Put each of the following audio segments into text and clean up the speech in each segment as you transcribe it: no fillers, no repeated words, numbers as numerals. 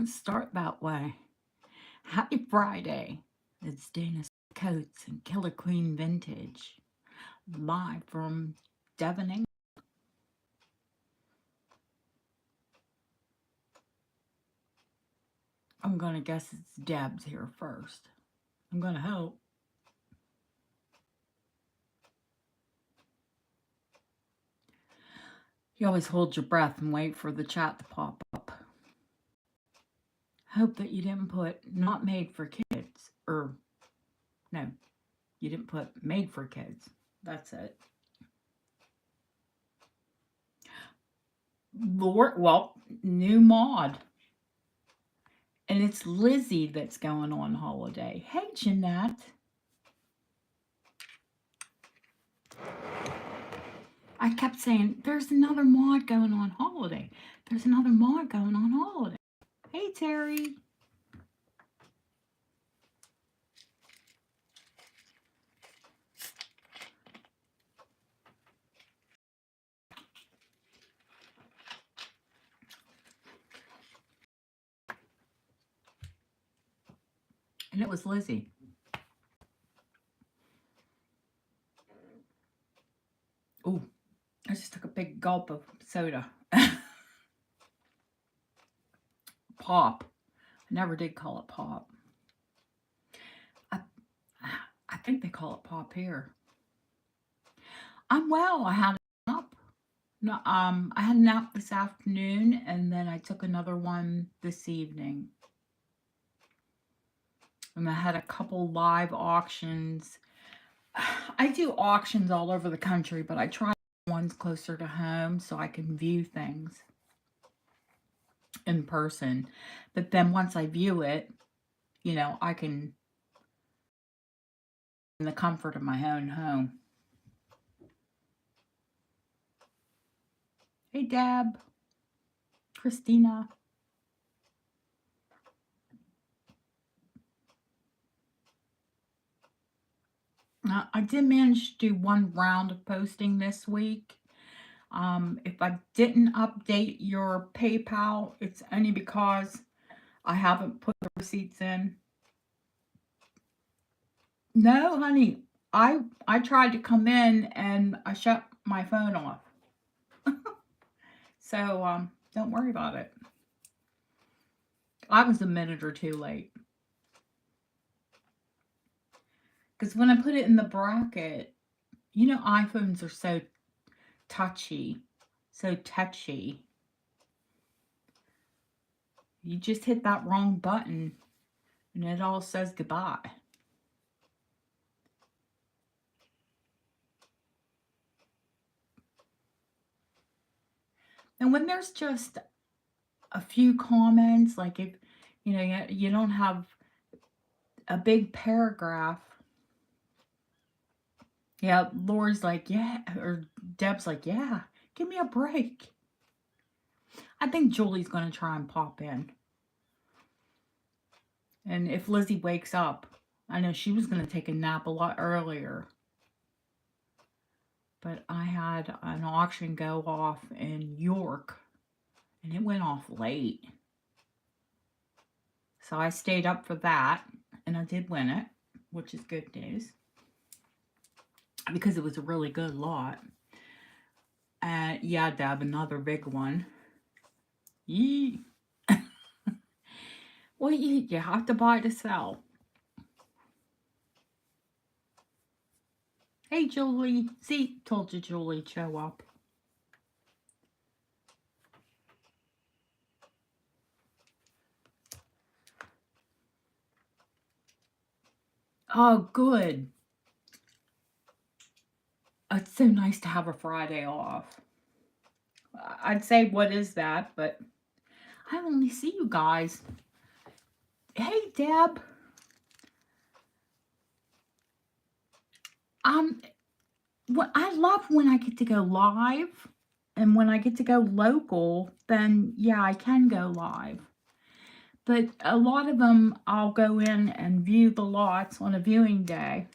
Start that way. Happy Friday. It's Dana Coates and Killer Queen Vintage. Live from Devon, England. I'm going to guess it's Deb's here first. I'm going to hope. You always hold your breath and wait for the chat to pop up. Hope that you didn't put not made for kids. Or, no, you didn't put made for kids. That's it. Lord, well, new mod. And it's Lizzie that's going on holiday. Hey, Jeanette. I kept saying, there's another mod going on holiday. There's another mod going on holiday. Hey, Terry. And it was Lizzie. Ooh, I just took a big gulp of soda. Pop. I never did call it pop. I think they call it pop here. I'm well. I had a nap. No, I had a nap this afternoon, and then I took another one this evening. And I had a couple live auctions. I do auctions all over the country, but I try ones closer to home so I can view things in person. But then once I view it, you know, I can in the comfort of my own home. Hey, Deb. Christina. I did manage to do one round of posting this week. If I didn't update your PayPal, it's only because I haven't put the receipts in. No, honey, I tried to come in and I shut my phone off. So, don't worry about it. I was a minute or two late. Because when I put it in the bracket, you know, iPhones are so touchy. You just hit that wrong button and it all says goodbye. And when there's just a few comments, like if, you know, you don't have a big paragraph. Yeah, Laura's like, yeah, or Deb's like, yeah, give me a break. I think Julie's going to try and pop in. And if Lizzie wakes up, I know she was going to take a nap a lot earlier. But I had an auction go off in York, and it went off late. So I stayed up for that, and I did win it, which is good news. Because it was a really good lot. Yeah, Deb, another big one. Yee. Well, you have to buy to sell. Hey, Julie. See, told you Julie'd show up. Oh, good. It's so nice to have a Friday off. I'd say, what is that? But I only see you guys. Hey, Deb. What I love when I get to go live, and when I get to go local, then yeah, I can go live. But a lot of them, I'll go in and view the lots on a viewing day,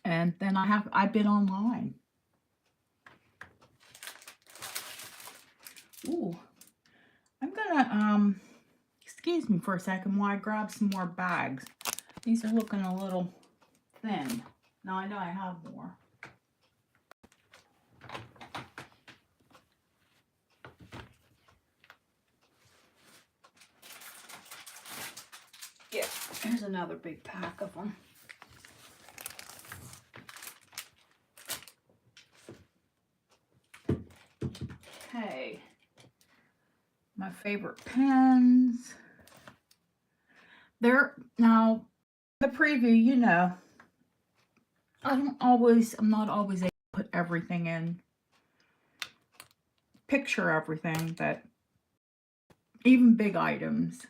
and then I bid online. Ooh, I'm gonna Excuse me for a second while I grab some more bags. These are looking a little thin. Now I know I have more. Yeah, here's another big pack of them. Okay. My favorite pens. Now, the preview, you know, I'm not always able to put everything in, picture everything, but even big items.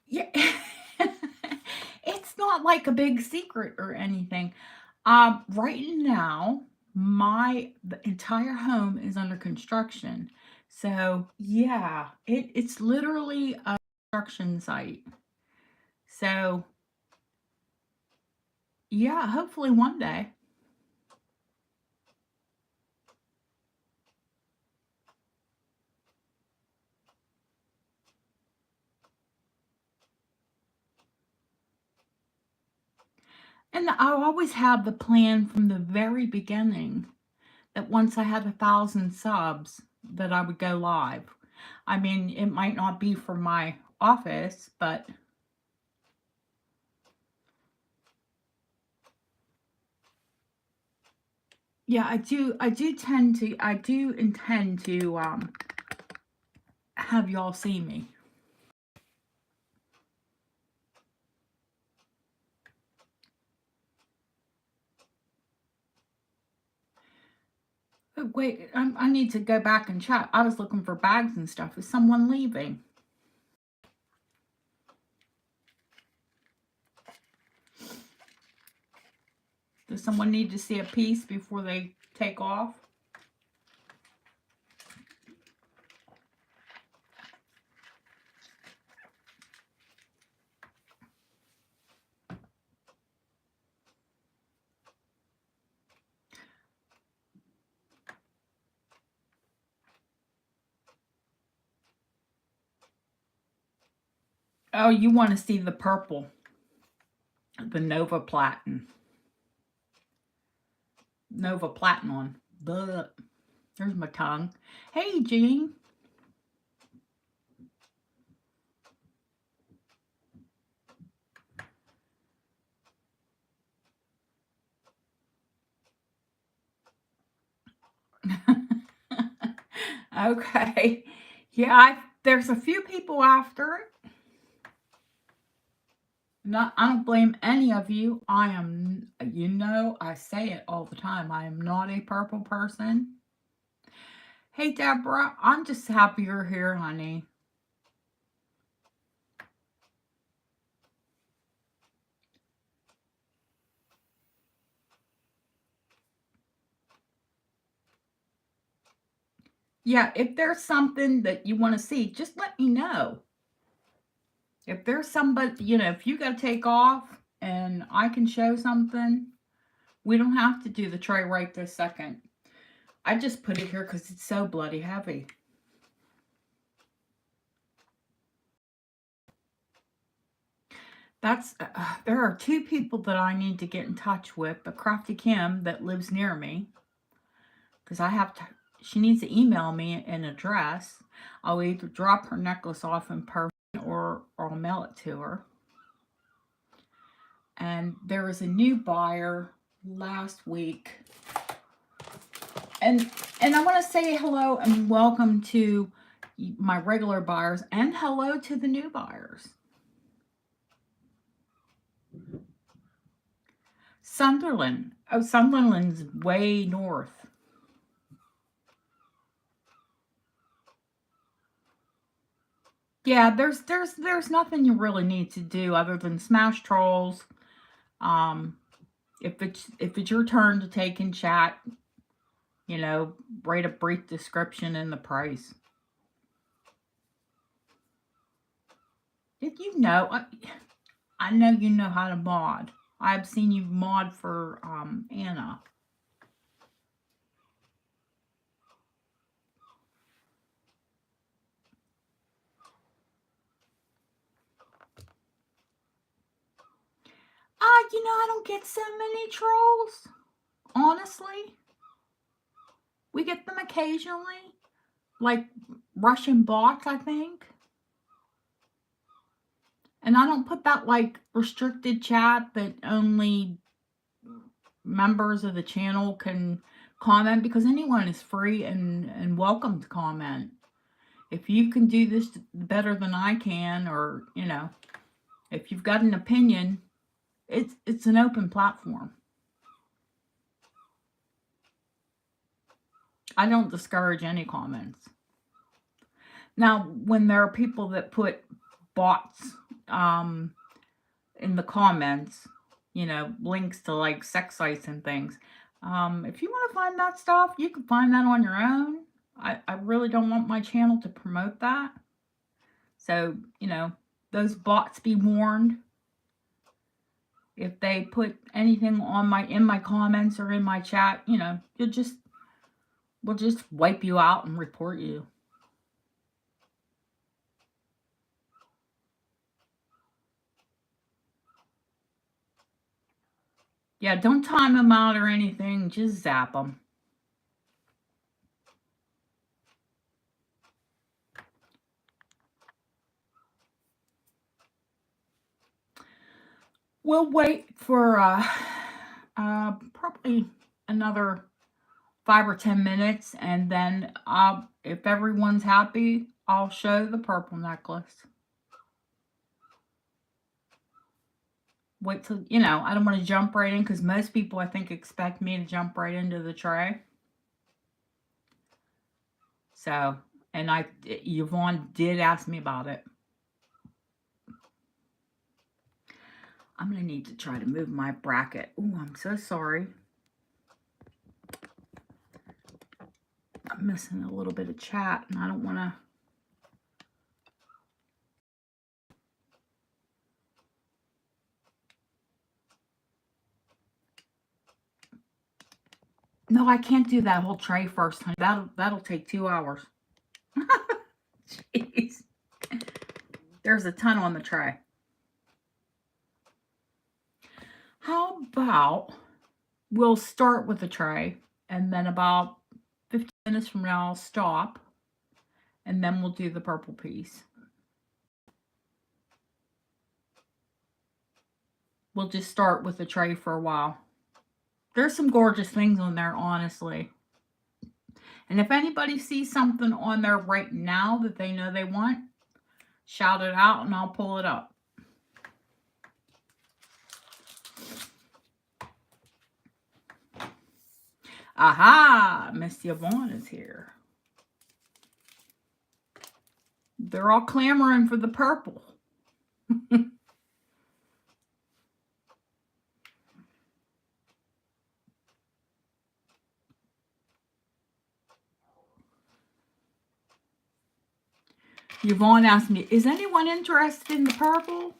Yeah, it's not like a big secret or anything. Right now, the entire home is under construction. So yeah, it's literally a construction site. So yeah, hopefully one day. And I always had the plan from the very beginning that once I had 1,000 subs that I would go live. I mean, it might not be for my office, but yeah, I do intend to have y'all see me. Oh, wait, I need to go back and check. I was looking for bags and stuff. Is someone leaving? Does someone need to see a piece before they take off? Oh, you want to see the purple. The Nova Platinum. Nova Platinum. But there's my tongue. Hey, Jean. Okay. Yeah, there's a few people after it. I don't blame any of you. I am, you know, I say it all the time. I am not a purple person. Hey, Deborah, I'm just happy you're here, honey. Yeah, if there's something that you want to see, just let me know. If there's somebody, you know, if you got to take off and I can show something, we don't have to do the tray right this second. I just put it here because it's so bloody heavy. There are two people that I need to get in touch with, but Crafty Kim that lives near me, because she needs to email me an address. I'll either drop her necklace off in person or I'll mail it to her. And there was a new buyer last week. And I want to say hello and welcome to my regular buyers and hello to the new buyers. Sunderland. Oh, Sunderland's way north. Yeah, there's nothing you really need to do other than smash trolls. If it's your turn to take in chat, you know, write a brief description and the price. If you know, I know you know how to mod. I've seen you mod for Anna. you know, I don't get so many trolls. Honestly. We get them occasionally. Like Russian bots, I think. And I don't put that like restricted chat that only members of the channel can comment, because anyone is free and welcome to comment. If you can do this better than I can, or, you know, if you've got an opinion, it's an open platform. I don't discourage any comments. Now, when there are people that put bots in the comments, you know, links to like sex sites and things, if you want to find that stuff, you can find that on your own. I really don't want my channel to promote that. So, you know, those bots be warned. If they put anything on in my comments or in my chat, you know, we'll just wipe you out and report you. Yeah, don't time them out or anything. Just zap them. We'll wait for probably another 5 or 10 minutes, and then if everyone's happy, I'll show the purple necklace. Wait till, you know, I don't want to jump right in, because most people, I think, expect me to jump right into the tray. So, and Yvonne did ask me about it. I'm going to need to try to move my bracket. Oh, I'm so sorry. I'm missing a little bit of chat, and I don't want to. No, I can't do that whole tray first, honey. That'll take 2 hours. Jeez. There's a ton on the tray. How about we'll start with the tray, and then about 15 minutes from now I'll stop, and then we'll do the purple piece. We'll just start with the tray for a while. There's some gorgeous things on there, honestly. And if anybody sees something on there right now that they know they want, shout it out and I'll pull it up. Aha! Miss Yvonne is here. They're all clamoring for the purple. Yvonne asked me, is anyone interested in the purple?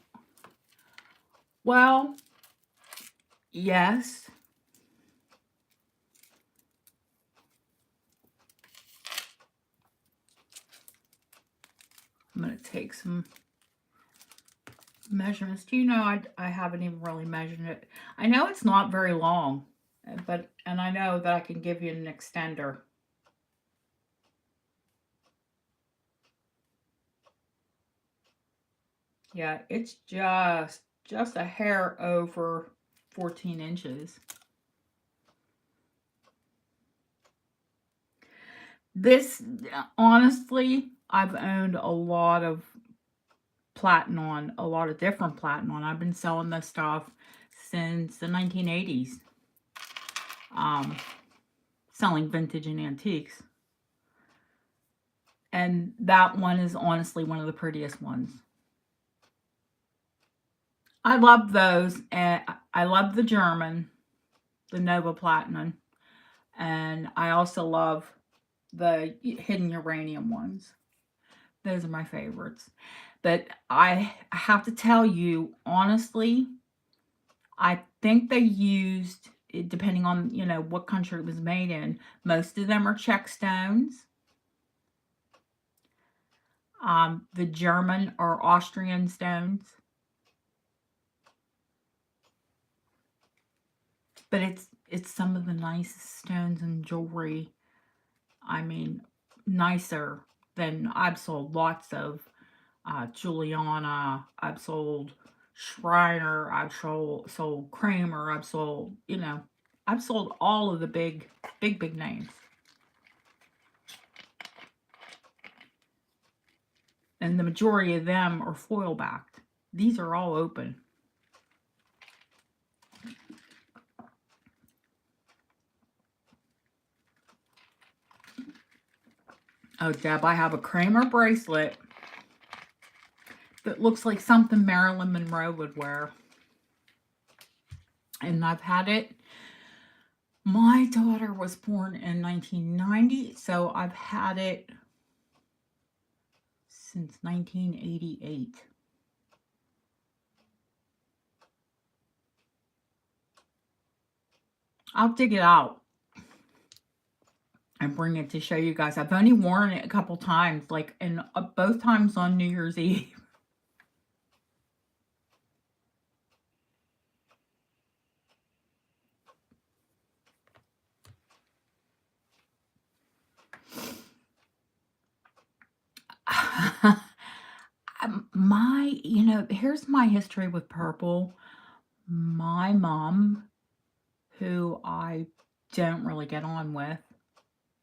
Well, yes. I'm going to take some measurements. Do you know, I haven't even really measured it. I know it's not very long, and I know that I can give you an extender. Yeah, it's just a hair over 14 inches. This, honestly, I've owned a lot of platinum, a lot of different platinum. I've been selling this stuff since the 1980s. Selling vintage and antiques. And that one is honestly one of the prettiest ones. I love those, and I love the German, the Nova Platinum, and I also love the hidden uranium ones. Those are my favorites. But I have to tell you, honestly, I think they used, depending on, you know, what country it was made in, most of them are Czech stones. The German or Austrian stones. But it's some of the nicest stones and jewelry. I mean, nicer than I've sold lots of Juliana. I've sold Shriner. I've sold Kramer. I've sold, I've sold all of the big names. And the majority of them are foil backed. These are all open. Oh, Deb, I have a Kramer bracelet that looks like something Marilyn Monroe would wear. And I've had it. My daughter was born in 1990, so I've had it since 1988. I'll dig it out and bring it to show you guys. I've only worn it a couple times, like in both times on New Year's Eve. Here's my history with purple. My mom, who I don't really get on with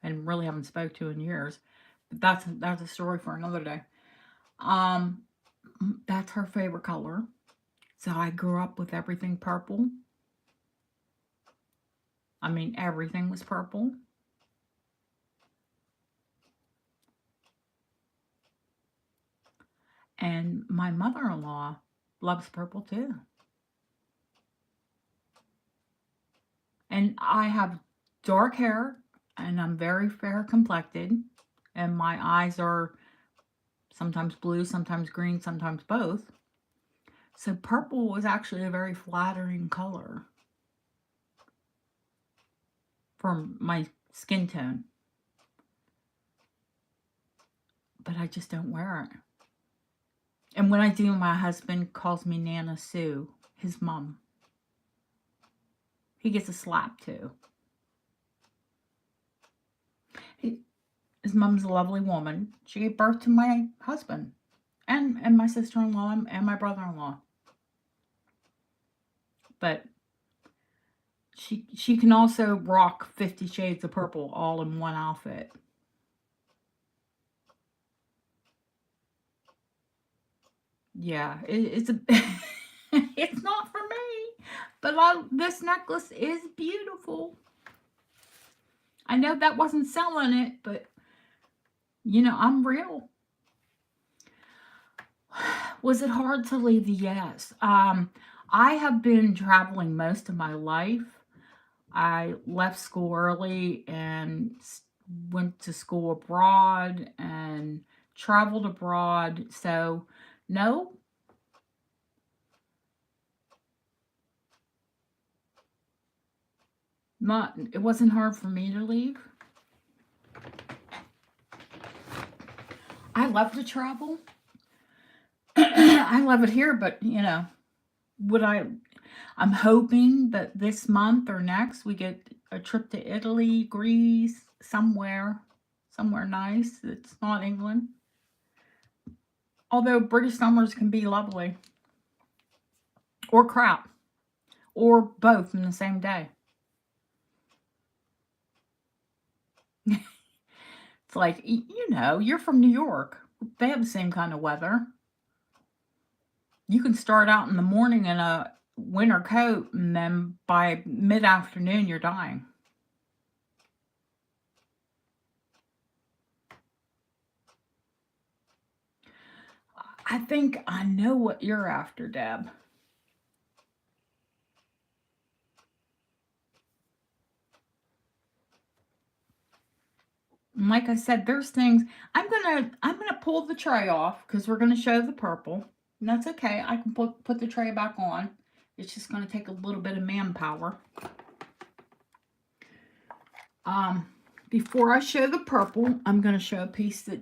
and really haven't spoke to in years, but that's a story for another day. That's her favorite color. So I grew up with everything purple. I mean, everything was purple. And my mother-in-law loves purple too. And I have dark hair and I'm very fair complected. And my eyes are sometimes blue, sometimes green, sometimes both. So purple was actually a very flattering color for my skin tone. But I just don't wear it. And when I do, my husband calls me Nana Sue, his mom. He gets a slap too. His mom's a lovely woman. She gave birth to my husband and my sister-in-law and my brother-in-law. But she can also rock 50 Shades of Purple all in one outfit. Yeah, it's a it's not for me, but this necklace is beautiful. I know that wasn't selling it, but I'm real. Was it hard to leave? Yes. I have been traveling most of my life. I left school early and went to school abroad and traveled abroad. So, no. It wasn't hard for me to leave. I love to travel. I love it here, but I'm hoping that this month or next we get a trip to Italy, Greece, somewhere nice. It's not England. Although British summers can be lovely. Or crap. Or both in the same day. It's like, you're from New York. They have the same kind of weather. You can start out in the morning in a winter coat, and then by mid-afternoon, you're dying. I think I know what you're after, Deb. And like I said, there's things I'm gonna pull the tray off because we're gonna show the purple. And that's okay. I can put the tray back on. It's just gonna take a little bit of manpower. Before I show the purple, I'm gonna show a piece that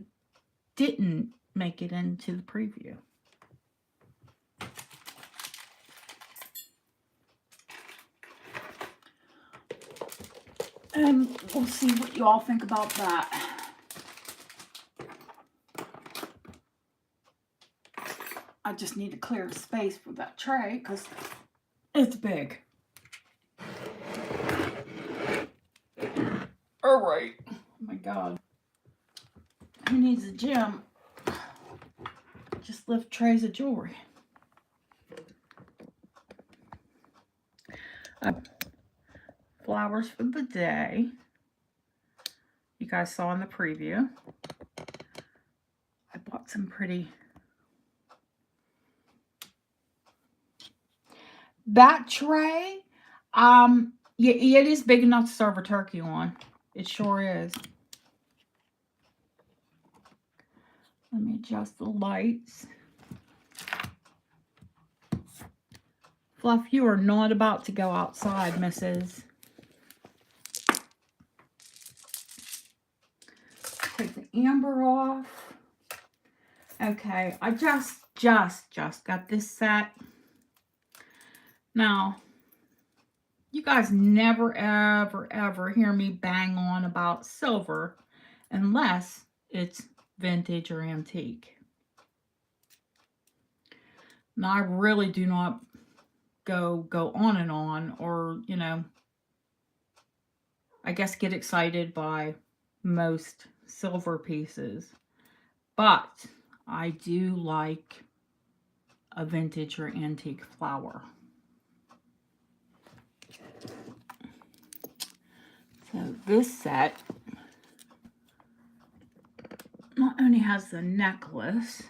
didn't make it into the preview. And we'll see what you all think about that. I just need to clear space for that tray because it's big. All right. Oh my God. Who needs a gym? Just lift trays of jewelry. Flowers for the day. You guys saw in the preview. I bought some pretty. That tray, yeah, it is big enough to serve a turkey on. It sure is. Let me adjust the lights. Fluff, you are not about to go outside, missus. Take the amber off. Okay, I just got this set. Now, you guys never, ever hear me bang on about silver unless it's vintage or antique. Now, I really do not go on and on, or, you know, I guess get excited by most silver pieces. But I do like a vintage or antique flower. So this set not only has the necklace,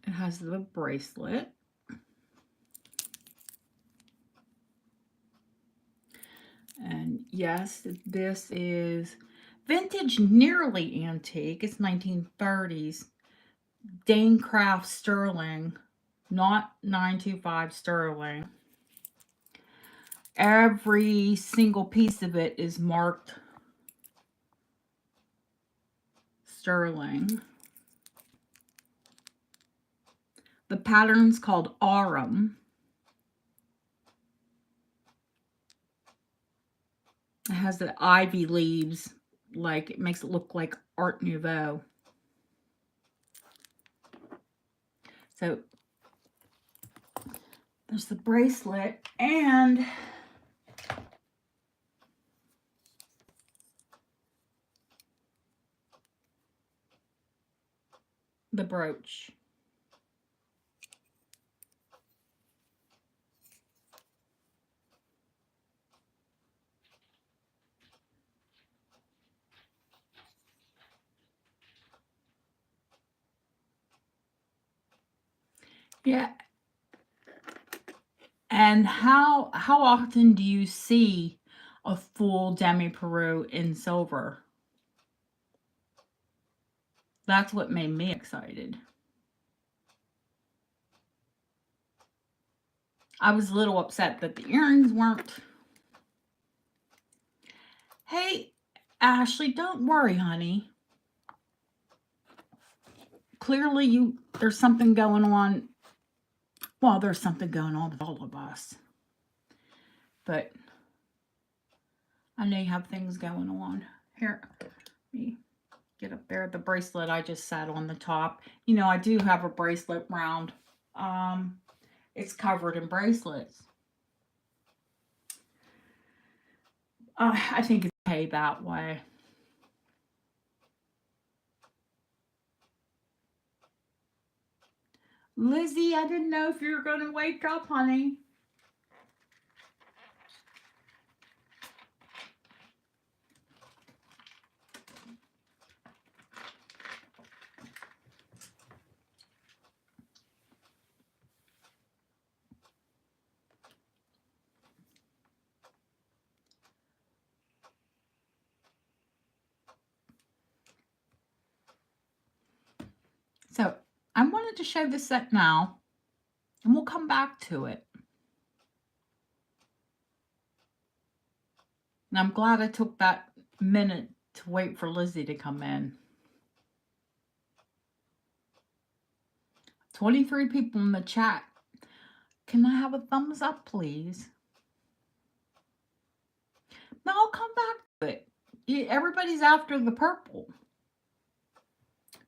it has the bracelet, and yes, this is vintage, nearly antique. It's 1930s Danecraft sterling, not 925 sterling. Every single piece of it is marked sterling. The pattern's called Aurum. It has the ivy leaves, like it makes it look like Art Nouveau. So there's the bracelet and the brooch. Yeah. And how often do you see a full demi-Peru in silver? That's what made me excited. I was a little upset that the earrings weren't. Hey, Ashley, don't worry, honey. Clearly there's something going on. Well, there's something going on with all of us. But I know you have things going on. Here, let me get up there. The bracelet I just sat on the top. You know, I do have a bracelet round. It's covered in bracelets. I think it's okay that way. Lizzie, I didn't know if you were going to wake up, honey. So I wanted to show this set now, and we'll come back to it. And I'm glad I took that minute to wait for Lizzie to come in. 23 people in the chat. Can I have a thumbs up, please? No, I'll come back to it. Everybody's after the purple.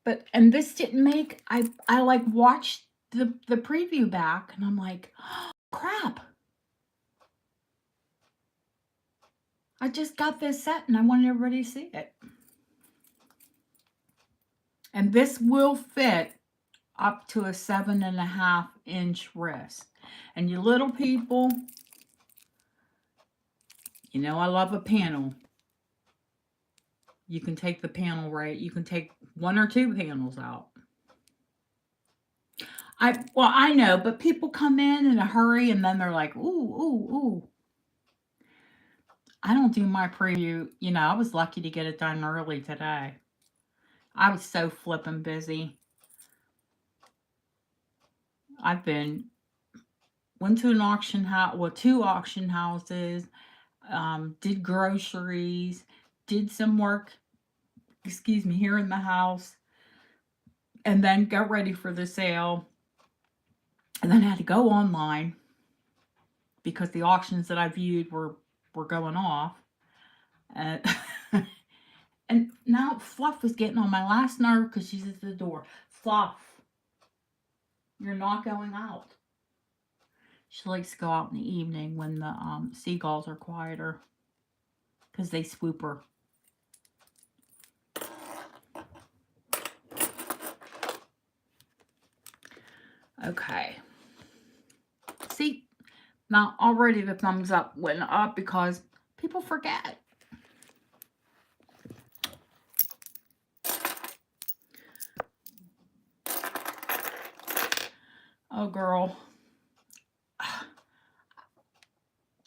But, and this didn't make, I like watched the preview back and I'm like, oh, crap. I just got this set and I wanted everybody to see it. And this will fit up to a 7.5-inch wrist. And you little people, you know I love a panel. You can take the panel right. You can take 1 or 2 panels out. Well, I know, but people come in a hurry and then they're like, ooh, ooh, ooh. I don't do my preview. You know, I was lucky to get it done early today. I was so flippin' busy. Went to an auction house, well, 2 auction houses, did groceries, did some work, here in the house, and then got ready for the sale. And then I had to go online because the auctions that I viewed were going off. And now Fluff was getting on my last nerve because she's at the door. Fluff, you're not going out. She likes to go out in the evening when the seagulls are quieter because they swoop her. Okay. See, now already the thumbs up went up because people forget. Oh, girl.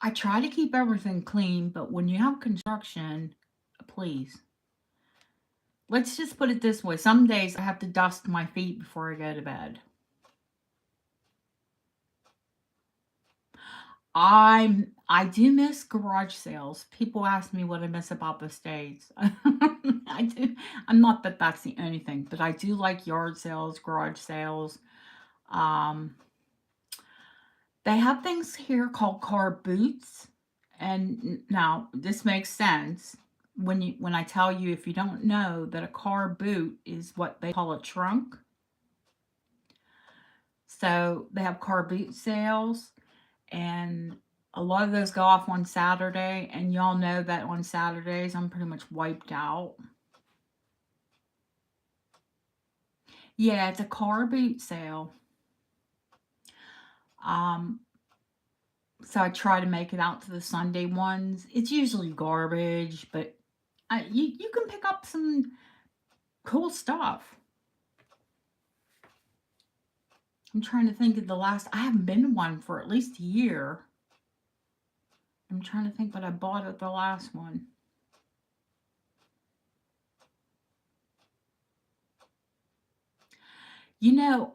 I try to keep everything clean, but when you have construction, please. Let's just put it this way. Some days I have to dust my feet before I go to bed. I do miss garage sales. People ask me what I miss about the States. I do. I'm not that that's the only thing, but I do like yard sales, garage sales. They have things here called car boots. And now this makes sense when I tell you, if you don't know, that a car boot is what they call a trunk. So they have car boot sales, and a lot of those go off on Saturday, and y'all know that on Saturdays I'm pretty much wiped out. Yeah, it's a car boot sale. So I try to make it out to the Sunday ones. It's usually garbage, but you can pick up some cool stuff. I'm trying to think of the last. I haven't been to one for at least a year. I'm trying to think what I bought at the last one. You know,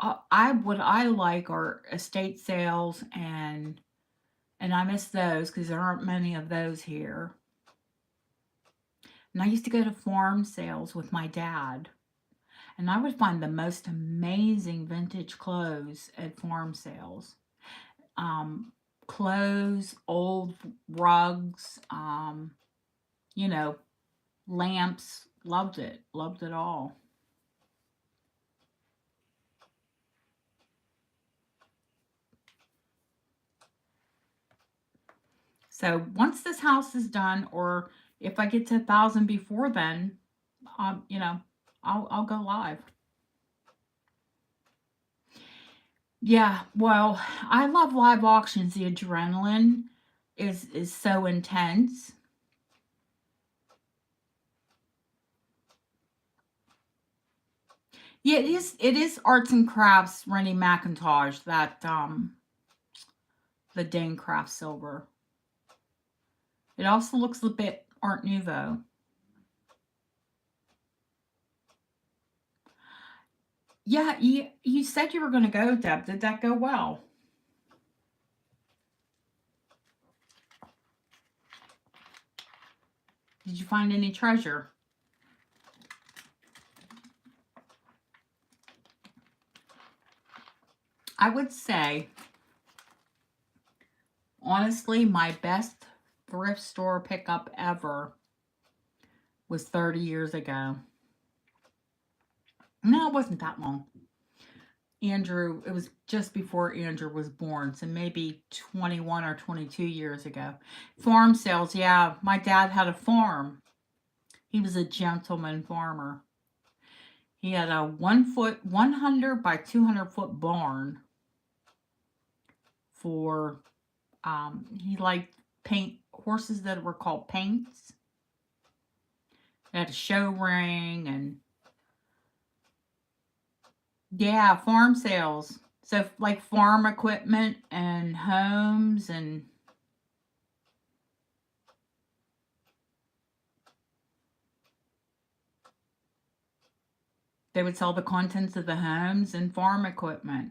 what I like are estate sales, and I miss those because there aren't many of those here. And I used to go to farm sales with my dad, and I would find the most amazing vintage clothes at farm sales. Clothes, old rugs, you know, lamps. Loved it all. So once this house is done, or if I get to 1,000 before then, you know, I'll go live. Yeah, well, I love live auctions. The adrenaline is so intense. Yeah, it is arts and crafts, Rennie McIntosh, that the Dane Craft silver. It also looks a bit Art Nouveau. Yeah, you said you were going to go, Deb. Did that go well? Did you find any treasure? I would say, honestly, my best thrift store pickup ever was 30 years ago. No, it wasn't that long. Andrew, it was just before Andrew was born, so maybe 21 or 22 years ago. Farm sales, yeah. My dad had a farm. He was a gentleman farmer. He had a 100 by 200 foot barn for, he liked paint horses that were called paints. It had a show ring and, yeah, farm sales. So, like farm equipment and homes, and they would sell the contents of the homes and farm equipment.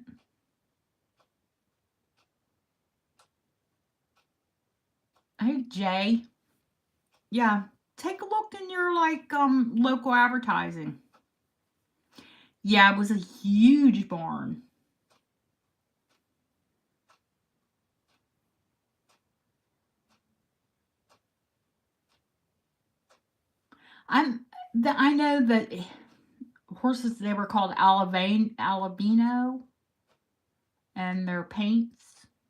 Hey, Jay. Yeah, take a look in your like local advertising. Yeah, it was a huge barn. I know that horses, they were called Alabino, and their paints.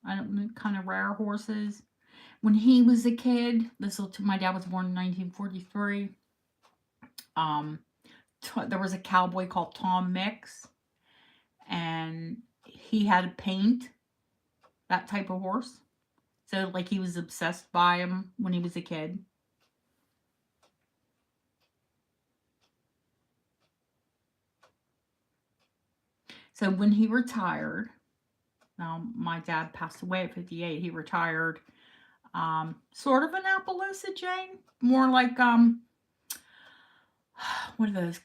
I don't know, kind of rare horses. When he was a kid, my dad was born in 1943. Um, there was a cowboy called Tom Mix, and he had to paint that type of horse. So, like, he was obsessed by him when he was a kid. So, when he retired, my dad passed away at 58. He retired, sort of an Appaloosa Jane, more like what are those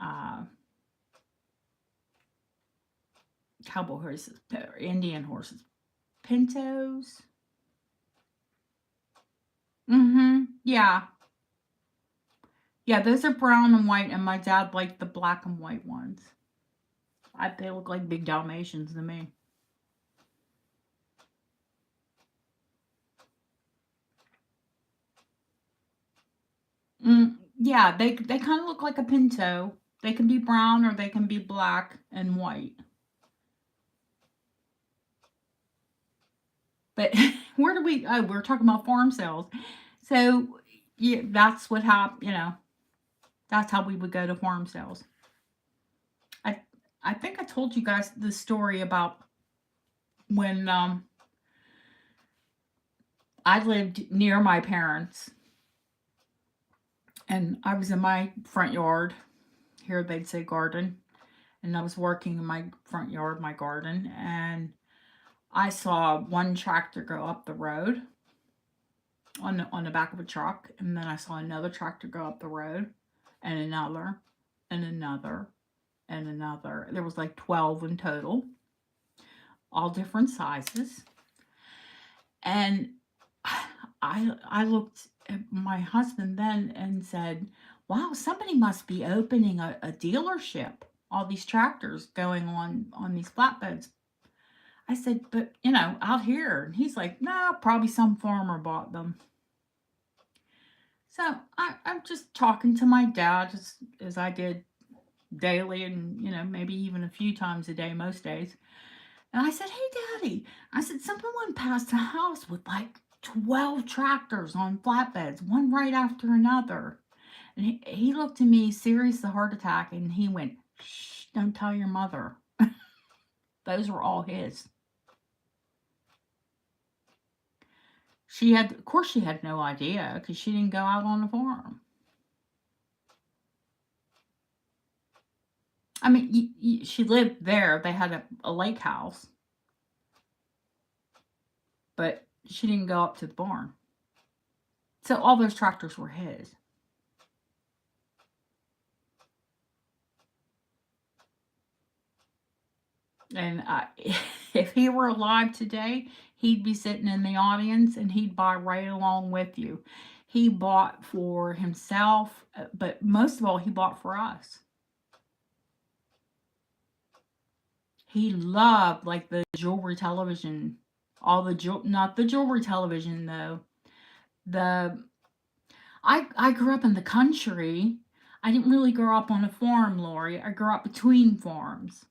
uh, cowboy horses, Indian horses, pintos. Mm-hmm. Yeah, yeah. Those are brown and white, and my dad liked the black and white ones. They look like big Dalmatians to me. Yeah, they kind of look like a pinto. They can be brown or they can be black and white. But where do we? Oh, we're talking about farm sales. So yeah, that's what happened. That's how we would go to farm sales. I I think I told you guys the story about when I lived near my parents, and I was in my front yard. Here they'd say garden, and I was working in my front yard, my garden, and I saw one tractor go up the road on the back of a truck, and then I saw another tractor go up the road, and another, and another, and another. There was like 12 in total, all different sizes. And I looked at my husband then and said, "Wow, somebody must be opening a dealership. All these tractors going on these flatbeds." I said, "But out here," and he's like, "No, probably some farmer bought them." So I'm just talking to my dad as I did daily, and maybe even a few times a day most days. And I said, "Hey, Daddy," I said, "someone passed a house with like 12 tractors on flatbeds, one right after another." And he looked at me, serious, the heart attack, and he went, "Shh, don't tell your mother." Those were all his. Of course, she had no idea because she didn't go out on the farm. I mean, she lived there. They had a lake house, but she didn't go up to the barn. So all those tractors were his. And if he were alive today, he'd be sitting in the audience and he'd buy right along with you. He bought for himself, but most of all, he bought for us. He loved like the jewelry television, all the not the jewelry television though. The I grew up in the country. I didn't really grow up on a farm, Lori. I grew up between farms.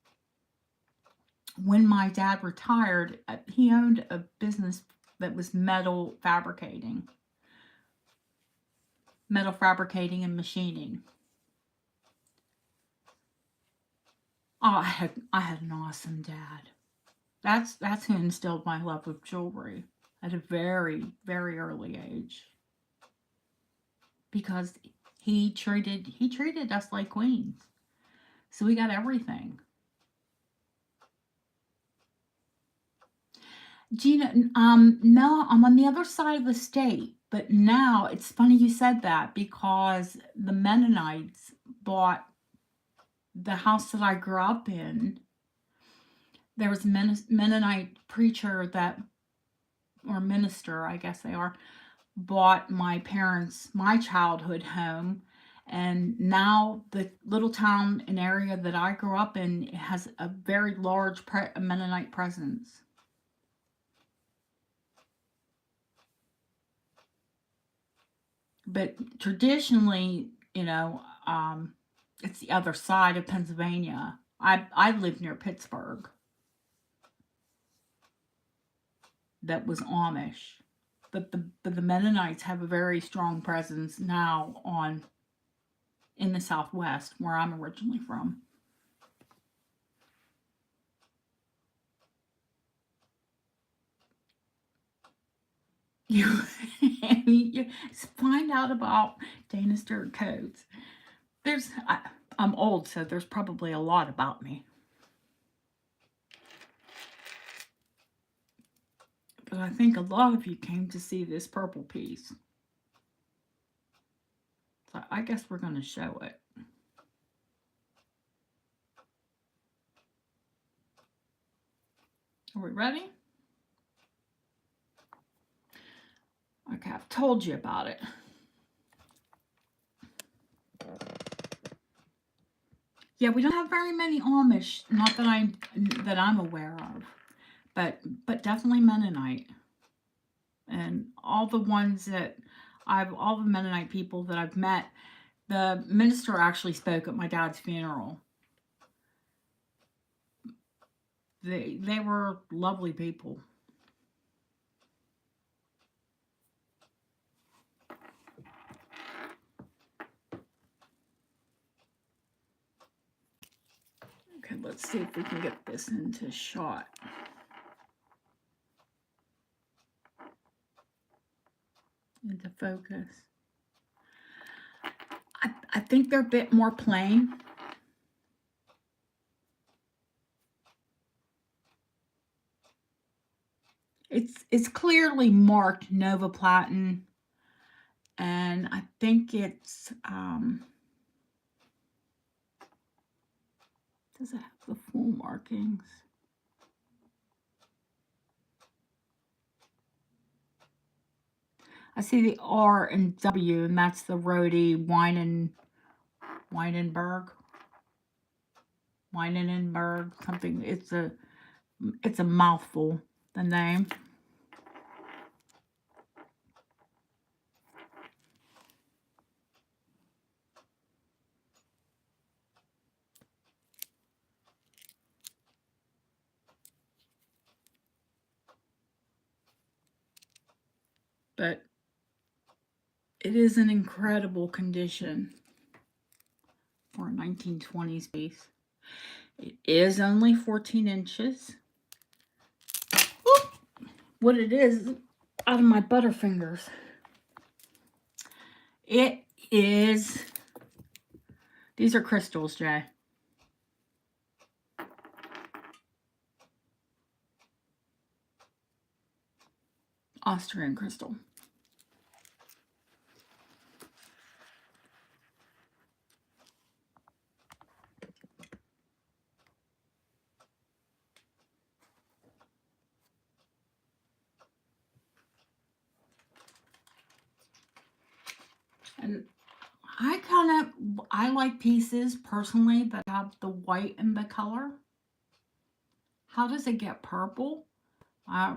When my dad retired, he owned a business that was metal fabricating and machining. Oh, I had an awesome dad. That's who instilled my love of jewelry at a very, very early age. Because he treated us like queens. So we got everything. Gina, no, I'm on the other side of the state. But now it's funny you said that because the Mennonites bought the house that I grew up in. There was a Mennonite preacher that, or minister, I guess they are, bought my childhood home. And now the little town and area that I grew up in has a very large Mennonite presence. But traditionally, it's the other side of Pennsylvania. I lived near Pittsburgh. That was Amish. But the Mennonites have a very strong presence now in the Southwest, where I'm originally from. You find out about Danister codes. I'm old, so there's probably a lot about me. But I think a lot of you came to see this purple piece. So I guess we're going to show it. Are we ready? Okay, I've told you about it. Yeah, we don't have very many Amish, not that I'm aware of, but definitely Mennonite. And all the Mennonite people that I've met, the minister actually spoke at my dad's funeral. They were lovely people. Okay, let's see if we can get this into shot. Into focus. I think they're a bit more plain. It's clearly marked Nova Platin, and I think it's does it have the full markings? I see the R and W, and that's the Rhody Weinenberg, something. It's a mouthful, the name. But it is an incredible condition for a 1920s piece. It is only 14 inches. Oop! What it is out of my butterfingers. It is, these are crystals, Jay. Austrian crystal. And I like pieces personally that have the white in the color. How does it get purple?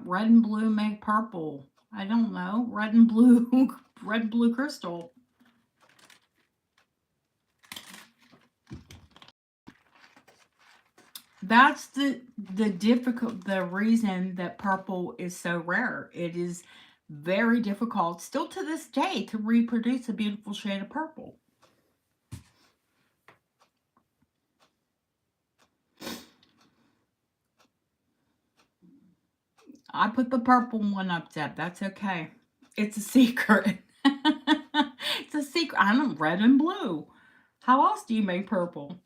Red and blue make purple. I don't know. Red and blue, red and blue crystal. That's the reason that purple is so rare. It is very difficult still to this day to reproduce a beautiful shade of purple. I put the purple one up, Deb. That's okay. It's a secret. It's a secret. I'm red and blue. How else do you make purple?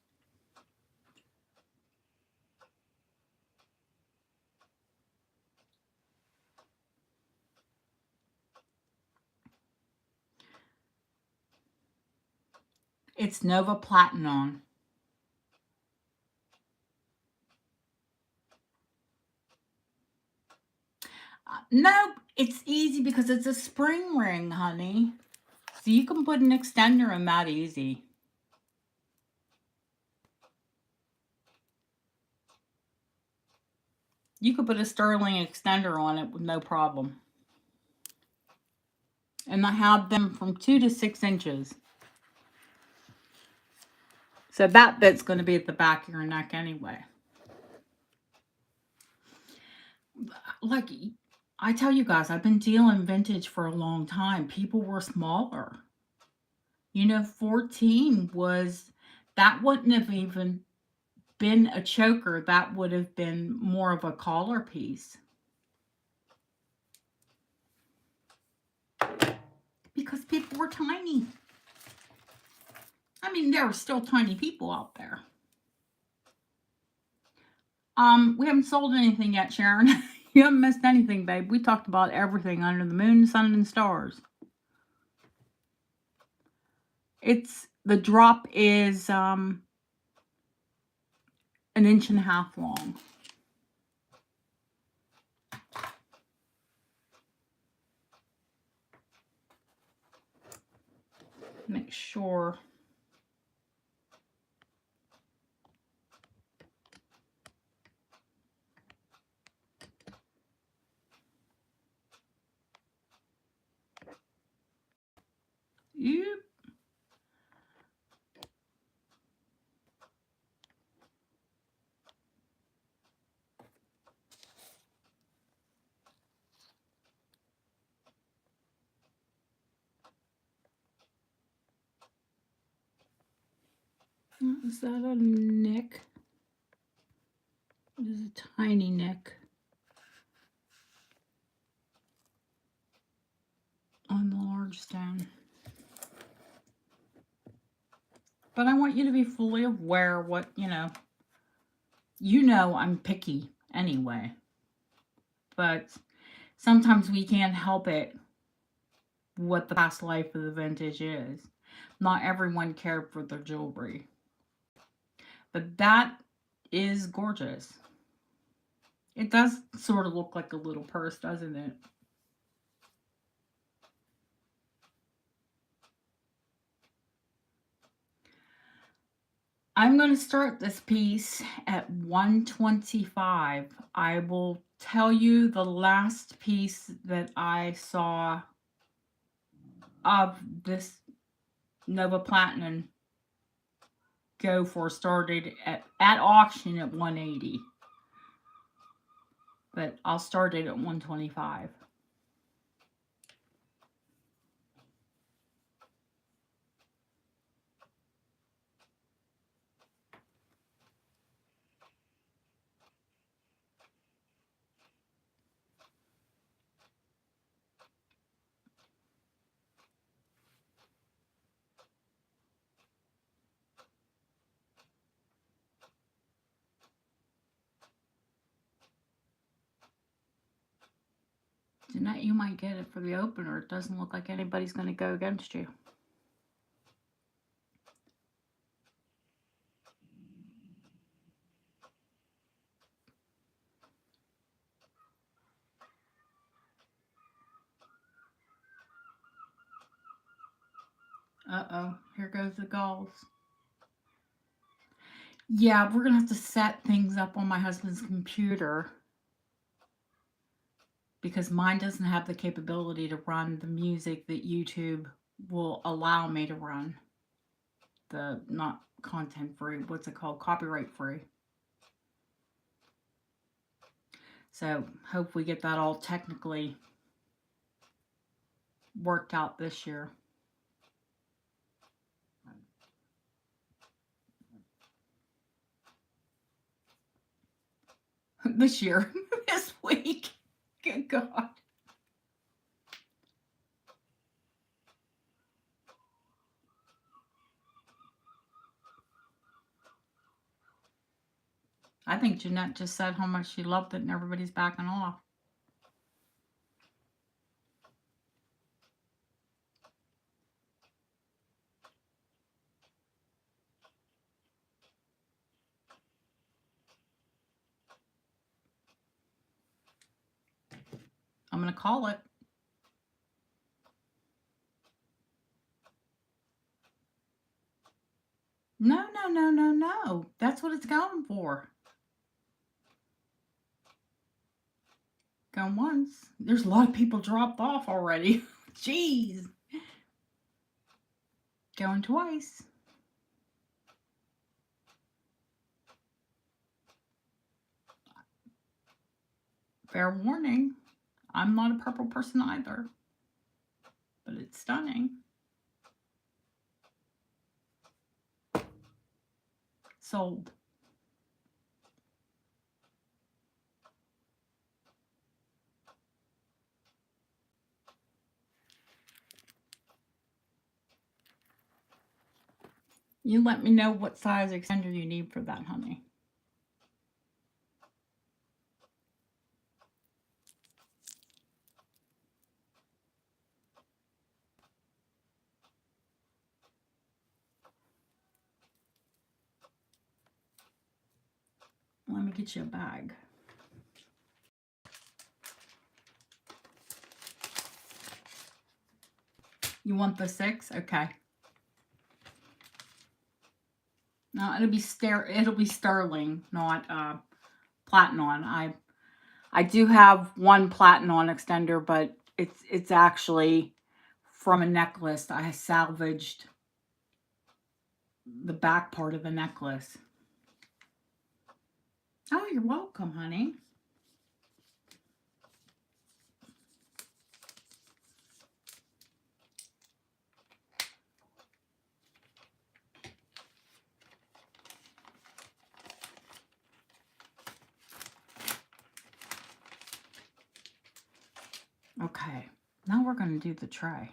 It's Nova Platinum. Nope, it's easy because it's a spring ring, honey. So you can put an extender in that easy. You could put a sterling extender on it with no problem. And I have them from 2 to 6 inches. So that bit's going to be at the back of your neck anyway. Like I tell you guys, I've been dealing vintage for a long time. People were smaller. 14 was, that wouldn't have even been a choker. That would have been more of a collar piece. Because people were tiny. I mean, there are still tiny people out there. We haven't sold anything yet, Sharon. You haven't missed anything, babe. We talked about everything under the moon, sun, and stars. The drop is an inch and a half long. Make sure. Yep. Is that a nick? It is a tiny nick on the large stone. But I want you to be fully aware what, I'm picky anyway. But sometimes we can't help it what the past life of the vintage is. Not everyone cared for their jewelry. But that is gorgeous. It does sort of look like a little purse, doesn't it? I'm going to start this piece at 125. I will tell you the last piece that I saw of this Nova Platinum go for started at auction at 180. But I'll start it at 125. Jeanette, you might get it for the opener. It doesn't look like anybody's going to go against you. Uh-oh, here goes the gulls. Yeah, we're gonna have to set things up on my husband's computer because mine doesn't have the capability to run the music that YouTube will allow me to run. The not content free, what's it called? Copyright free. So hope we get that all technically worked out this year. This year, this week. Good God. I think Jeanette just said how much she loved it and everybody's backing off. I'm going to call it. No, no, no, no, no. That's what it's going for. Going once. There's a lot of people dropped off already. Jeez. Going twice. Fair warning. I'm not a purple person either. But it's stunning. Sold. You let me know what size extender you need for that, honey. Let me get you a bag. You want the 6? Okay. No, it'll be sterling, not platinum. I do have one platinum extender, but it's actually from a necklace. I salvaged the back part of the necklace. Oh, you're welcome, honey. Okay, now we're going to do the tray.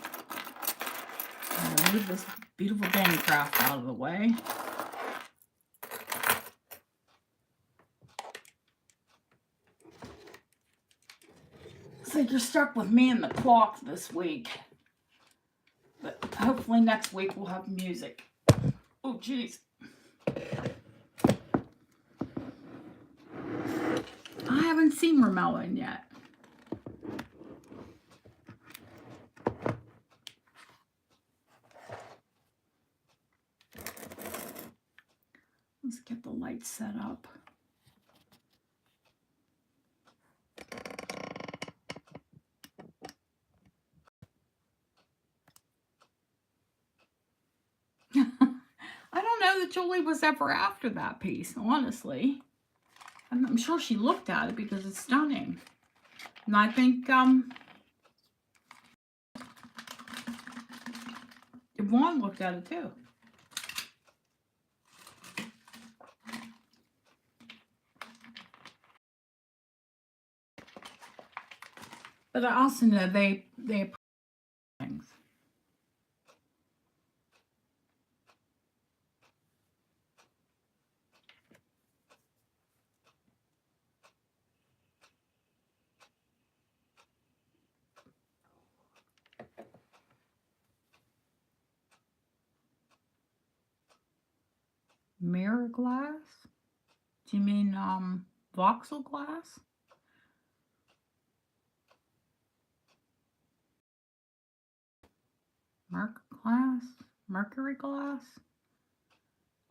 I'm going to move this beautiful Danny craft out of the way. So you're stuck with me and the clock this week. But hopefully next week we'll have music. Oh, jeez. I haven't seen Ramelin yet. Let's get the lights set up. I don't know that Julie was ever after that piece, honestly. I'm sure she looked at it because it's stunning. And I think Yvonne looked at it too. But I also know they appreciate things. Mirror glass? Do you mean voxel glass? Mercury glass?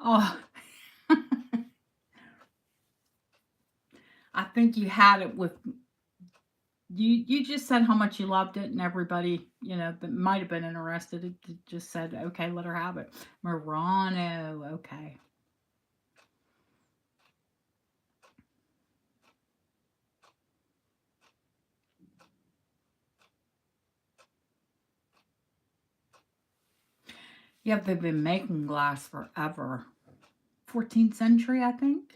Oh, I think you had it with you just said how much you loved it, and everybody, that might have been interested, it just said, okay, let her have it. Murano, okay. Yeah, they've been making glass forever. 14th century, I think.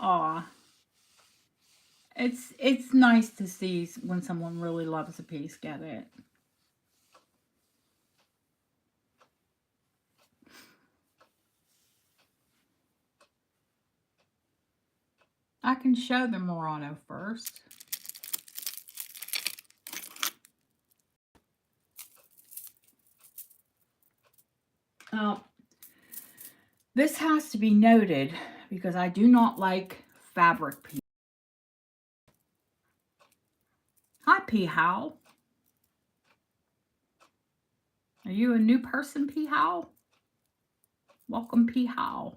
Aw, it's nice to see when someone really loves a piece get it. I can show the Murano first. Now, this has to be noted because I do not like fabric pieces. Hi, P. How. Are you a new person, P. How? Welcome, P. How.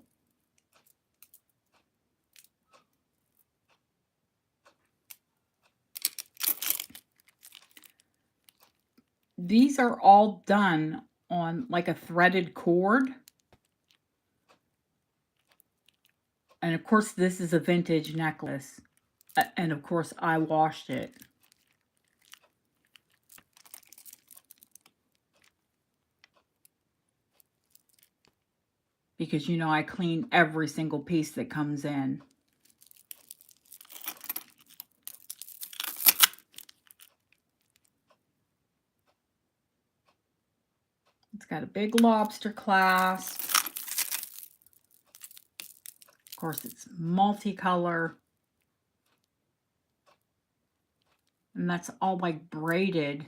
These are all done on like a threaded cord. And of course, this is a vintage necklace. And of course, I washed it. Because, I clean every single piece that comes in. It's got a big lobster clasp. Of course, it's multicolor. And that's all like braided.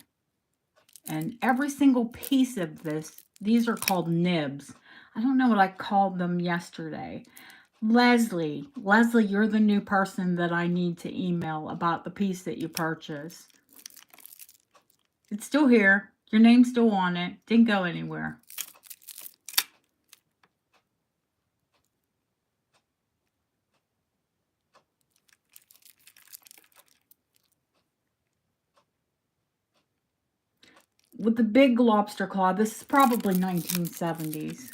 And every single piece of this, these are called nibs. I don't know what I called them yesterday. Leslie, you're the new person that I need to email about the piece that you purchased. It's still here. Your name's still on it. Didn't go anywhere. With the big lobster claw, this is probably 1970s.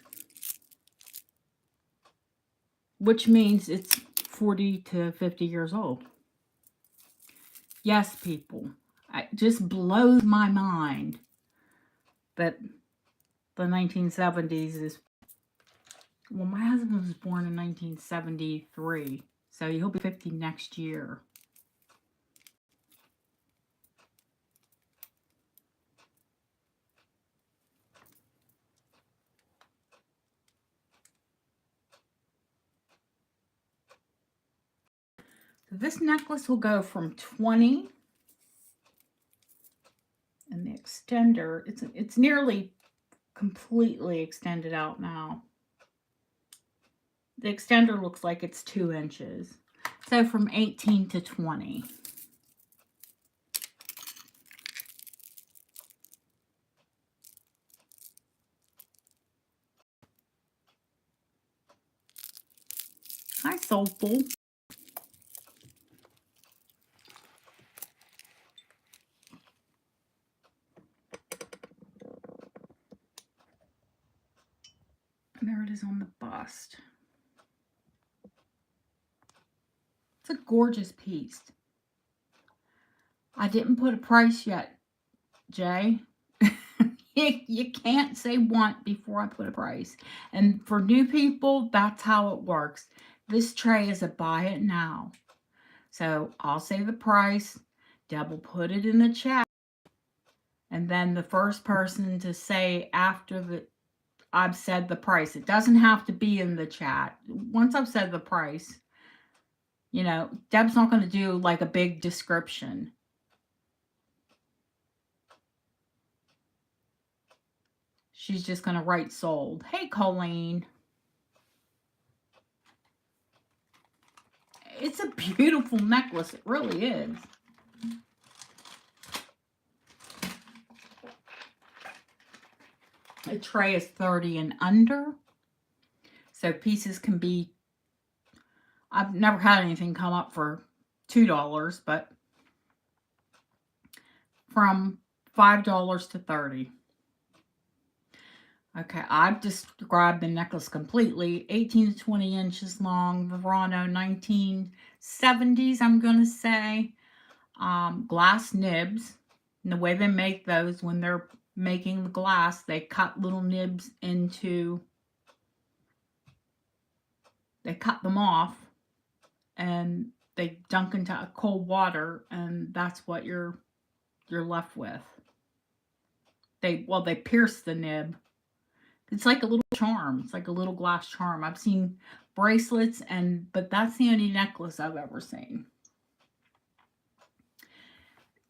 Which means it's 40 to 50 years old. Yes, people. It just blows my mind that the 1970s is... Well, my husband was born in 1973, so he'll be 50 next year. So this necklace will go from 20, and the extender, it's nearly completely extended out now. The extender looks like it's 2 inches. So from 18 to 20. Hi, Soulful. There it is on the bust. It's a gorgeous piece. I didn't put a price yet, Jay. You can't say want before I put a price. And for new people, that's how it works. This tray is a buy it now. So I'll say the price. Deb will put it in the chat. And then the first person to say after I've said the price. It doesn't have to be in the chat. Once I've said the price, Deb's not going to do like a big description. She's just going to write sold. Hey, Colleen. It's a beautiful necklace. It really is. The tray is 30 and under. So pieces can be, I've never had anything come up for $2, but from $5 to 30. Okay, I've described the necklace completely. 18 to 20 inches long, Verano 1970s, I'm going to say. Glass nibs. And the way they make those, when they're making the glass, they cut little nibs into, they cut them off, and they dunk into cold water, and that's what you're left with. They pierce the nib. It's like a little charm. It's like a little glass charm. I've seen bracelets, but that's the only necklace I've ever seen.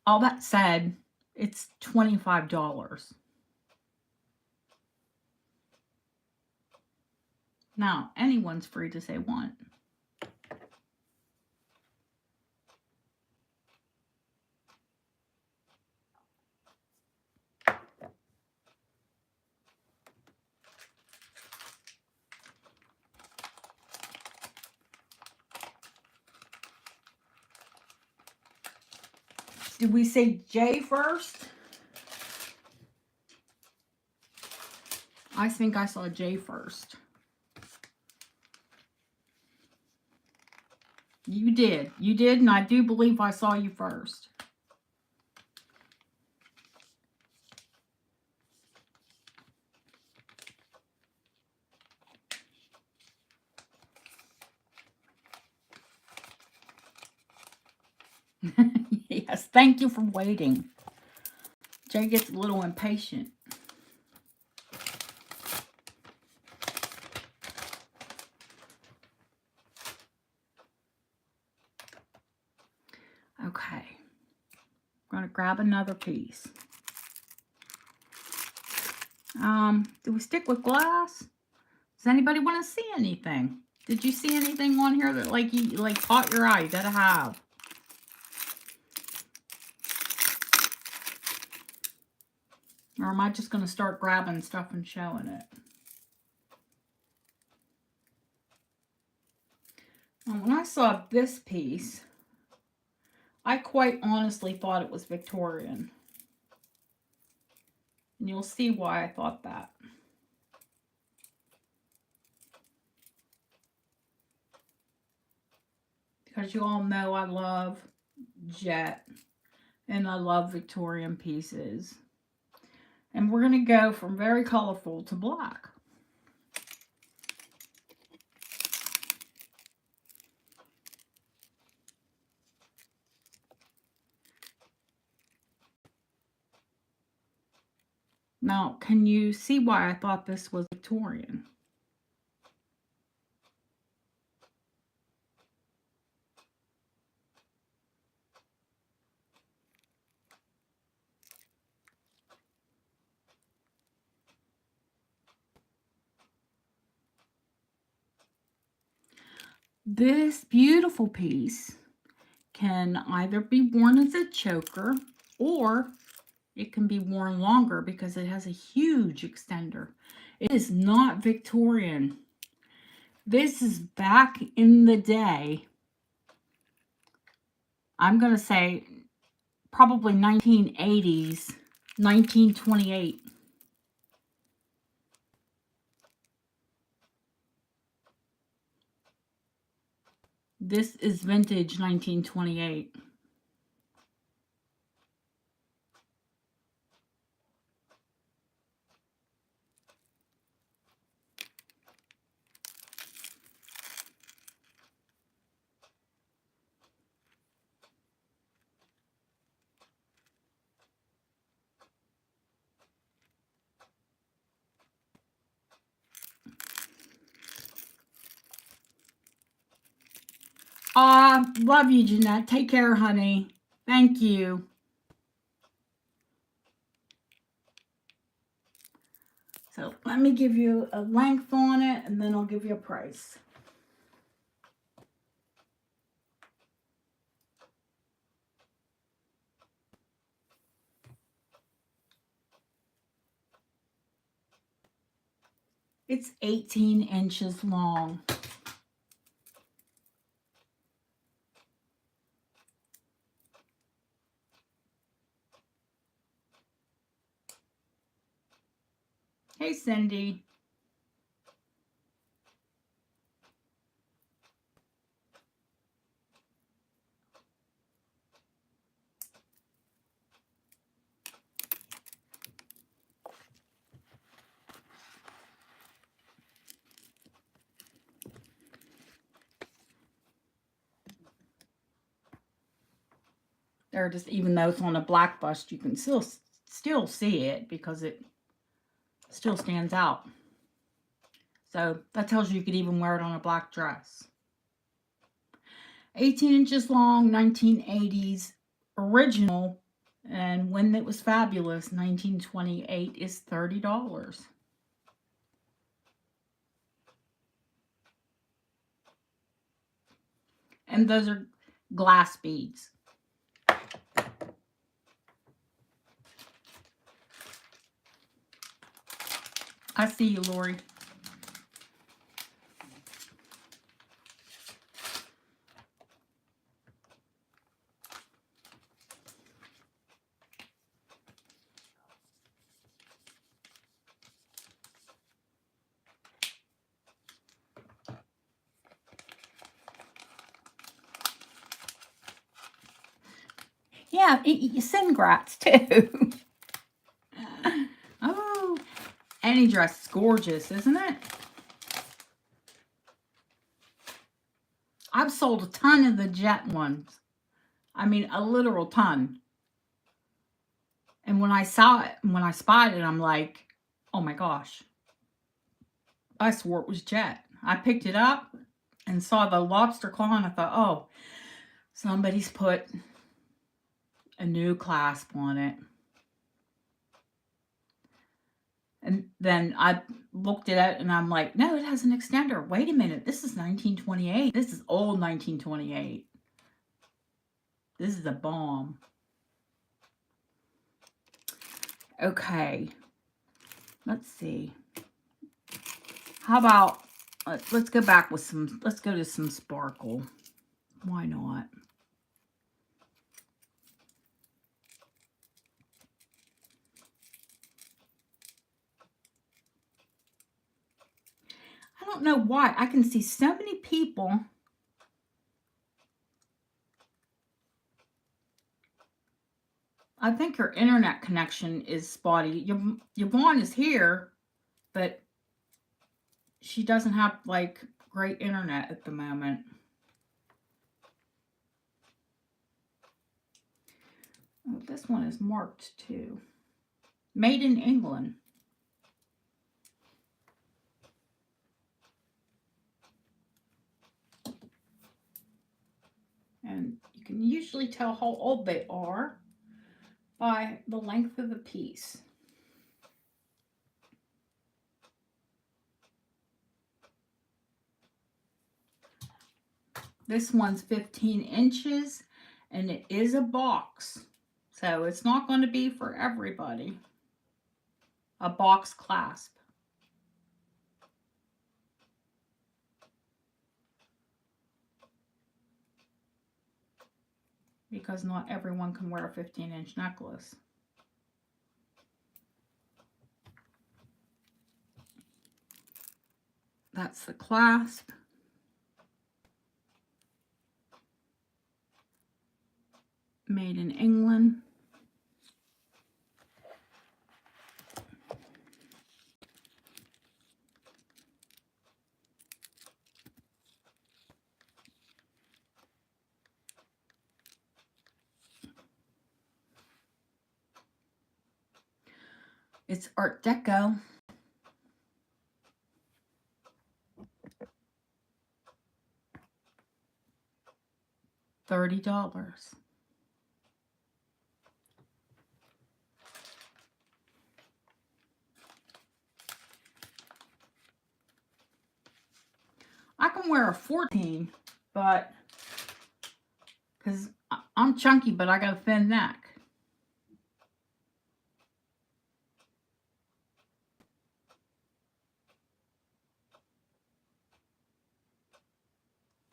All that said, it's $25. Now, anyone's free to say want. Did we say J first? I think I saw J first. You did. You did, and I do believe I saw you first. Yes, thank you for waiting. Jay gets a little impatient. Okay. I'm going to grab another piece. Do we stick with glass? Does anybody want to see anything? Did you see anything on here that like caught your eye? You gotta have. Or am I just going to start grabbing stuff and showing it? Well, when I saw this piece, I quite honestly thought it was Victorian. And you'll see why I thought that. Because you all know I love jet and I love Victorian pieces. And we're going to go from very colorful to black. Now, can you see why I thought this was Victorian? This beautiful piece can either be worn as a choker or it can be worn longer because it has a huge extender. It is not Victorian. This is back in the day. I'm going to say probably 1980s, 1928. This is vintage 1928. Love you, Jeanette. Take care, honey. Thank you. So let me give you a length on it, and then I'll give you a price. It's 18 inches long. Hey, Cindy. There, just even though it's on a black bust, you can still see it because it still stands out. So that tells you could even wear it on a black dress. 18 inches long, 1980s original, and when it was fabulous, 1928, is $30. And those are glass beads. I see you, Lori. Yeah, you send grats too. Oh, any dress is gorgeous, isn't it? I've sold a ton of the jet ones. I mean, a literal ton. And when I saw it, when I spotted it, I'm like, oh my gosh. I swore it was jet. I picked it up and saw the lobster claw and I thought, oh, somebody's put a new clasp on it. And then I looked at it and I'm like, no, it has an extender. Wait a minute. This is 1928. This is old 1928. This is a bomb. Okay. Let's see. How about, let's go back with some, let's go to some sparkle. Why not? I don't know why. I can see so many people I think her internet connection is spotty. Yvonne is here, but she doesn't have like great internet at the moment. Oh, this one is marked too. Made in England. And you can usually tell how old they are by the length of the piece. This one's 15 inches and it is a box. So it's not going to be for everybody. A box clasp. Because not everyone can wear a 15-inch necklace. That's the clasp. Made in England. It's Art Deco. $30. I can wear a 14, but because I'm chunky, but I got a thin neck.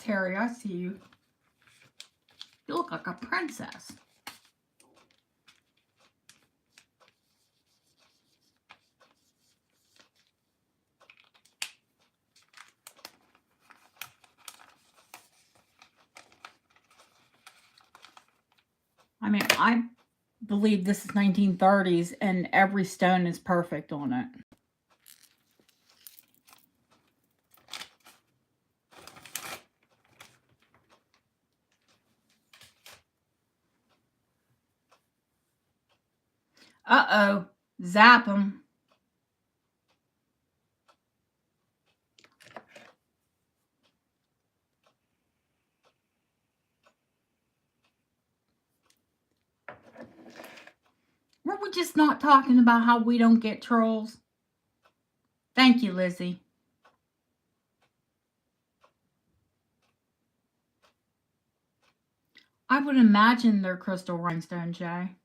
Terry, I see you. You look like a princess. I mean, I believe this is 1930s and every stone is perfect on it. Uh-oh. Zap them. Were we just not talking about how we don't get trolls? Thank you, Lizzie. I would imagine they're crystal rhinestone, Jay.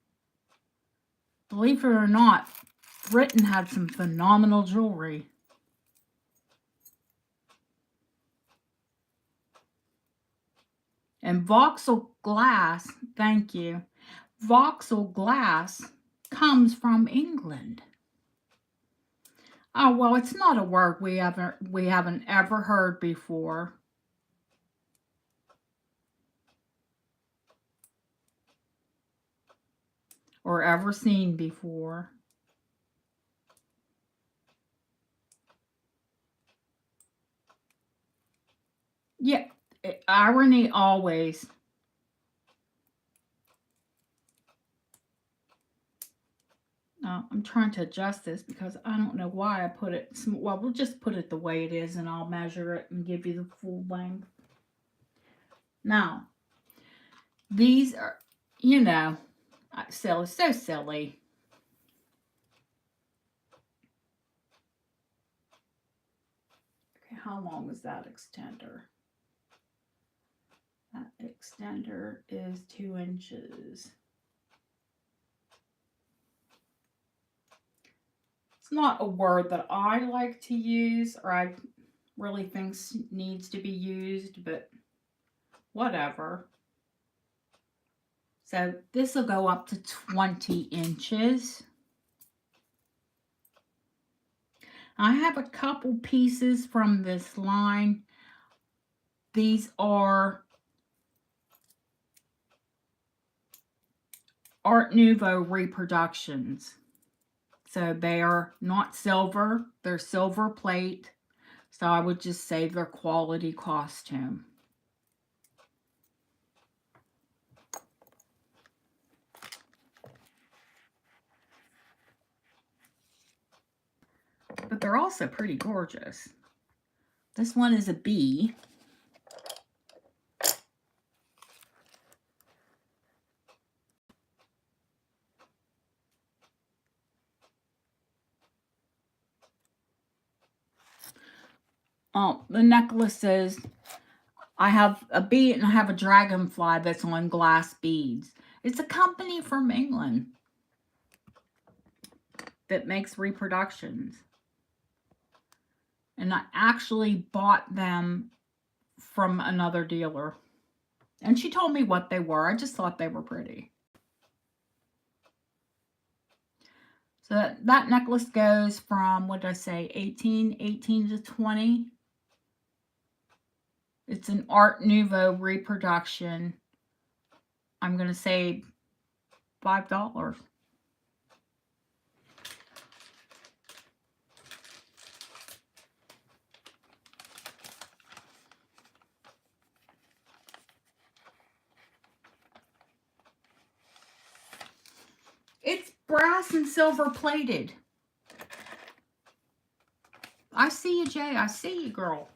Believe it or not, Britain had some phenomenal jewelry. And Vauxhall glass, thank you. Vauxhall glass comes from England. Oh, well, it's not a word we haven't ever heard before. Or ever seen before. Yeah, irony always. I'm trying to adjust this because I don't know why I put it. Well, we'll just put it the way it is and I'll measure it and give you the full length. Now, these are, you know, silly, so silly. Okay, how long is that extender? That extender is 2 inches. It's not a word that I like to use or I really think needs to be used, but whatever. So this will go up to 20 inches. I have a couple pieces from this line. These are Art Nouveau reproductions. So they are not silver, they're silver plate. So I would just say they're quality costume. But they're also pretty gorgeous. This one is a bee. The necklaces, I have a bee and I have a dragonfly that's on glass beads. It's a company from England that makes reproductions. And I actually bought them from another dealer. And she told me what they were. I just thought they were pretty. So that necklace goes from, what did I say, 18 to 20. It's an Art Nouveau reproduction. I'm going to say $5. It's brass and silver plated. I see you, Jay. I see you, girl.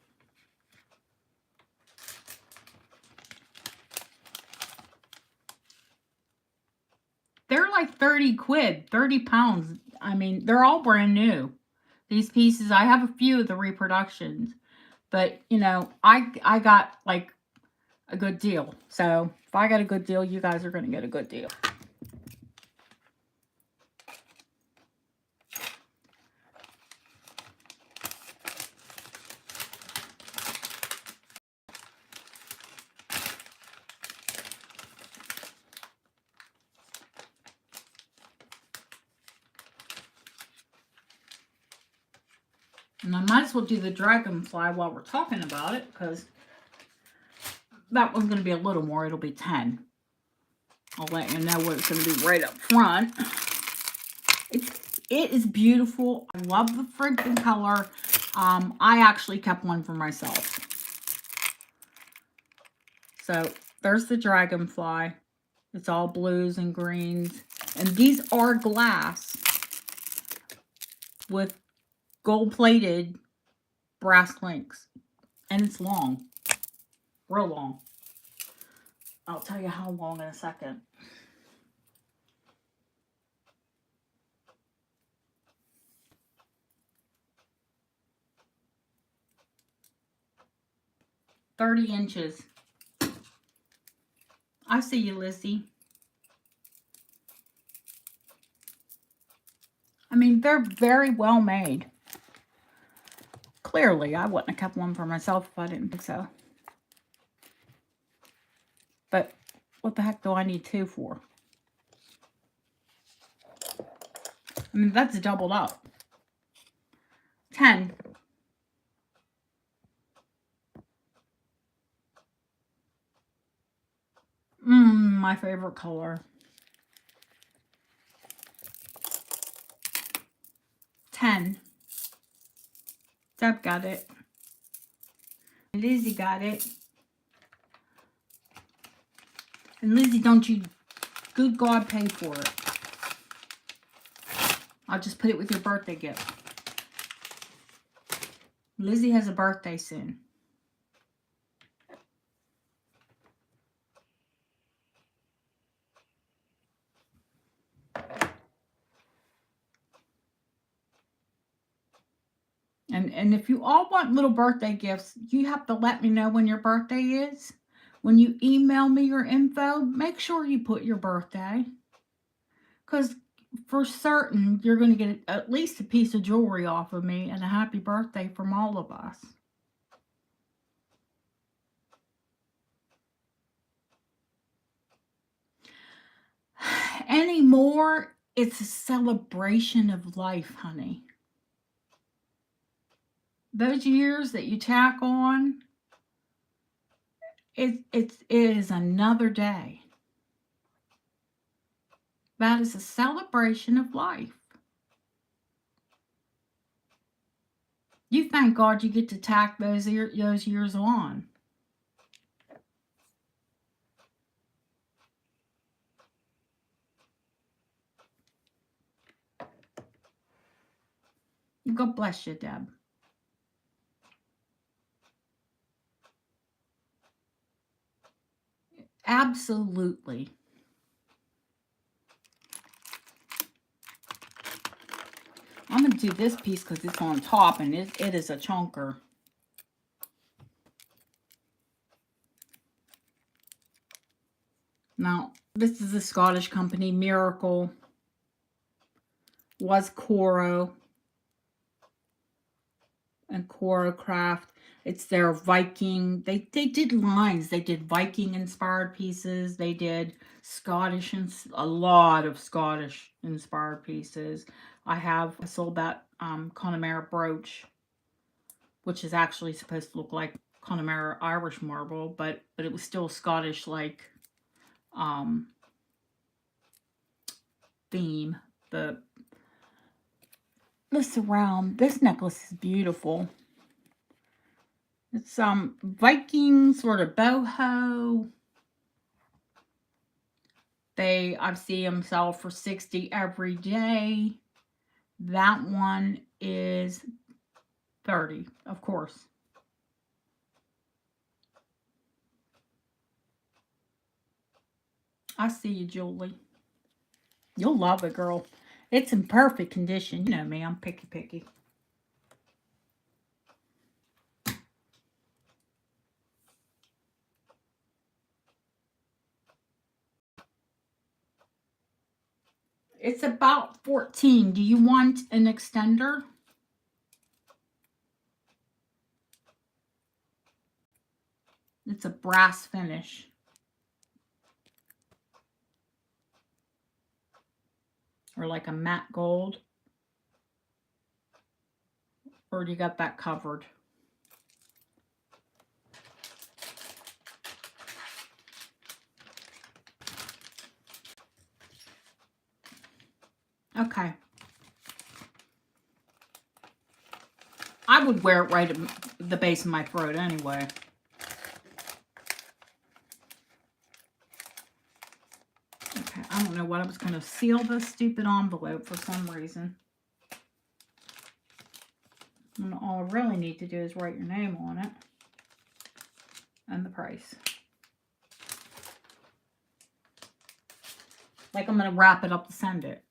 They're like 30 quid, 30 pounds. I mean, they're all brand new. These pieces, I have a few of the reproductions. But, you know, I got like a good deal. So if I got a good deal, you guys are going to get a good deal. And I might as well do the dragonfly while we're talking about it, because that one's going to be a little more. It'll be 10. I'll let you know what it's going to be right up front. It is beautiful. I love the freaking color. I actually kept one for myself. So there's the dragonfly. It's all blues and greens. And these are glass with gold-plated brass links. And it's long. Real long. I'll tell you how long in a second. "30 inches. I see you, Lizzie. I mean, they're very well made. Clearly, I wouldn't have kept one for myself if I didn't think so. But what the heck do I need 2 for? I mean, that's doubled up. 10. My favorite color. 10. Deb got it. Lizzie got it. And Lizzie, don't you, good God, pay for it. I'll just put it with your birthday gift. Lizzie has a birthday soon. And if you all want little birthday gifts, you have to let me know when your birthday is. When you email me your info, make sure you put your birthday. Because for certain, you're going to get at least a piece of jewelry off of me and a happy birthday from all of us. Anymore, it's a celebration of life, honey. Those years that you tack on, it is another day. That is a celebration of life. You thank God you get to tack those years on. God bless you, Deb. Absolutely. I'm going to do this piece because it's on top and it is a chunker. Now, this is a Scottish company, Miracle. Was Coro and Coro Craft. It's their Viking. They did lines. They did Viking inspired pieces. They did Scottish, and a lot of Scottish inspired pieces. I sold that Connemara brooch, which is actually supposed to look like Connemara Irish marble, but it was still Scottish like theme. This necklace is beautiful. It's Viking sort of boho. I've seen them sell for $60 every day. That one is $30, of course. I see you, Julie. You'll love it, girl. It's in perfect condition. You know me, I'm picky. It's about 14. Do you want an extender? It's a brass finish. Or like a matte gold. Or do you got that covered? Okay. I would wear it right at the base of my throat anyway. Okay, I don't know what I was going to seal this stupid envelope for some reason. And all I really need to do is write your name on it and the price. Like I'm going to wrap it up to send it.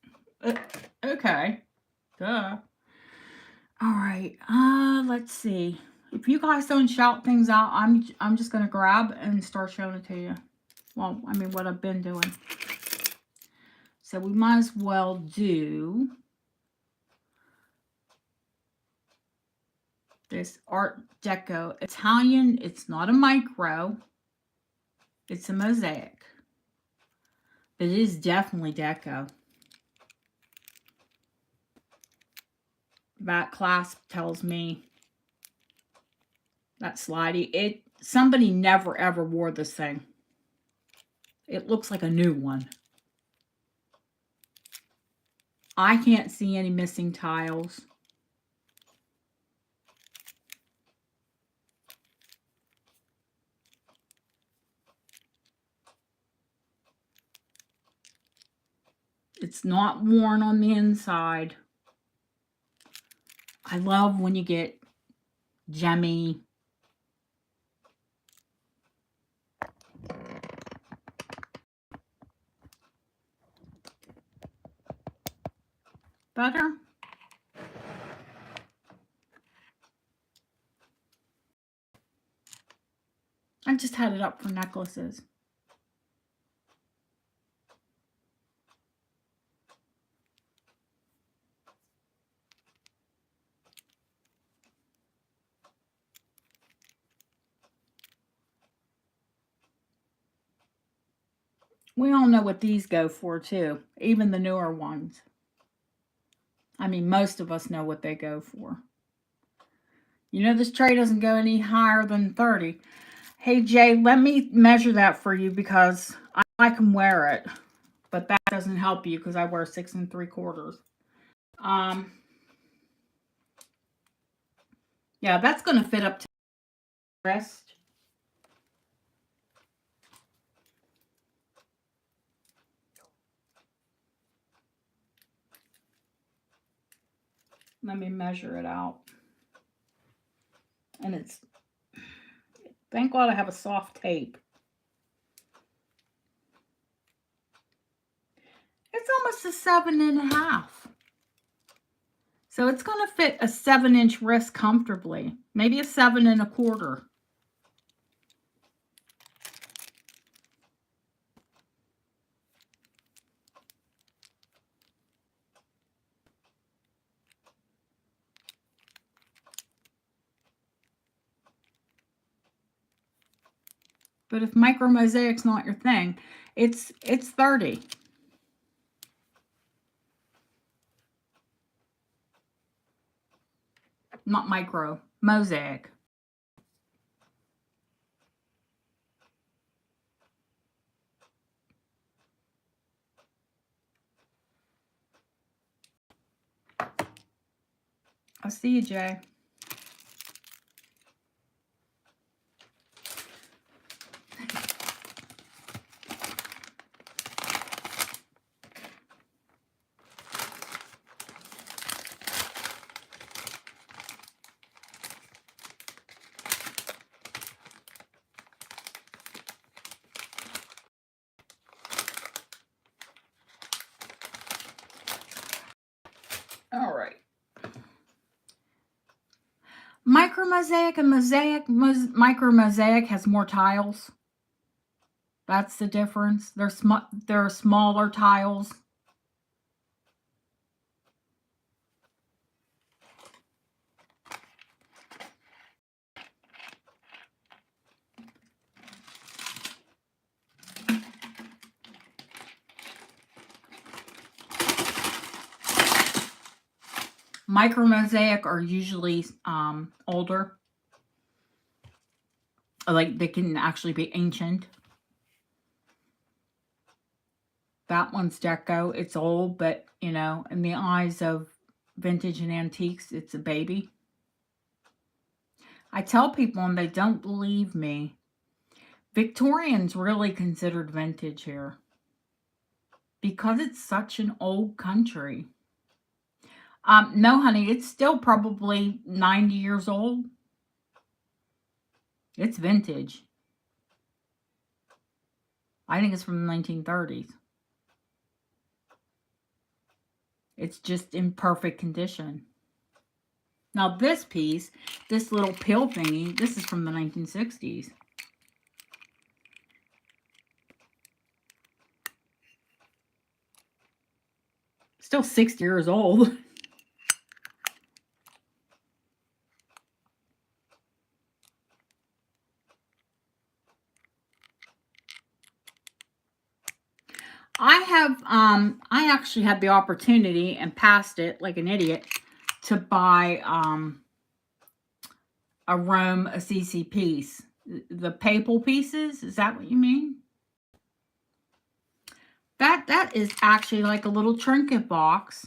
Okay. Duh. All right. Let's see. If you guys don't shout things out, I'm just going to grab and start showing it to you. Well, I mean, what I've been doing. So we might as well do this Art Deco Italian. It's not a micro. It's a mosaic. But it is definitely deco. That clasp tells me that slidey. Somebody never ever wore this thing. It looks like a new one. I can't see any missing tiles. It's not worn on the inside. I love when you get gemmy. Better? I just had it up for necklaces. We all know what these go for too, even the newer ones. I mean, most of us know what they go for. You know, this tray doesn't go any higher than 30. Hey, Jay, let me measure that for you because I can wear it. But that doesn't help you because I wear 6 3/4. Yeah, that's going to fit up to the wrist. Let me measure it out. And it's, thank God I have a soft tape. It's almost a 7.5. So it's going to fit a 7-inch wrist comfortably. Maybe a 7 1/4. But if micro mosaic's not your thing, it's 30. Not micro, mosaic. I'll see you, Jay. All right. Micro mosaic and micro mosaic has more tiles. That's the difference. They're smaller tiles. Micro mosaic are usually older. Like they can actually be ancient. That one's deco. It's old, but you know, in the eyes of vintage and antiques, it's a baby. I tell people and they don't believe me. Victorian's really considered vintage here because it's such an old country. No, honey, it's still probably 90 years old. It's vintage. I think it's from the 1930s. It's just in perfect condition. Now this piece, this little pill thingy, this is from the 1960s. Still 60 years old. I actually had the opportunity and passed it like an idiot to buy a Rome Assisi piece. The papal pieces, is that what you mean? That is actually like a little trinket box.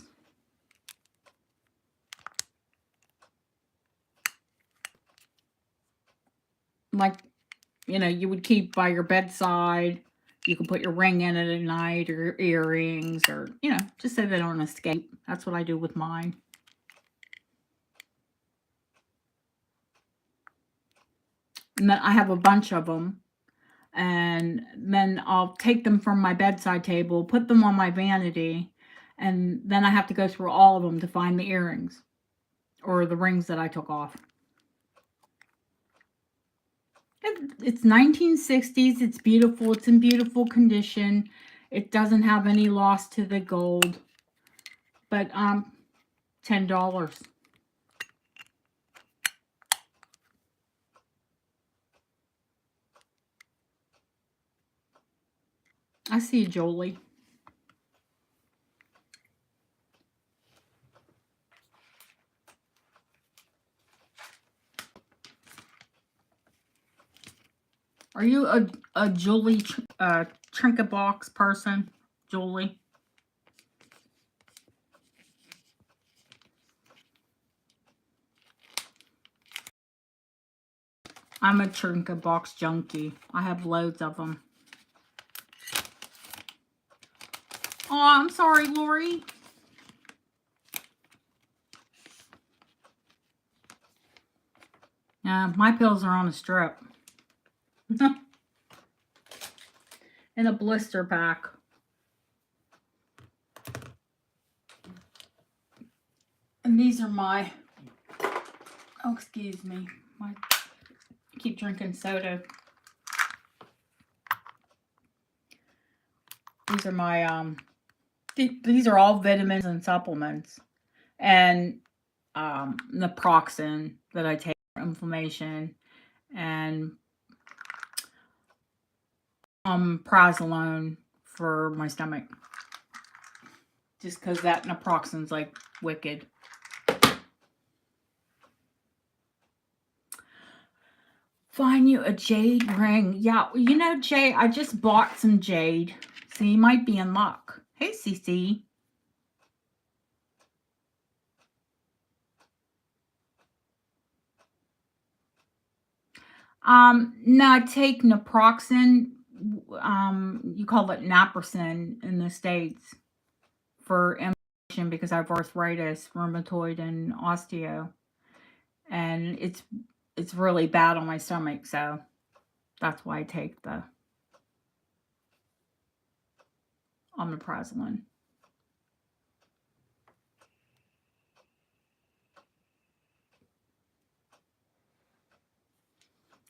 Like, you know, you would keep by your bedside. You can put your ring in it at night or your earrings or, you know, just so they don't escape. That's what I do with mine. And then I have a bunch of them. And then I'll take them from my bedside table, put them on my vanity, and then I have to go through all of them to find the earrings or the rings that I took off. It's 1960s. It's beautiful. It's in beautiful condition. It doesn't have any loss to the gold. But $10. I see you, Jolie. Are you a Julie trinket box person, Julie? I'm a trinket box junkie. I have loads of them. Oh, I'm sorry, Lori. My pills are on a strip. In a blister pack. And these are my, oh, excuse me. I keep drinking soda. These are my, these are all vitamins and supplements. And naproxen that I take for inflammation. And prazolam for my stomach. Just because that naproxen's like wicked. Find you a jade ring. Yeah, you know, Jay, I just bought some jade. So you might be in luck. Hey, Cece. No, I take naproxen. You call it naproxen in the States for inflammation because I have arthritis, rheumatoid, and osteo. And it's really bad on my stomach, so that's why I take the omeprazole.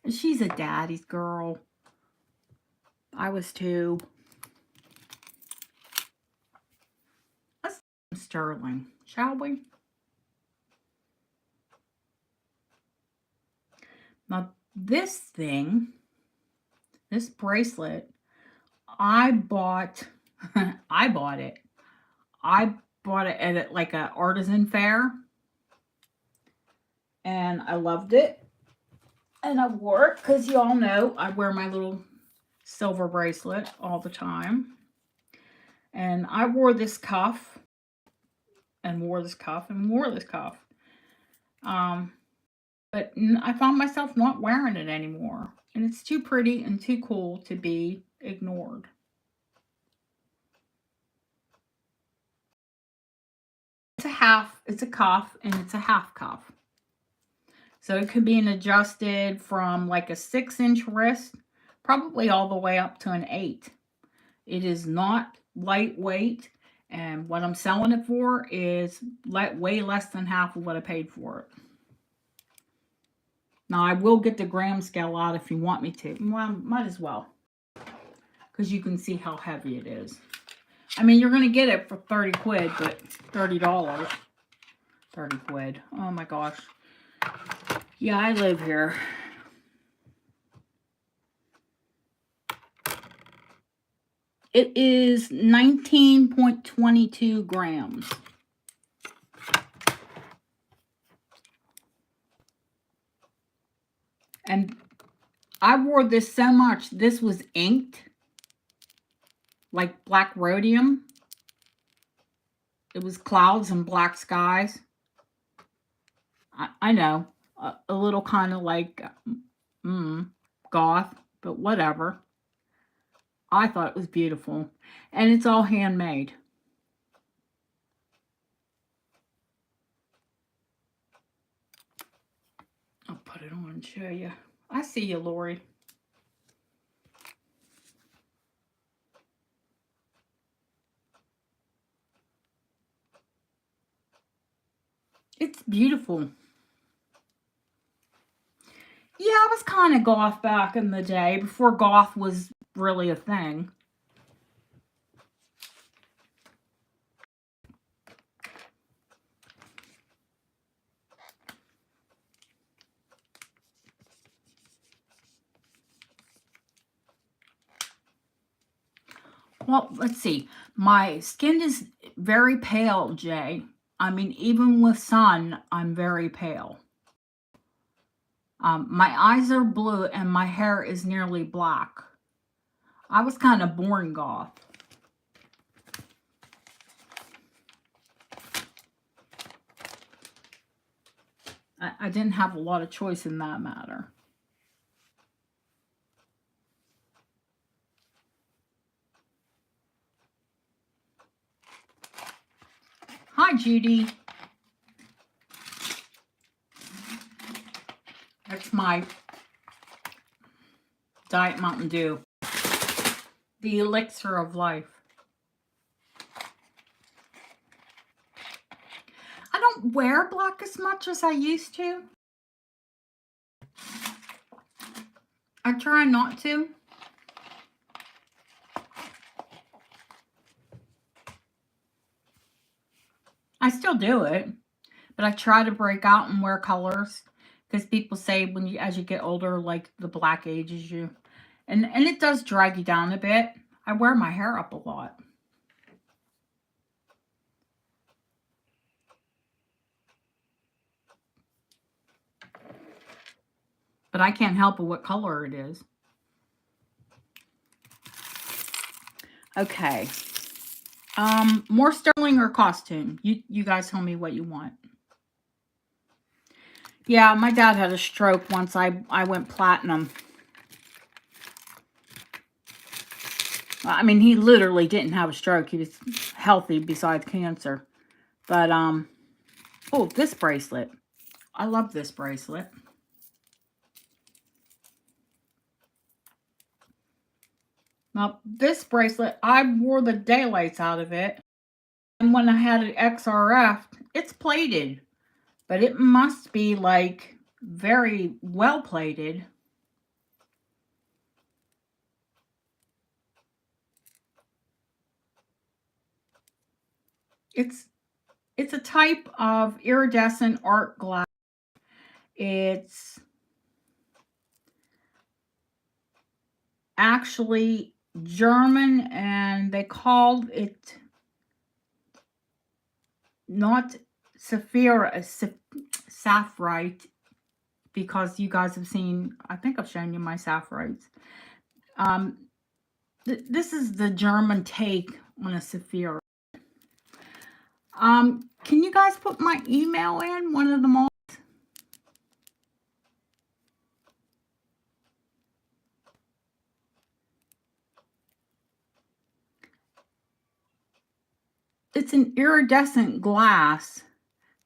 She's a daddy's girl. I was too. Let's do sterling, shall we? Now this thing, this bracelet, I bought I bought it. I bought it at like an artisan fair. and I loved it. And I wore it because you all know I wear my little silver bracelet all the time. And I wore this cuff and wore this cuff and wore this cuff. But I found myself not wearing it anymore. And it's too pretty and too cool to be ignored. It's a cuff, and it's a half cuff. So it could be an adjusted from like a 6-inch wrist, probably all the way up to an 8. It is not lightweight, and what I'm selling it for is way less than half of what I paid for it. Now, I will get the gram scale out if you want me to. Well, might as well, because you can see how heavy it is. I mean, you're going to get it for 30 quid, but $30. 30 quid. Oh my gosh. Yeah, I live here. It is 19.22 grams. And I wore this so much. This was inked, like black rhodium. It was clouds and black skies. I know, a little kind of like goth, but whatever. I thought it was beautiful. And it's all handmade. I'll put it on and show you. I see you, Lori. It's beautiful. Yeah, I was kind of goth back in the day, before goth was really a thing. Well, let's see. My skin is very pale, Jay. I mean, even with sun, I'm very pale. My eyes are blue and my hair is nearly black. I was kind of born goth. I didn't have a lot of choice in that matter. Hi, Judy. That's my Diet Mountain Dew. The elixir of life. I don't wear black as much as I used to. I try not to. I still do it, but I try to break out and wear colors, because people say as you get older, like the black ages you, and it does drag you down a bit. I wear my hair up a lot. But I can't help it what color it is. Okay. More sterling or costume? You guys tell me what you want. Yeah, my dad had a stroke once I went platinum. I mean, he literally didn't have a stroke. He was healthy besides cancer. But, oh, this bracelet. I love this bracelet. Now, this bracelet, I wore the daylights out of it. And when I had it XRF, it's plated. But it must be, like, very well plated. It's a type of iridescent art glass. It's actually German, and they called it not Saphira. sapphirite because you guys have seen, I think I've shown you my sapphirites. This is the German take on a sapphire. Can you guys put my email in, one of them all? It's an iridescent glass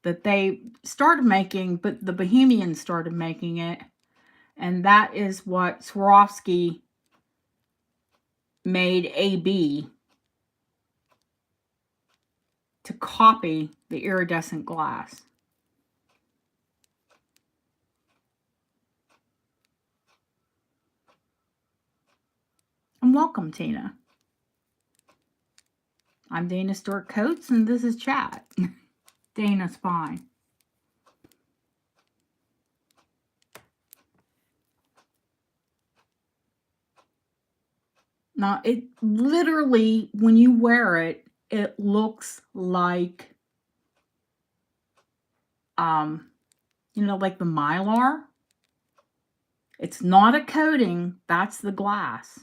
that they started making, but the Bohemians started making it. And that is what Swarovski made AB to copy the iridescent glass. And welcome, Tina. I'm Dana Stewart Coates, and this is Chat. Dana's fine. Now, it literally, when you wear it, it looks like, you know, like the Mylar. It's not a coating, that's the glass.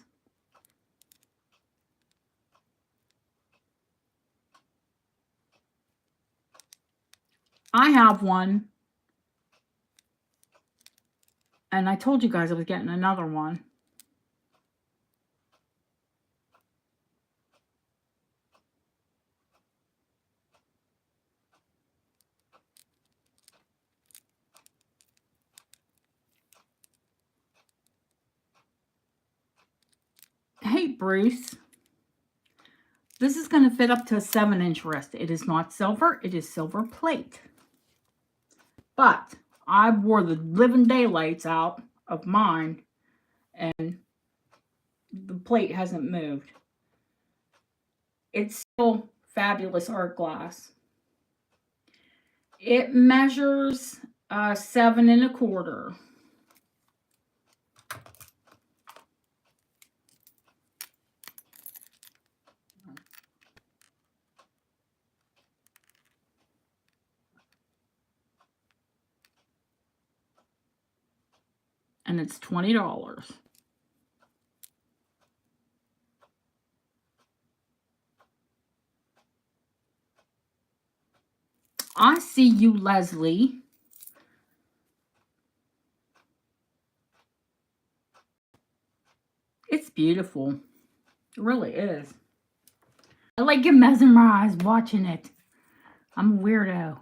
I have one. And I told you guys I was getting another one. Hey, Bruce. This is going to fit up to a 7-inch wrist. It is not silver. It is silver plate. But I wore the living daylights out of mine, and the plate hasn't moved. It's still fabulous art glass. It measures 7 1/4. And it's $20. I see you, Leslie. It's beautiful. It really is. I like get mesmerized watching it. I'm a weirdo.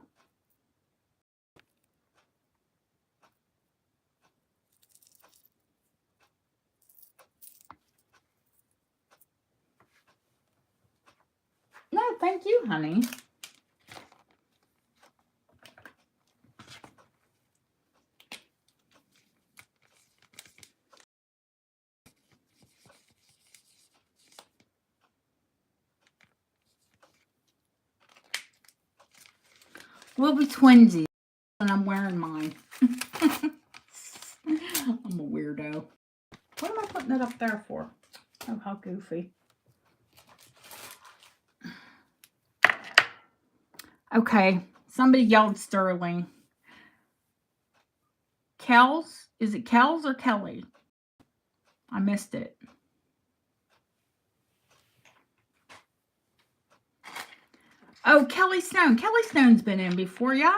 No, thank you, honey. We'll be twinsies when I'm wearing mine. I'm a weirdo. What am I putting it up there for? Oh, how goofy. Okay, somebody yelled Sterling. Kells? Is it Kells or Kelly? I missed it. Oh, Kelly Stone. Kelly Stone's been in before, yeah?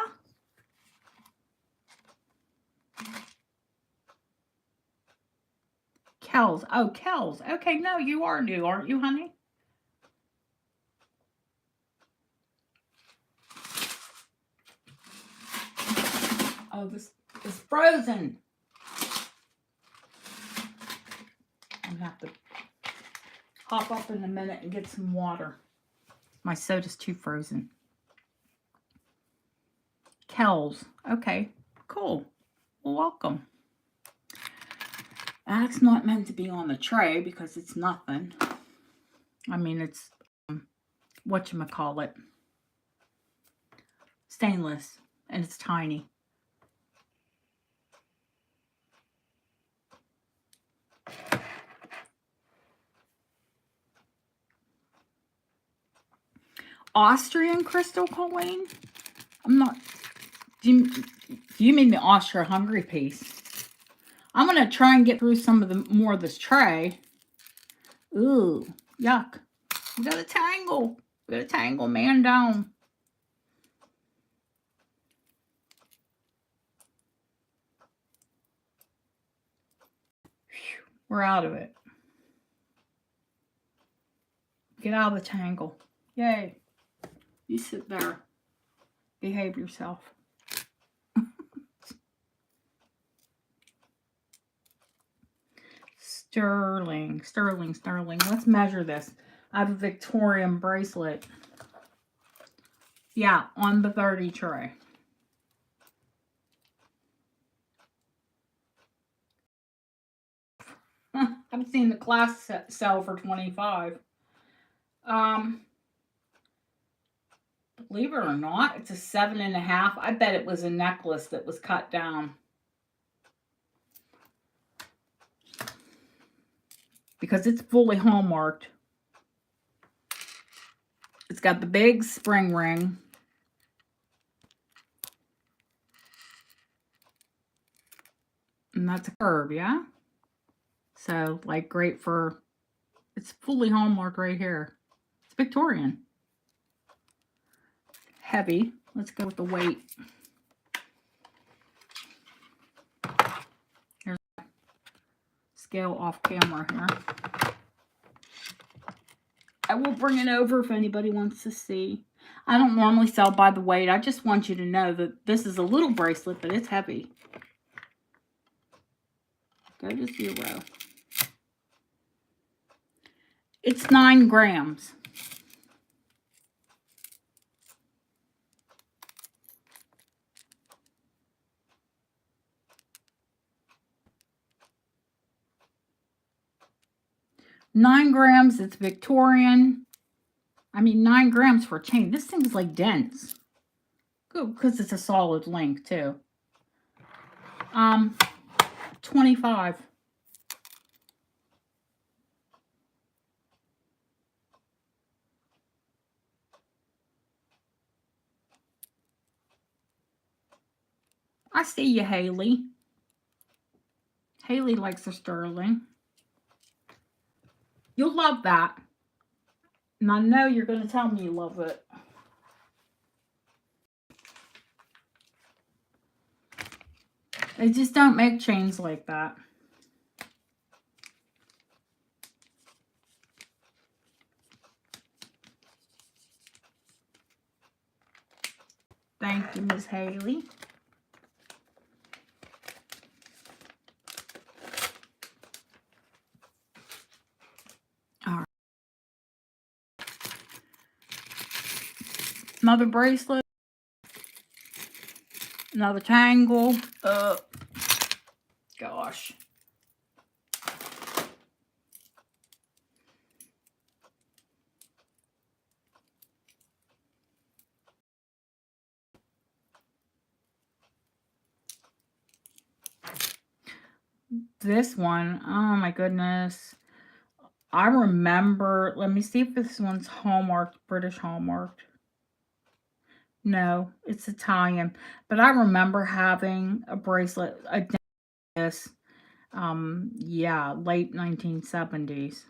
Kells. Oh, Kells. Okay, no, you are new, aren't you, honey? Oh, this is frozen. I'm gonna have to hop up in a minute and get some water. My soda's too frozen. Kells. Okay, cool. Well, welcome. That's not meant to be on the tray because it's nothing. I mean, it's whatchamacallit. Stainless, and it's tiny. Austrian crystal, Colleen? I'm not Do you mean the Austro-Hungary piece? I'm going to try and get through some of the more of this tray. Ooh, yuck. We got a tangle. We got a tangle, man down. Whew, we're out of it. Get out of the tangle. Yay. You sit there. Behave yourself. Sterling. Let's measure this. I have a Victorian bracelet. Yeah, on the 30 tray. I've seen the class sell for 25. Believe it or not, it's a 7.5. I bet it was a necklace that was cut down. Because it's fully hallmarked. It's got the big spring ring. And that's a curve, yeah? So, like, great for, it's fully hallmarked right here. It's Victorian. Heavy. Let's go with the weight. Here's scale off camera here. I will bring it over if anybody wants to see. I don't normally sell by the weight. I just want you to know that this is a little bracelet, but it's heavy. Go to 0. It's 9 grams. Nine grams, it's Victorian. I mean, 9 grams for a chain. This thing's like dense. Good, because it's a solid link too. 25. I see you, Haley. Haley likes her sterling. You'll love that. And I know you're going to tell me you love it. They just don't make chains like that. Thank you, Miss Haley. All right. Another bracelet. Another tangle. Gosh. This one, oh my goodness. I remember, let me see if this one's hallmarked, British hallmarked. No, it's Italian. But I remember having a bracelet, this, yeah, late 1970s.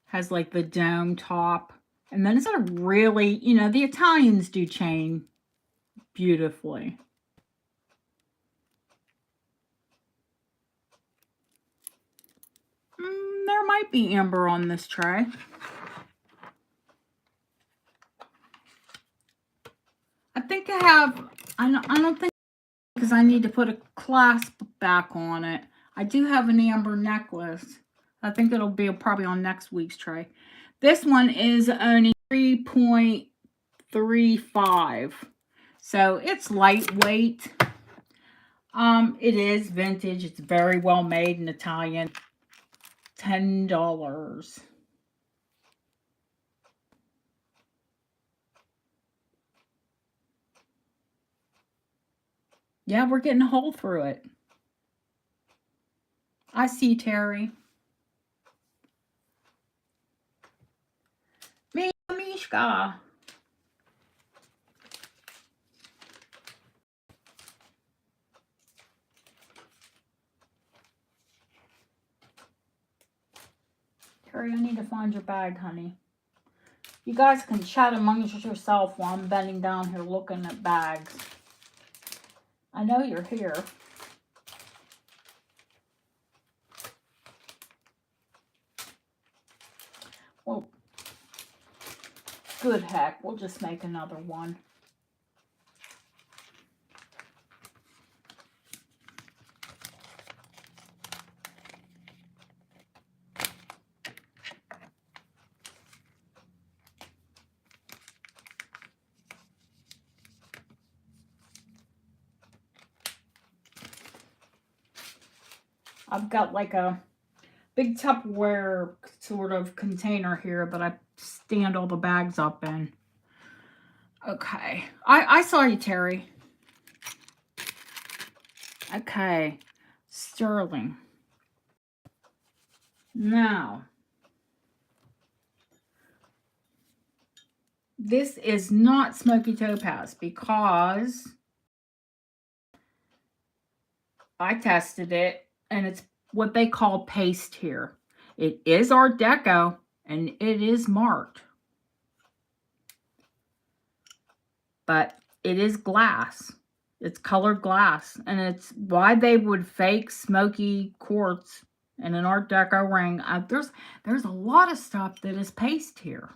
Has like the dome top. And then it's a really, you know, the Italians do chain beautifully. There might be amber on this tray. I think I have, I don't think, because I need to put a clasp back on it. I do have an amber necklace. I think it'll be probably on next week's tray. This one is only 3.35. So it's lightweight. It is vintage. It's very well made in Italian. $10. Yeah, we're getting a hole through it. I see, Terry. sky. Terry, I need to find your bag, honey. You guys can chat amongst yourself while I'm bending down here looking at bags. I know you're here. Well, good heck, we'll just make another one. I've got like a big Tupperware sort of container here, but I stand all the bags up in. Okay. I saw you, Terry. Okay. Sterling. Now, this is not smoky topaz because I tested it and it's what they call paste here. It is Art Deco and it is marked. But it is glass. It's colored glass. And it's why they would fake smoky quartz in an Art Deco ring. There's a lot of stuff that is paste here.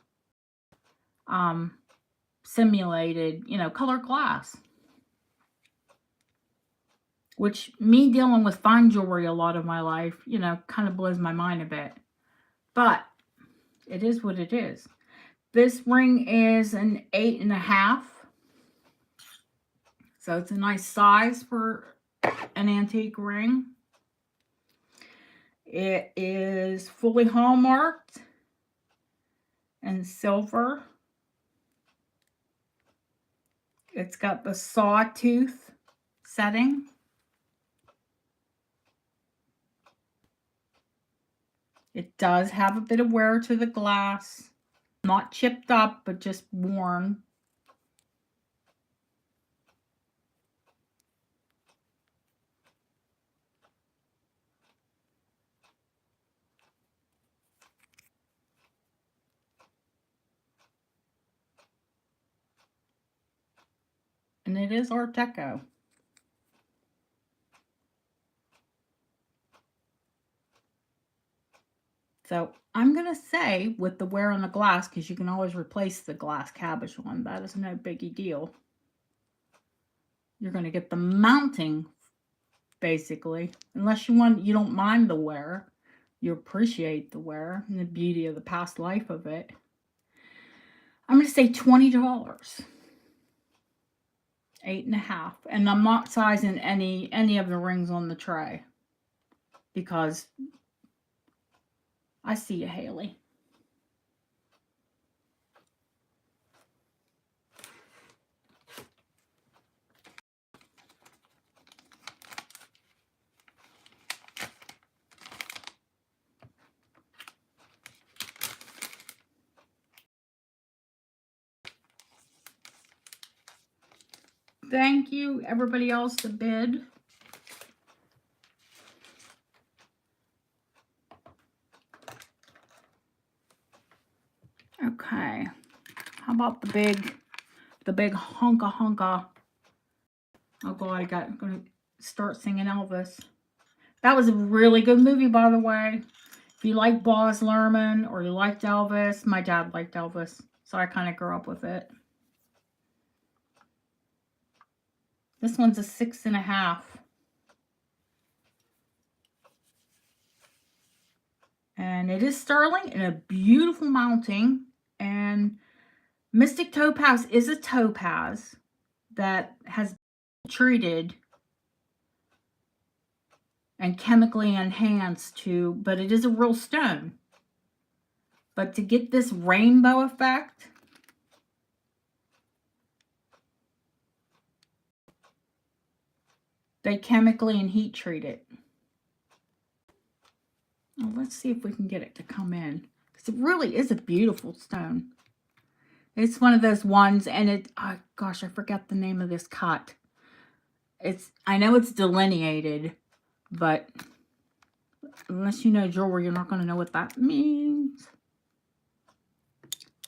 Simulated, colored glass. Which, me dealing with fine jewelry a lot of my life, kind of blows my mind a bit. But it is what it is. This ring is an 8.5. So it's a nice size for an antique ring. It is fully hallmarked and silver. It's got the sawtooth setting. It does have a bit of wear to the glass. Not chipped up, but just worn. And it is Art Deco. So I'm going to say with the wear on the glass, because you can always replace the glass cabbage one, that is no biggie deal. You're going to get the mounting, basically. Unless you don't mind the wear. You appreciate the wear and the beauty of the past life of it. I'm going to say $20. 8.5. And I'm not sizing any of the rings on the tray. Because I see you, Haley. Thank you, everybody else that bid. Okay. How about the big honka? Oh God, I'm gonna start singing Elvis. That was a really good movie, by the way. If you like Baz Luhrmann or you liked Elvis, my dad liked Elvis, so I kind of grew up with it. This one's a 6.5. And it is sterling and a beautiful mounting. And Mystic Topaz is a topaz that has been treated and chemically enhanced but it is a real stone. But to get this rainbow effect, they chemically and heat treat it. Well, let's see if we can get it to come in. Because it really is a beautiful stone. It's one of those ones, and it, oh gosh, I forget the name of this cut. I know it's delineated, but unless you know jewelry, you're not going to know what that means.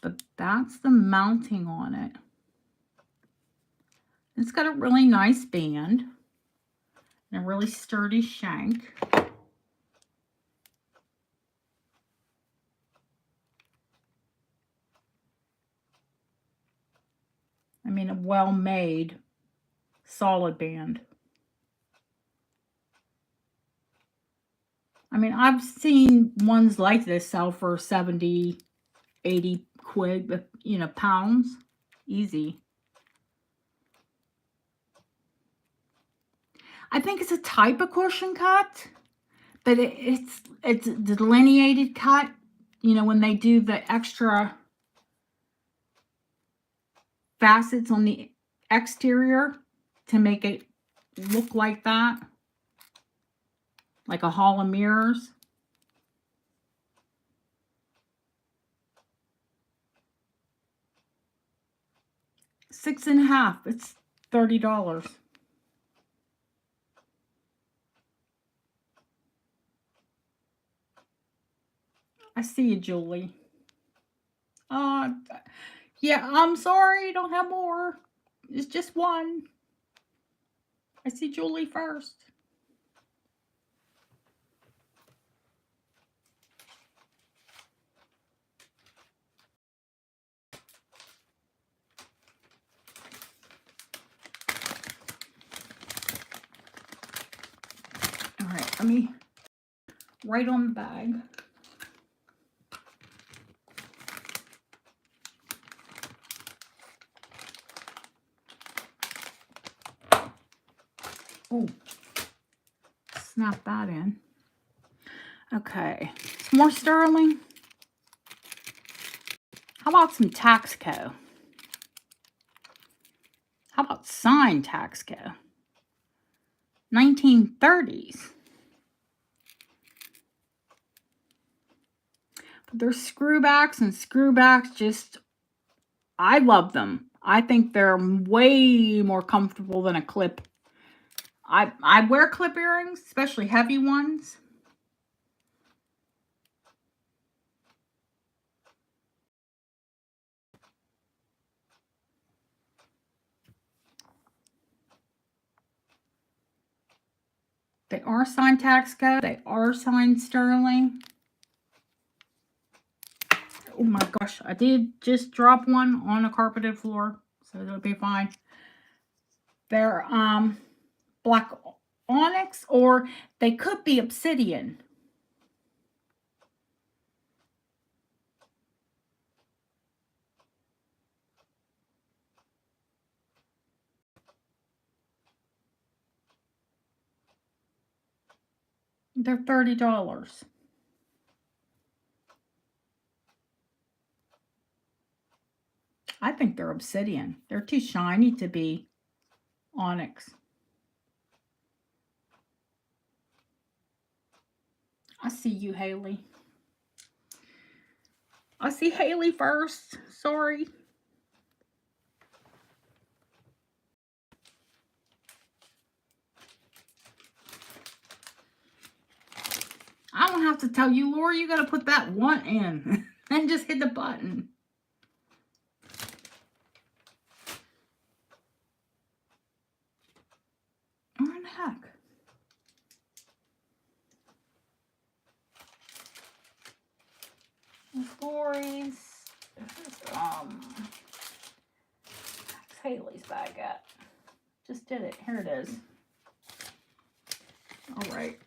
But that's the mounting on it. It's got a really nice band and a really sturdy shank. I mean, a well-made, solid band. I mean, I've seen ones like this sell for 70, 80 quid, you know, pounds. Easy. I think it's a type of cushion cut, but it's delineated cut. You know, when they do the extra facets on the exterior to make it look like that, like a hall of mirrors. $6.50. It's $30. I see you, Julie. Yeah, I'm sorry, don't have more. It's just one. I see Julie first. All right, let me write on the bag. Oh, snap that in. Okay, some more sterling. How about some Taxco? How about signed Taxco? 1930s. But they're screwbacks, and screwbacks just, I love them. I think they're way more comfortable than a clip. I wear clip earrings, especially heavy ones. They are signed Taxco. They are signed sterling. Oh my gosh, I did just drop one on a carpeted floor, so it'll be fine. They're black onyx, or they could be obsidian. They're $30. I think they're obsidian. They're too shiny to be onyx. I see you, Haley. I see Haley first. Sorry. I don't have to tell you, Laura. You got to put that one in and just hit the button. What in the heck? Lori's. That's Haley's bag at. Just did it. Here it is. All right.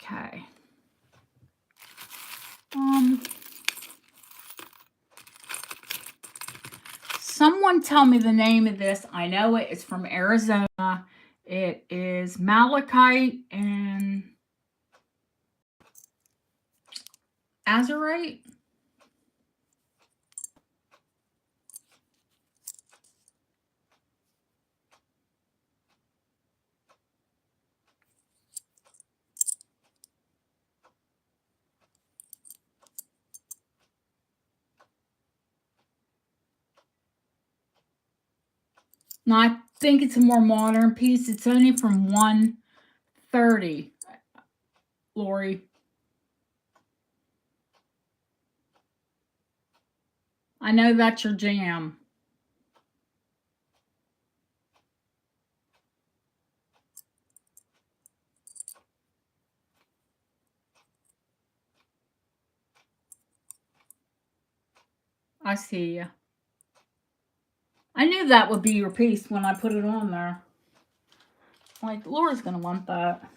Okay. Someone tell me the name of this. I know it. It's from Arizona. It is malachite and azurite. Now, I think it's a more modern piece. It's only from 130, Lori. I know that's your jam. I see you. I knew that would be your piece when I put it on there. Like, Laura's going to want that.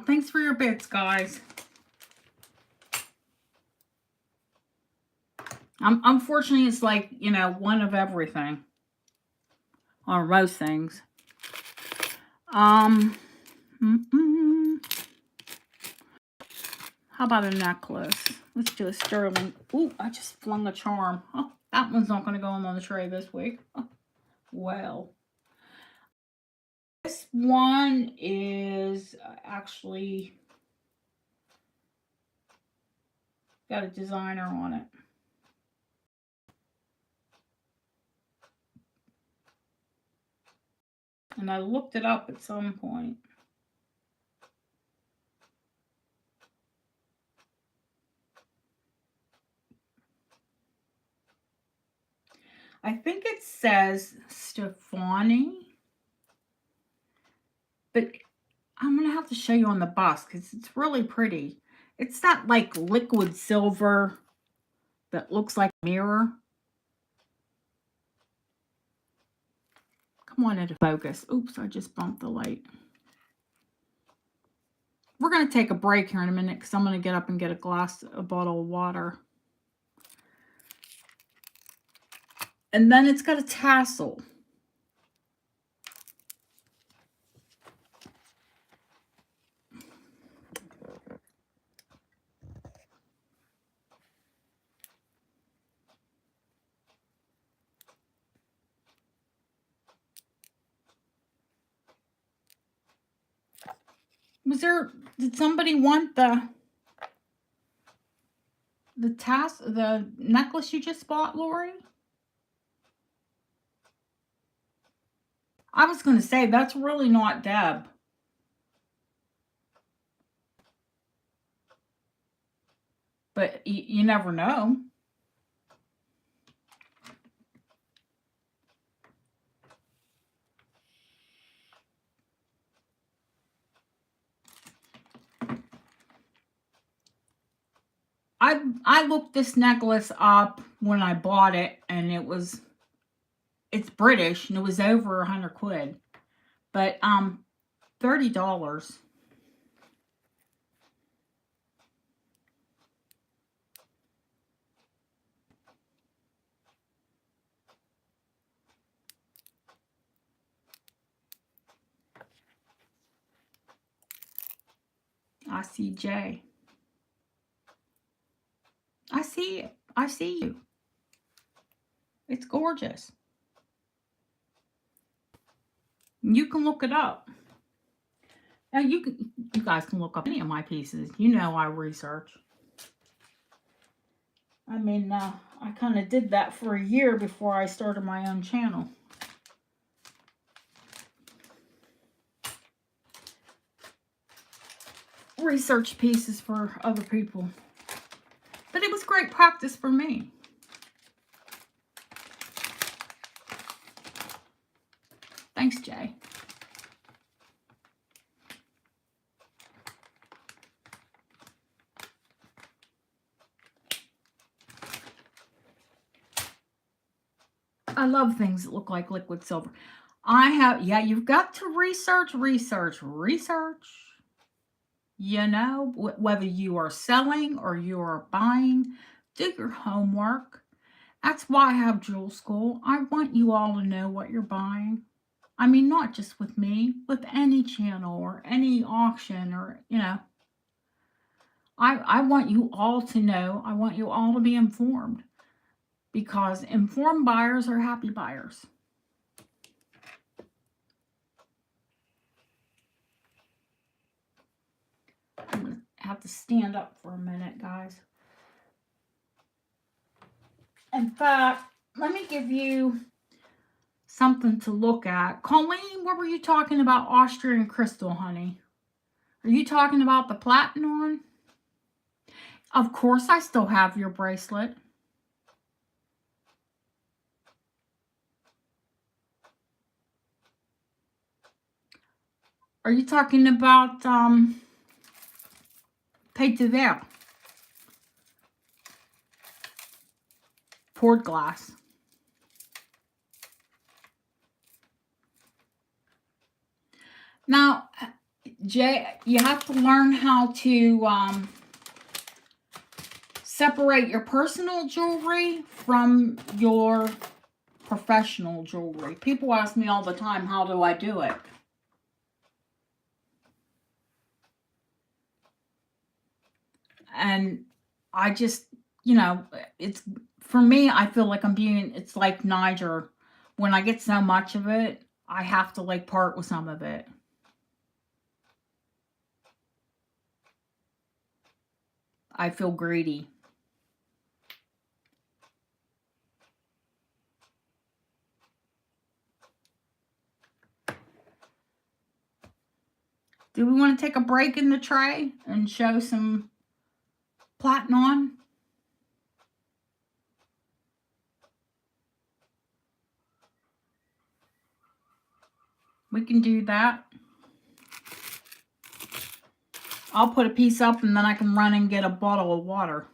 Thanks for your bits, guys. Unfortunately, it's like, you know, one of everything. Or most things. How about a necklace? Let's do a sterling. Ooh, I just flung a charm. Oh, that one's not going to go on the tray this week. Oh, well. This one is actually got a designer on it. And I looked it up at some point. I think it says Stefani, but I'm going to have to show you on the bust because it's really pretty. It's that like liquid silver that looks like a mirror. Come on into focus. Oops, I just bumped the light. We're going to take a break here in a minute because I'm going to get up and get a bottle of water. And then it's got a tassel. Did somebody want the necklace you just bought, Lori? I was going to say, that's really not Deb. But you never know. I looked this necklace up when I bought it, and it's British, and it was over 100 quid. But $30. I see Jay. I see it. I see you. It's gorgeous. You can look it up. Now you guys can look up any of my pieces. You know I research. I mean, I kind of did that for a year before I started my own channel. Research pieces for other people. But it was great practice for me. Thanks, Jay. I love things that look like liquid silver. Yeah, you've got to research. You know, whether you are selling or you are buying, do your homework. That's why I have Jewel School. I want you all to know what you're buying. I mean, not just with me, with any channel or any auction or, you know. I want you all to know, I want you all to be informed, because informed buyers are happy buyers. I'm going to have to stand up for a minute, guys. In fact, let me give you something to look at. Colleen, what were you talking about Austrian crystal, honey? Are you talking about the platinum? Of course I still have your bracelet. Are you talking about Pays de Verre? Poured glass. Now, Jay, you have to learn how to separate your personal jewelry from your professional jewelry. People ask me all the time, how do I do it? And I just, you know, it's, for me, I feel like it's like Niger. When I get so much of it, I have to like part with some of it. I feel greedy. Do we want to take a break in the tray and show some platinum? We can do that. I'll put a piece up and then I can run and get a bottle of water.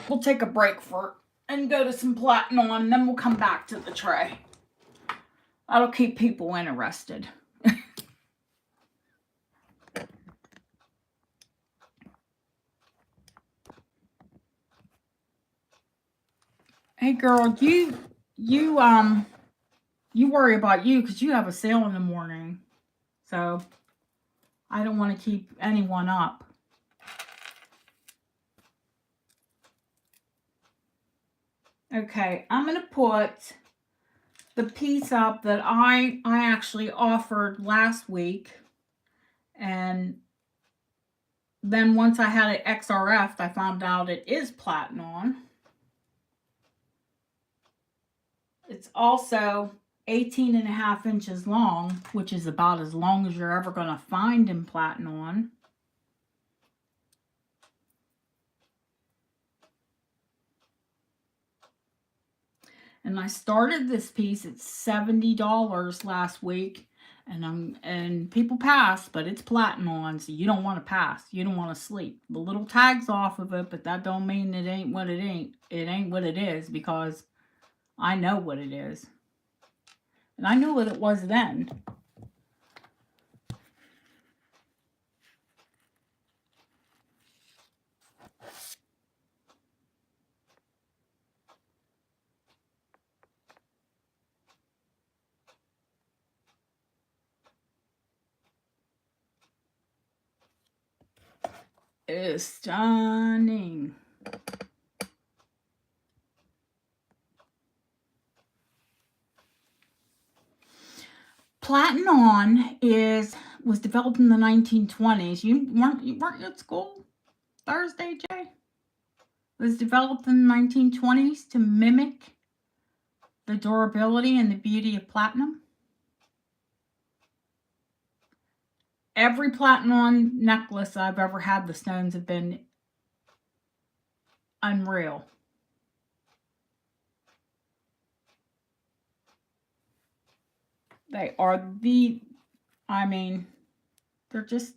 We'll take a break and go to some platinum, and then we'll come back to the tray. That'll keep people interested. Hey girl, you worry about you because you have a sale in the morning. So I don't want to keep anyone up. Okay, I'm going to put the piece up that I actually offered last week. And then once I had it XRF'd, I found out it is platinum. It's also 18.5 inches long, which is about as long as you're ever going to find in platinum. And I started this piece at $70 last week, and people pass, but it's platinum, so you don't want to pass. You don't want to sleep. The little tag's off of it, but that don't mean it ain't what it ain't. It ain't what it is, because I know what it is. And I knew what it was then. It is stunning. Platinum was developed in the 1920s. You weren't at school Thursday, Jay? It was developed in the 1920s to mimic the durability and the beauty of platinum. Every platinum necklace I've ever had, the stones have been unreal. They are they're just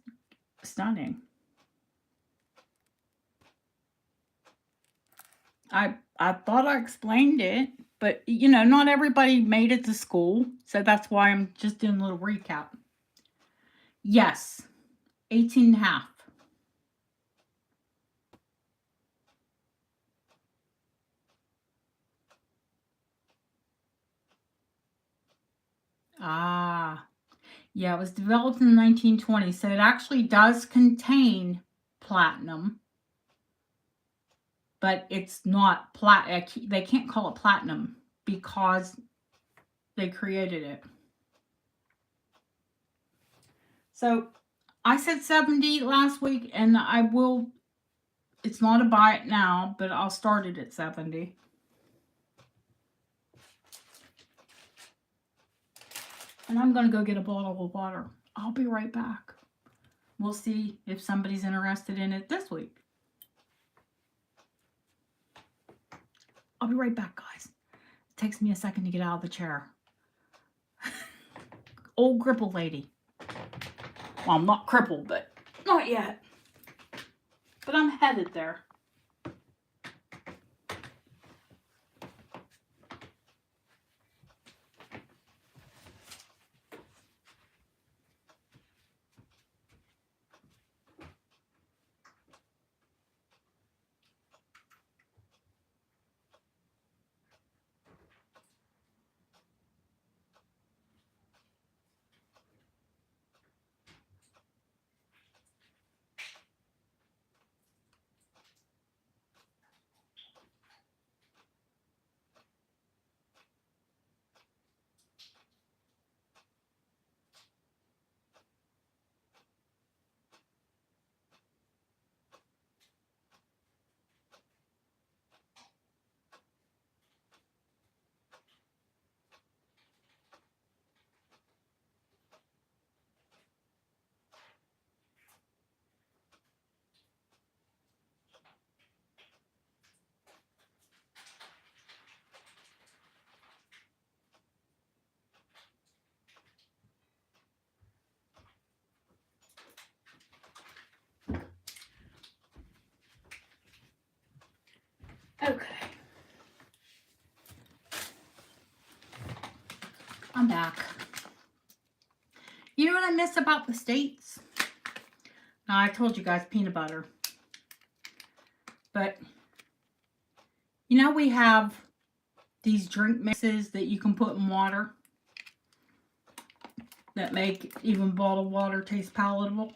stunning. I thought I explained it, but not everybody made it to school, so that's why I'm just doing a little recap. Yes, 18.5. Ah, yeah, it was developed in the 1920s, so it actually does contain platinum, but it's not they can't call it platinum because they created it. So I said 70 last week, and I will, it's not a buy it now, but I'll start it at 70. And I'm going to go get a bottle of water. I'll be right back. We'll see if somebody's interested in it this week. I'll be right back, guys. It takes me a second to get out of the chair. Old cripple lady. Well, I'm not crippled, but not yet. But I'm headed there. Okay. I'm back. You know what I miss about the States? Now, I told you guys peanut butter. But, you know, we have these drink mixes that you can put in water that make even bottled water taste palatable.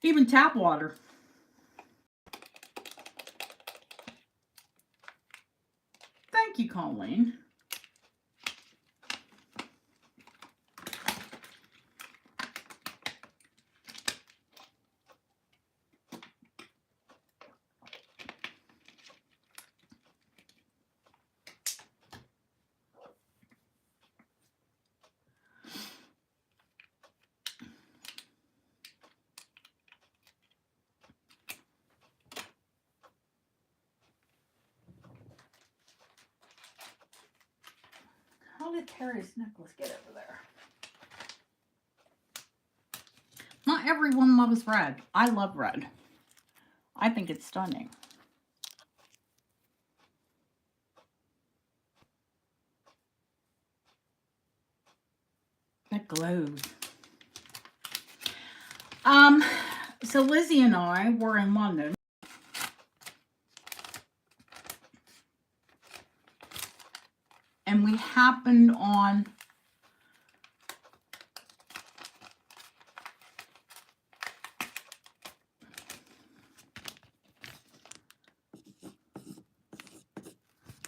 Even tap water. Thank you, Colleen. How did Terry's necklace get over there? Not everyone loves red. I love red. I think it's stunning. That glows. So Lizzie and I were in London. And we happened on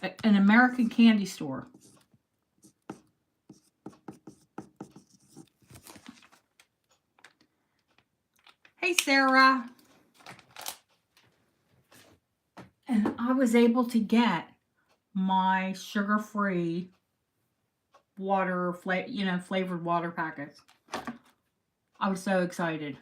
an American candy store. Hey, Sarah. And I was able to get my sugar-free water, flavored water packets. I was so excited.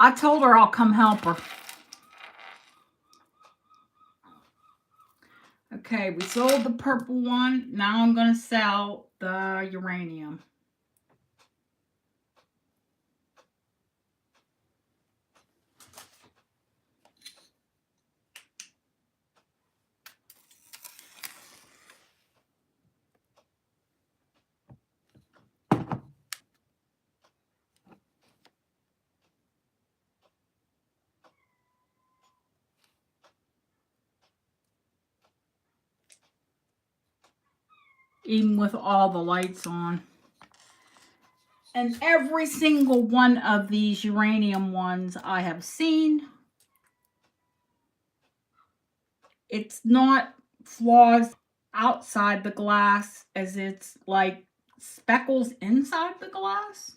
I told her I'll come help her. Okay, we sold the purple one. Now I'm going to sell the uranium. even with all the lights on. And every single one of these uranium ones I have seen, it's not flaws outside the glass as it's like speckles inside the glass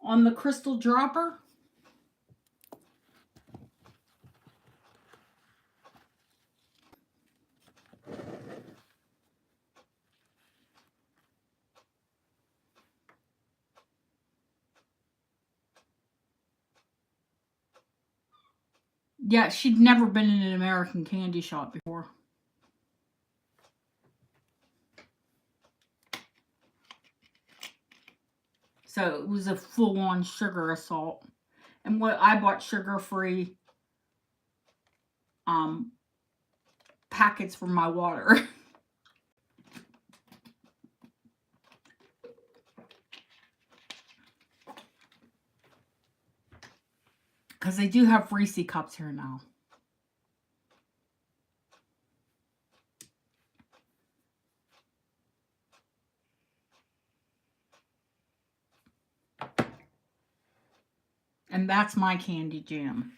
on the crystal dropper. Yeah, she'd never been in an American candy shop before. So it was a full-on sugar assault. And what I bought sugar-free packets for my water. Because they do have Reese cups here now. And that's my candy jam.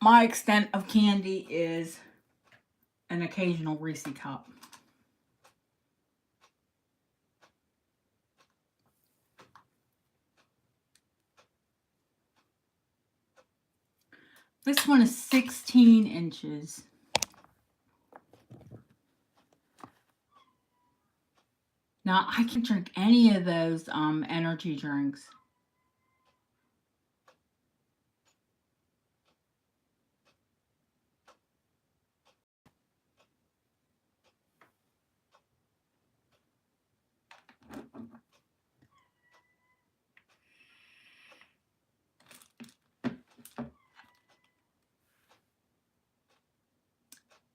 My extent of candy is an occasional Reese cup. This one is 16 inches. Now, I can't drink any of those energy drinks.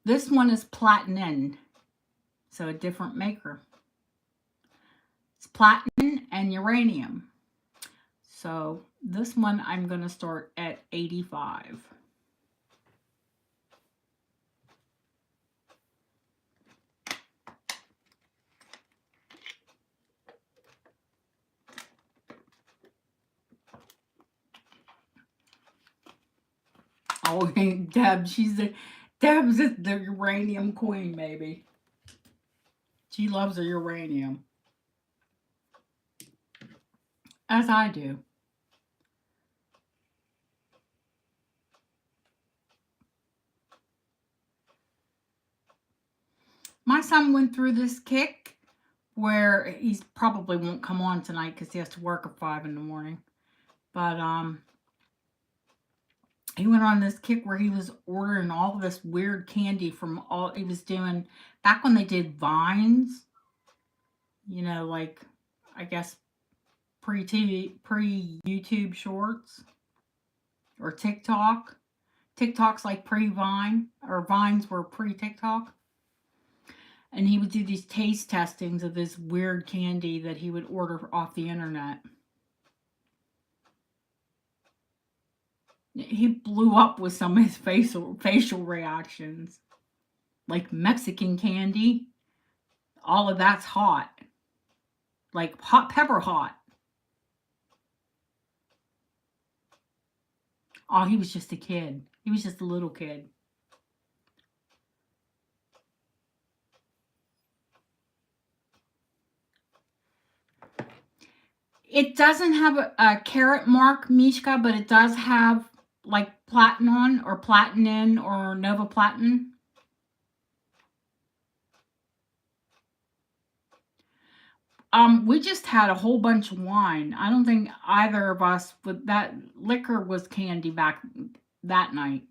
This one is platinum, so a different maker. It's platinum and uranium. So this one I'm going to start at 85. Oh, Deb, Deb's the uranium queen, baby. She loves her uranium. As I do. My son went through this kick where he probably won't come on tonight because he has to work at 5 in the morning. But he went on this kick where he was ordering all this weird candy from all he was doing back when they did Vines. You know, like I guess pre-YouTube shorts or TikTok. TikTok's like pre-Vine, or Vines were pre-TikTok. And he would do these taste testings of this weird candy that he would order off the internet. He blew up with some of his facial reactions. Like Mexican candy. All of that's hot. Like hot pepper hot. Oh, he was just a kid. He was just a little kid. It doesn't have a carat mark, Mishka, but it does have like platinum or platinum or Nova Platinum. We just had a whole bunch of wine. I don't think either of us, but that liquor was candy back that night.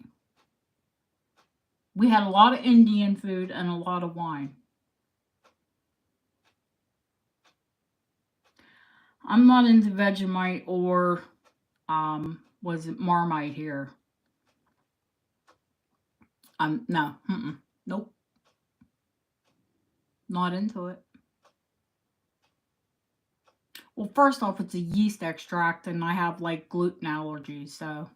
We had a lot of Indian food and a lot of wine. I'm not into Vegemite or, was it Marmite here? No, nope. Not into it. Well, first off, it's a yeast extract, and I have like gluten allergies, so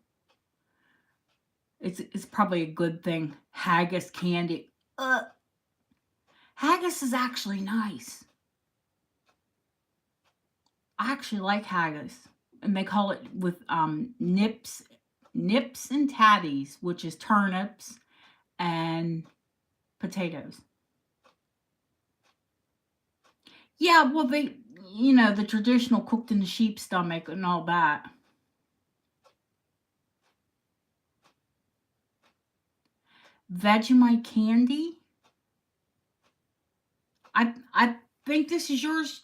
it's probably a good thing. Haggis candy, Haggis is actually nice. I actually like haggis. And they call it with nips and tatties, which is turnips and potatoes. Yeah, well, they, the traditional cooked in the sheep's stomach and all that. Vegemite candy. I think this is yours.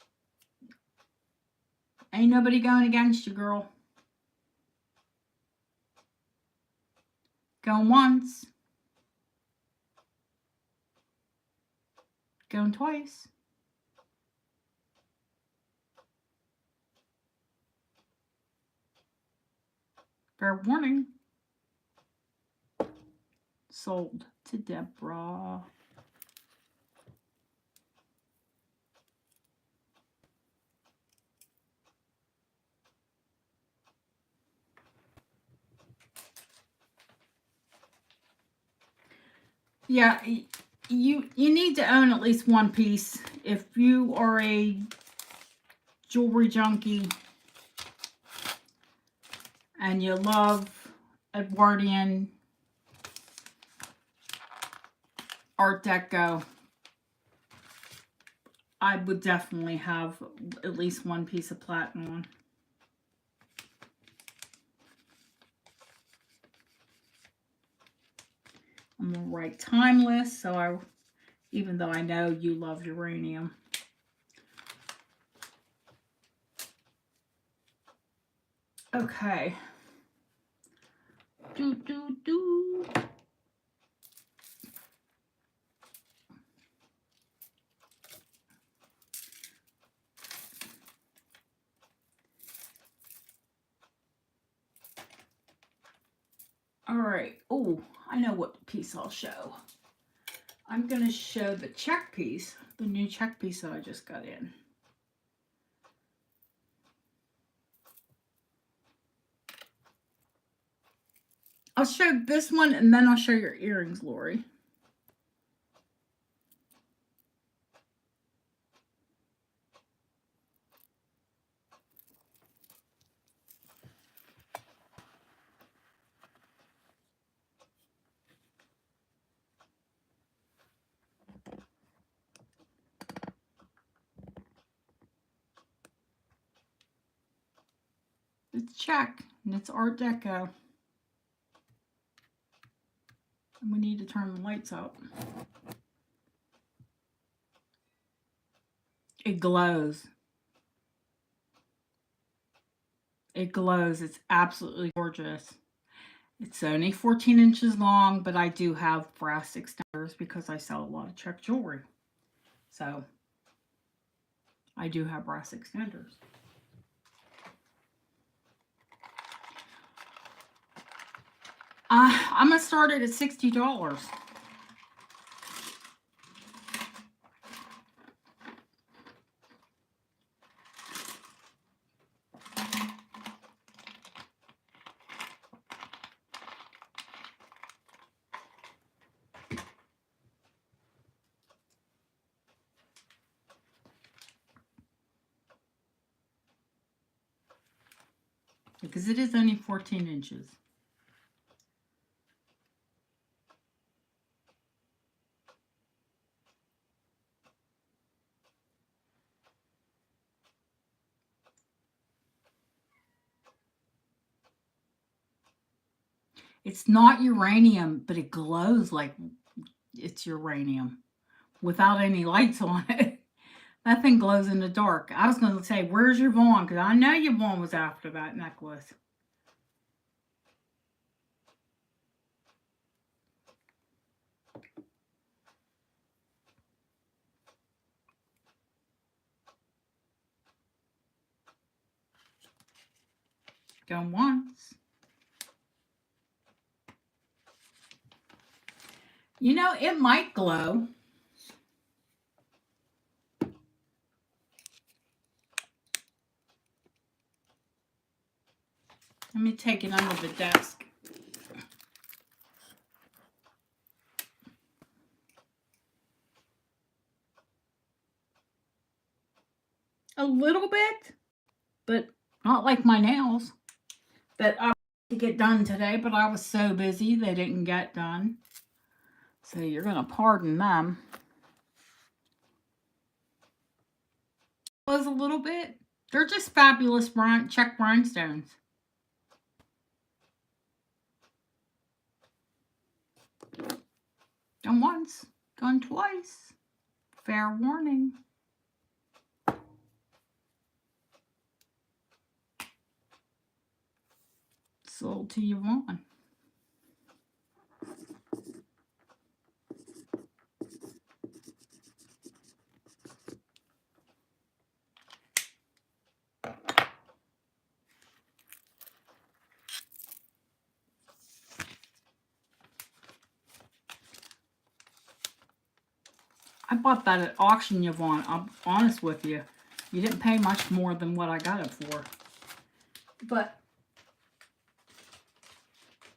Ain't nobody going against you, girl. Going once. Going twice. Fair warning. Sold to Deborah. Yeah, you need to own at least one piece. If you are a jewelry junkie and you love Edwardian Art Deco, I would definitely have at least one piece of platinum. I'm gonna write timeless, so even though I know you love uranium. Okay. All right. Oh, I know what piece I'll show. I'm going to show the check piece, the new check piece that I just got in. I'll show this one and then I'll show your earrings, Lori. It's check and it's Art Deco. And we need to turn the lights up. It glows. It glows. It's absolutely gorgeous. It's only 14 inches long, but I do have brass extenders because I sell a lot of check jewelry. So I do have brass extenders. I'm going to start it at $60. Because it is only 14 inches. It's not uranium, but it glows like it's uranium without any lights on it. That thing glows in the dark. I was going to say, where's your Vaughn? Because I know your Vaughn was after that necklace. Going once. You know, it might glow. Let me take it under the desk. a little bit, but not like my nails that I to get done today, but I was so busy they didn't get done. So you're going to pardon them. Was a little bit. They're just fabulous check rhinestones. Done once, done twice. Fair warning. Sold to Yvonne. I bought that at auction, Yvonne. I'm honest with you. You didn't pay much more than what I got it for. But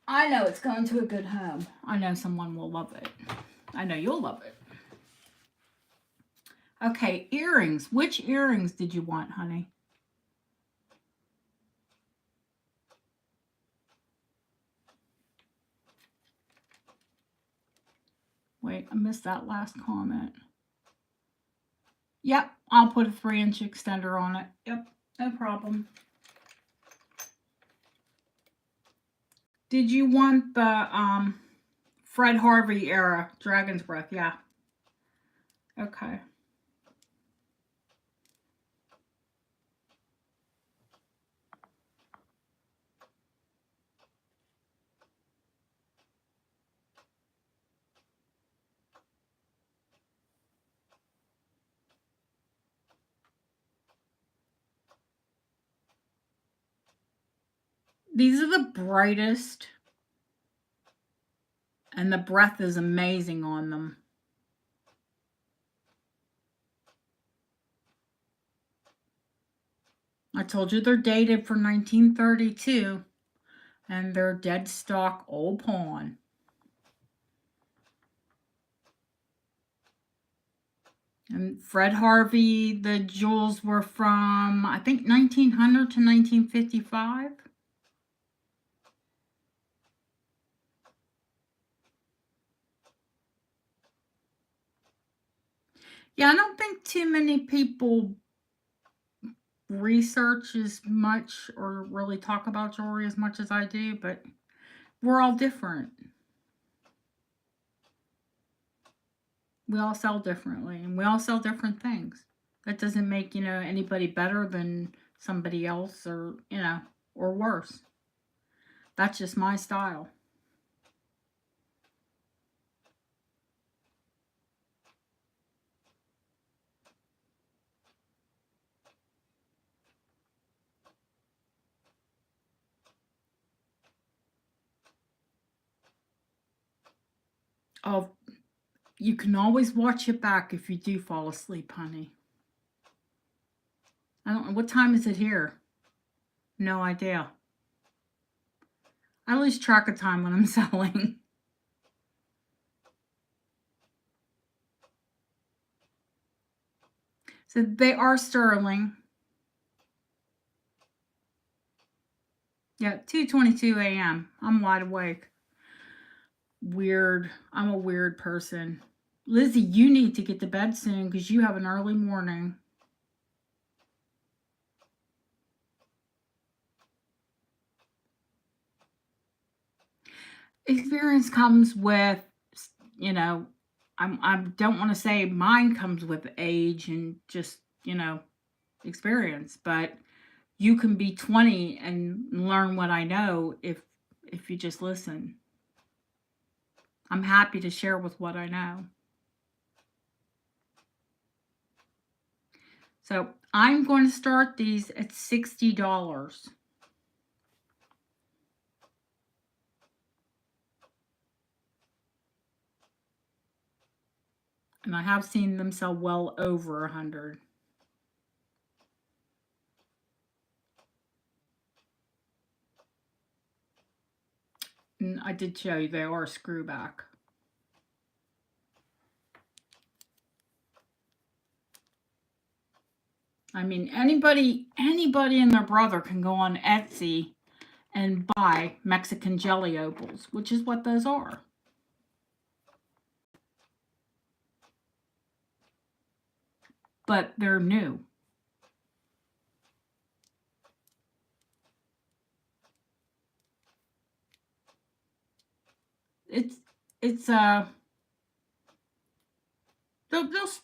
I know it's going to a good home. I know someone will love it. I know you'll love it. Okay, earrings. Which earrings did you want, honey? Wait, I missed that last comment. Yep, I'll put a 3-inch extender on it. Yep, no problem. Did you want the Fred Harvey era Dragon's Breath? Yeah. Okay. These are the brightest, and the breath is amazing on them. I told you they're dated for 1932, and they're dead stock old pawn. And Fred Harvey, the jewels were from, I think, 1900 to 1955. Yeah, I don't think too many people research as much or really talk about jewelry as much as I do, but we're all different. We all sell differently, and we all sell different things. That doesn't make, anybody better than somebody else, or, or worse. That's just my style. Oh, you can always watch it back if you do fall asleep, honey. I don't know. What time is it here? No idea. I lose track of time when I'm selling. So they are sterling. Yeah, 2:22 a.m. I'm wide awake. Weird. I'm a weird person. Lizzie, you need to get to bed soon because you have an early morning. Experience comes with, I don't want to say mine comes with age and just, experience, but you can be 20 and learn what I know if you just listen. I'm happy to share with what I know. So I'm going to start these at $60. And I have seen them sell well over 100. And I did show you they are screw back. I mean, anybody and their brother can go on Etsy and buy Mexican jelly opals, which is what those are. But they're new. It's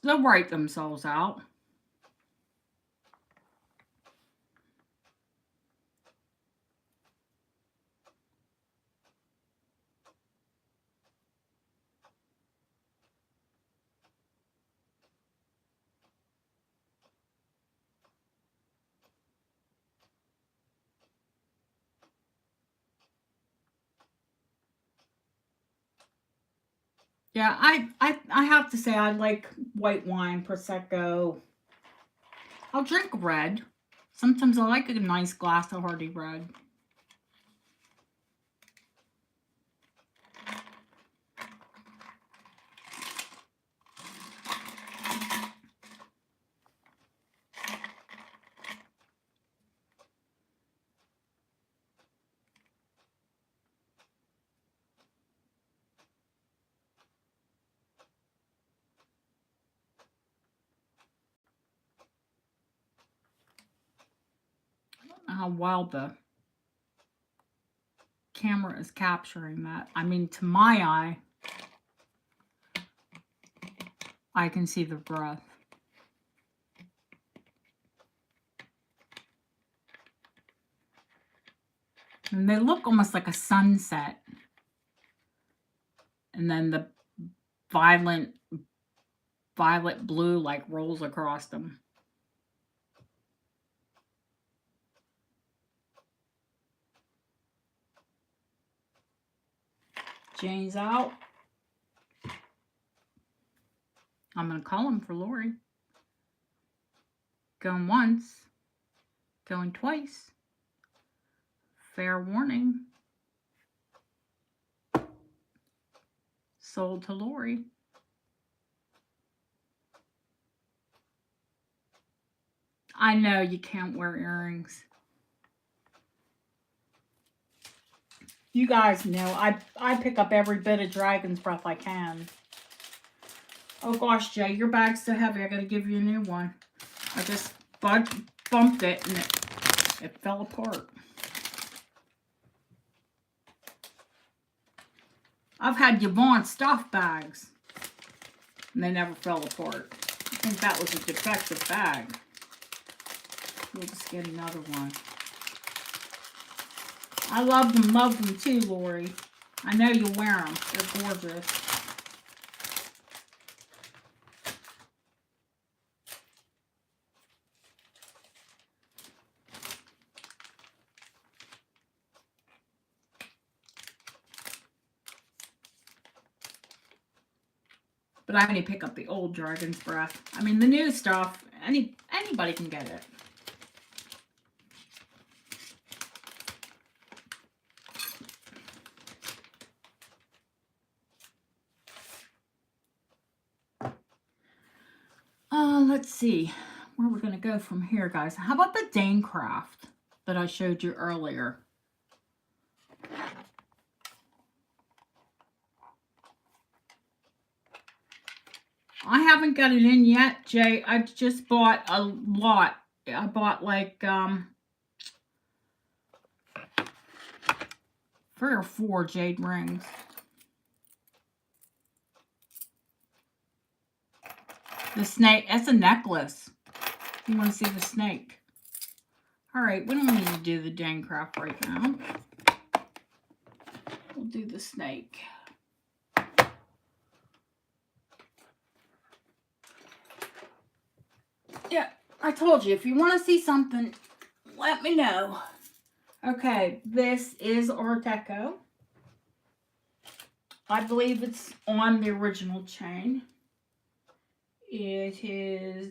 they'll write themselves out. Yeah, I have to say I like white wine, Prosecco. I'll drink red. Sometimes I like a nice glass of hearty red. I don't know how well the camera is capturing that. I mean, to my eye, I can see the breath. And they look almost like a sunset. And then the violet blue like rolls across them. Jane's out. I'm going to call him for Lori. Going once. Going twice. Fair warning. Sold to Lori. I know you can't wear earrings. You guys know I pick up every bit of dragon's breath I can. Oh gosh, Jay, your bag's so heavy. I gotta give you a new one. I just bumped it and it fell apart. I've had Yvonne stuff bags and they never fell apart. I think that was a defective bag. We'll just get another one. I love them too, Lori. I know you wear them. They're gorgeous. But I only pick up the old dragon's breath. I mean, the new stuff, anybody can get it. Let's see where we're going to go from here, guys. How about the Dane craft that I showed you earlier? I haven't got it in yet, Jay. I just bought a lot. I bought like 3 or 4 jade rings. The snake, that's a necklace. You want to see the snake. All right, we don't need to do the Dane craft right now. We'll do the snake. Yeah, I told you, if you want to see something, let me know. Okay, this is our deco. I believe it's on the original chain. It is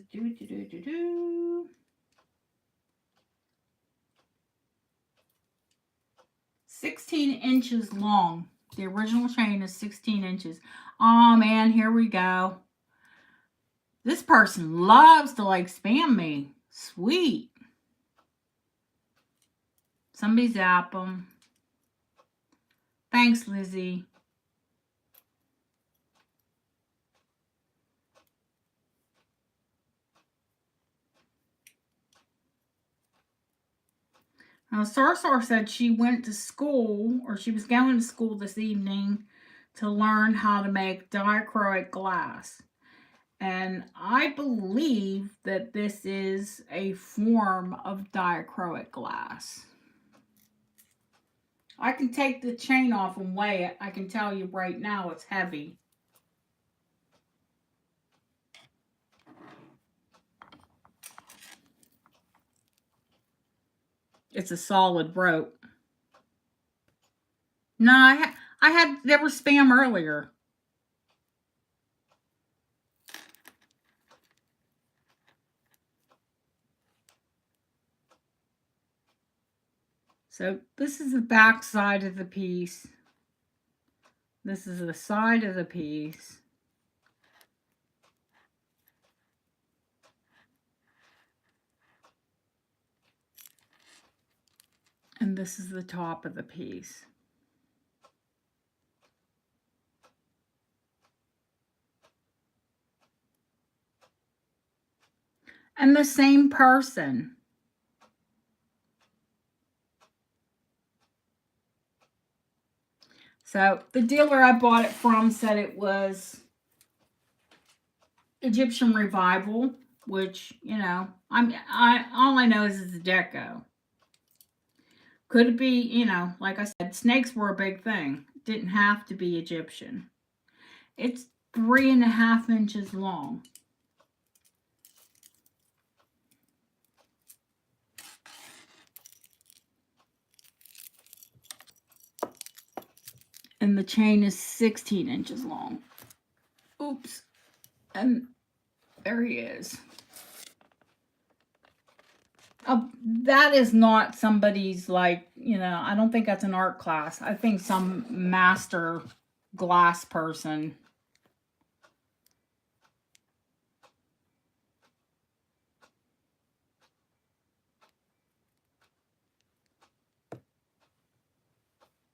16 inches long. The original chain is 16 inches. Oh man, here we go. This person loves to like spam me. Sweet. Somebody zap them. Thanks, Lizzie. Now, Sarsar said she went to school, or she was going to school this evening to learn how to make diachroic glass. And I believe that this is a form of diachroic glass. I can take the chain off and weigh it. I can tell you right now it's heavy. It's a solid rope. No, there was spam earlier. So this is the back side of the piece. This is the side of the piece. And this is the top of the piece. And the same person. So the dealer I bought it from said it was Egyptian Revival, which, you know, all I know is it's deco. Could it be, you know, like I said, snakes were a big thing. It didn't have to be Egyptian. It's 3.5 inches long. And the chain is 16 inches long. Oops. And there he is. That is not somebody's, like, you know, I don't think that's an art class. I think some master glass person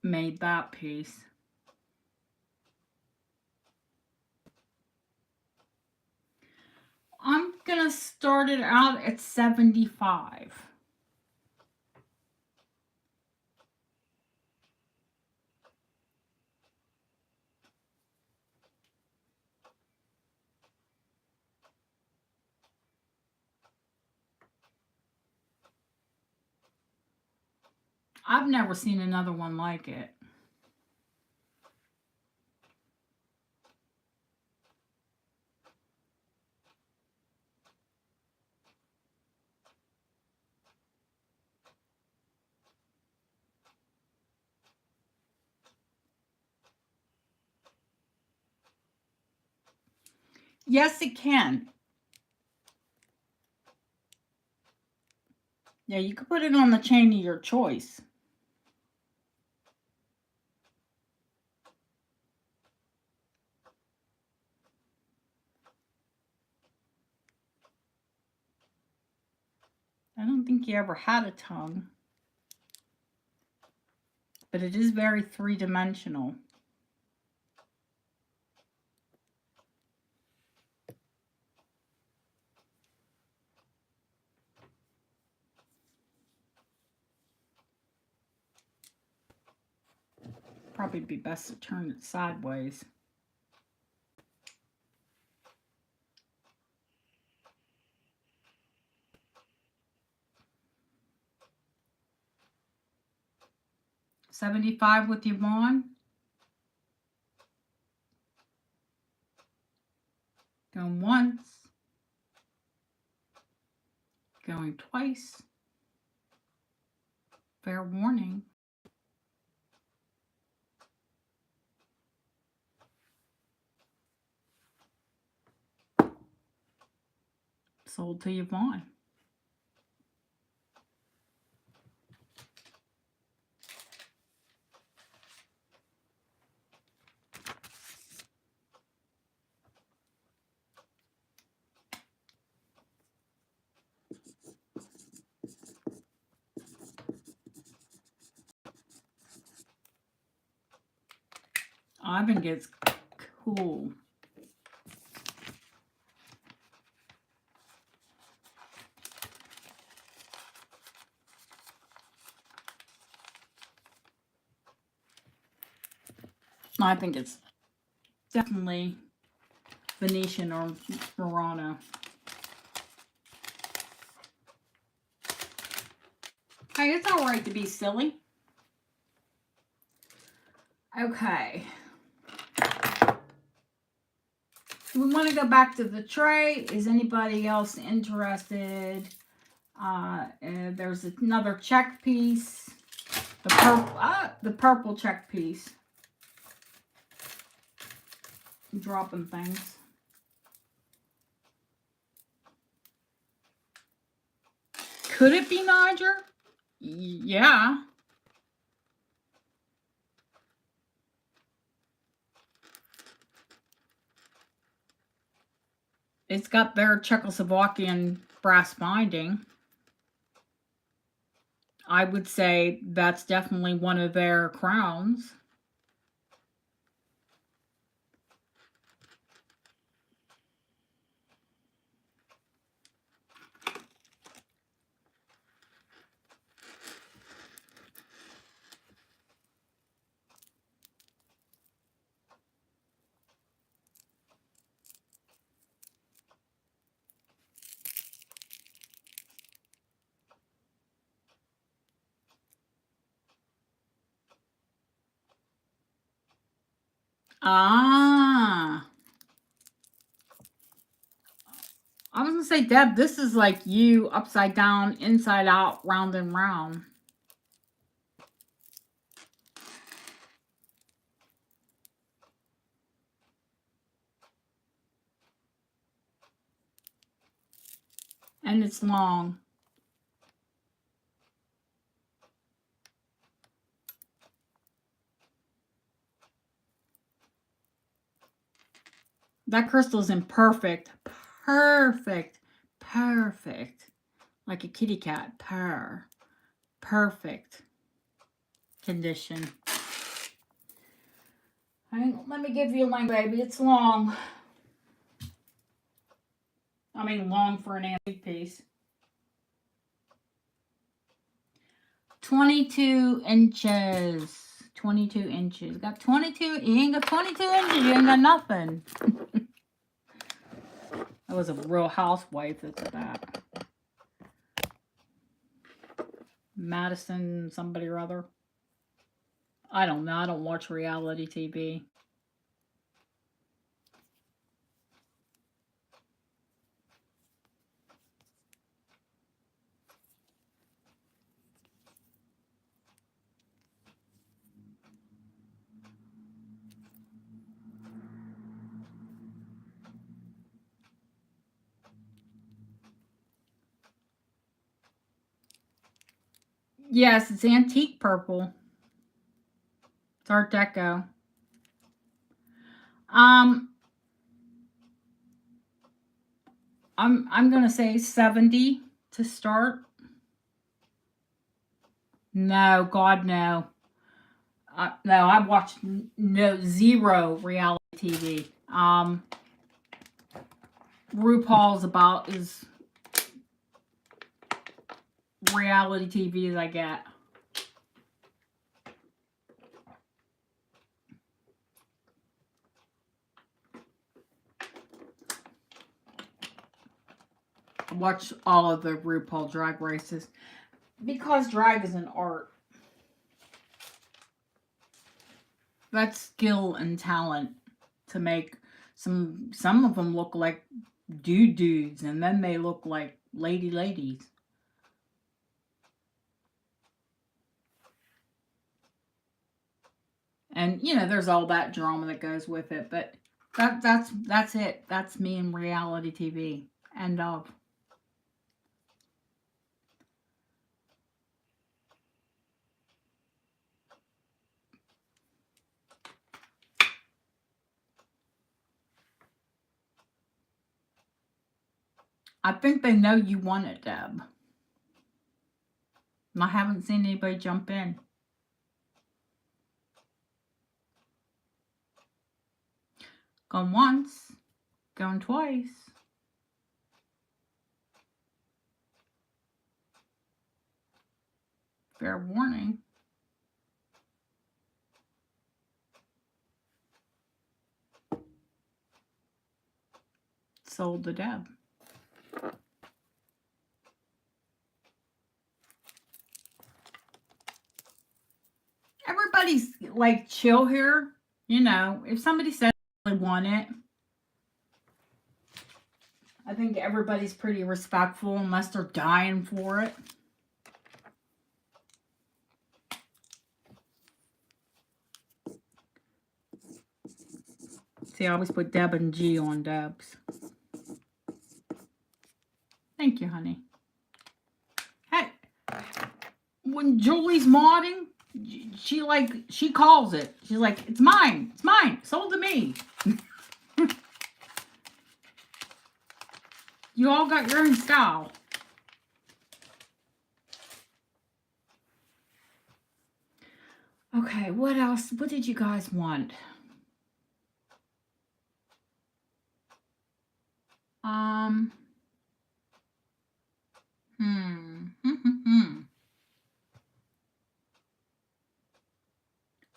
made that piece. I'm gonna start it out at 75. I've never seen another one like it. Yes, it can. Yeah, you could put it on the chain of your choice. I don't think you ever had a tongue. But it is very three-dimensional. Probably be best to turn it sideways. $75 with Yvonne. Going once. Going twice. Fair warning. Sold to Yvonne. I think it's cool. I think it's definitely Venetian or Murano. Hey, it's all right to be silly. Okay. We want to go back to the tray. Is anybody else interested? There's another check piece. The purple check piece. I'm dropping things. Could it be Niger? Yeah. It's got their Czechoslovakian brass binding. I would say that's definitely one of their crowns. Ah. I was going to say, Deb, this is like you upside down, inside out, round and round. And it's long. That crystal's in perfect, like a kitty cat, perfect condition. Let me give you a line, baby. It's long. I mean, long for an antique piece. 22 inches. 22 inches. Got 22. You ain't got 22 inches. You ain't got nothing. That was a real housewife that's that. Madison, somebody or other. I don't know. I don't watch reality TV. Yes, it's antique purple. It's Art Deco. I'm gonna say 70 to start. No, God, no. No, I've watched zero reality TV. RuPaul's about as reality TV as I get. I watch all of the RuPaul drag races because drag is an art. That's skill and talent to make some of them look like dudes and then they look like ladies. And there's all that drama that goes with it, but that's it. That's me in reality TV. End of. I think they know you want it, Deb. I haven't seen anybody jump in. Going once, going twice. Fair warning. Sold to Deb. Everybody's like chill here. You know, if somebody says they want it, I think everybody's pretty respectful unless they're dying for it. See, I always put Deb and G on Deb's. Thank you, honey. Hey, when Julie's modding, she calls it. She's like, it's mine. It's mine. Sold to me. You all got your own style. Okay, what else? What did you guys want?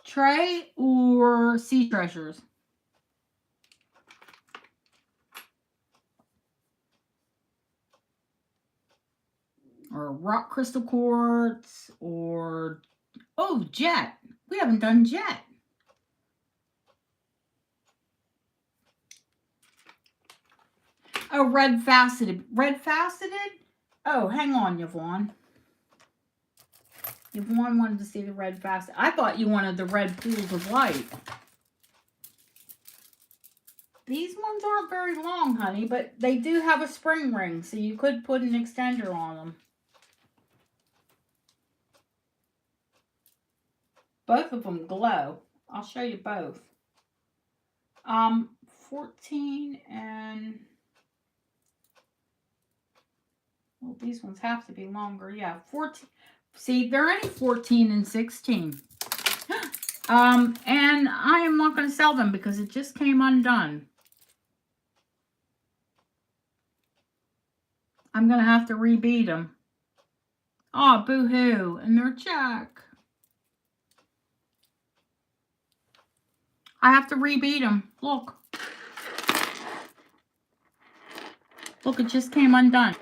Tray or sea treasures? Or rock crystal quartz, or, oh, jet. We haven't done jet. Oh, red faceted. Red faceted? Oh, hang on, Yvonne. Yvonne wanted to see the red faceted. I thought you wanted the red pools of light. These ones aren't very long, honey, but they do have a spring ring, so you could put an extender on them. Both of them glow. I'll show you both. 14 and... well, these ones have to be longer. Yeah, 14. See, they're only 14 and 16. And I am not going to sell them because it just came undone. I'm going to have to rebead them. Oh, boo-hoo. And they're Jack. I have to rebead them. Look. Look, it just came undone.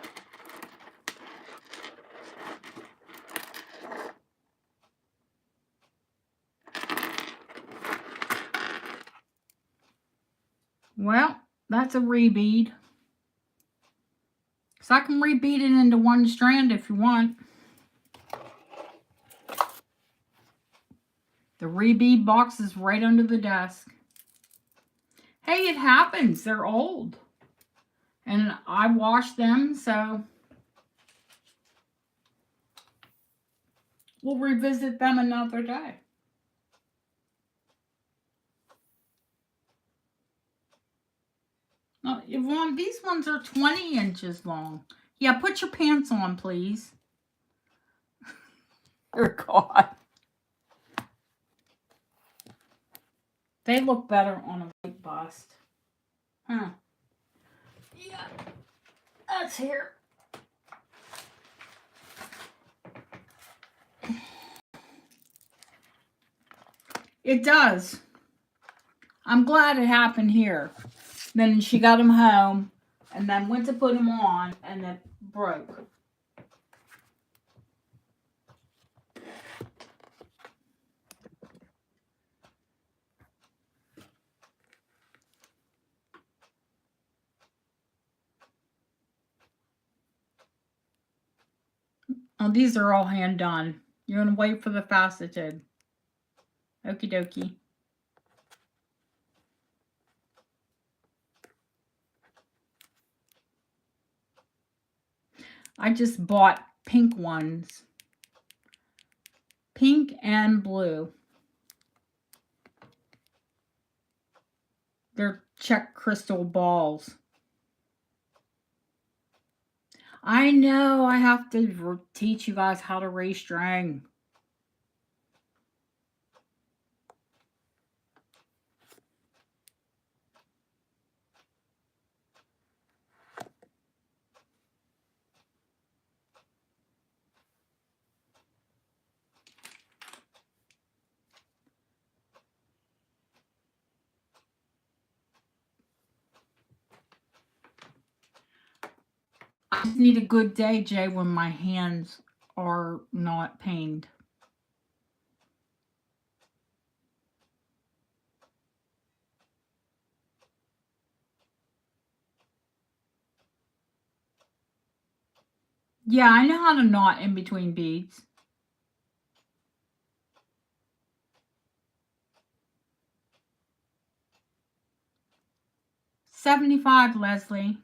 Well, that's a rebead. So I can rebead it into one strand if you want. The rebead box is right under the desk. Hey, it happens. They're old. And I wash them, so we'll revisit them another day. Oh, Yvonne, these ones are 20 inches long. Yeah, put your pants on, please. Oh, God. They look better on a white bust. Huh. Yeah. That's here. It does. I'm glad it happened here. Then she got them home and then went to put them on and it broke. Oh, these are all hand done. You're going to wait for the faceted. Okie dokie. I just bought pink ones. Pink and blue. They're Czech crystal balls. I know I have to teach you guys how to restring. need a good day, Jay, when my hands are not pained. Yeah, I know how to knot in between beads. $75, Leslie.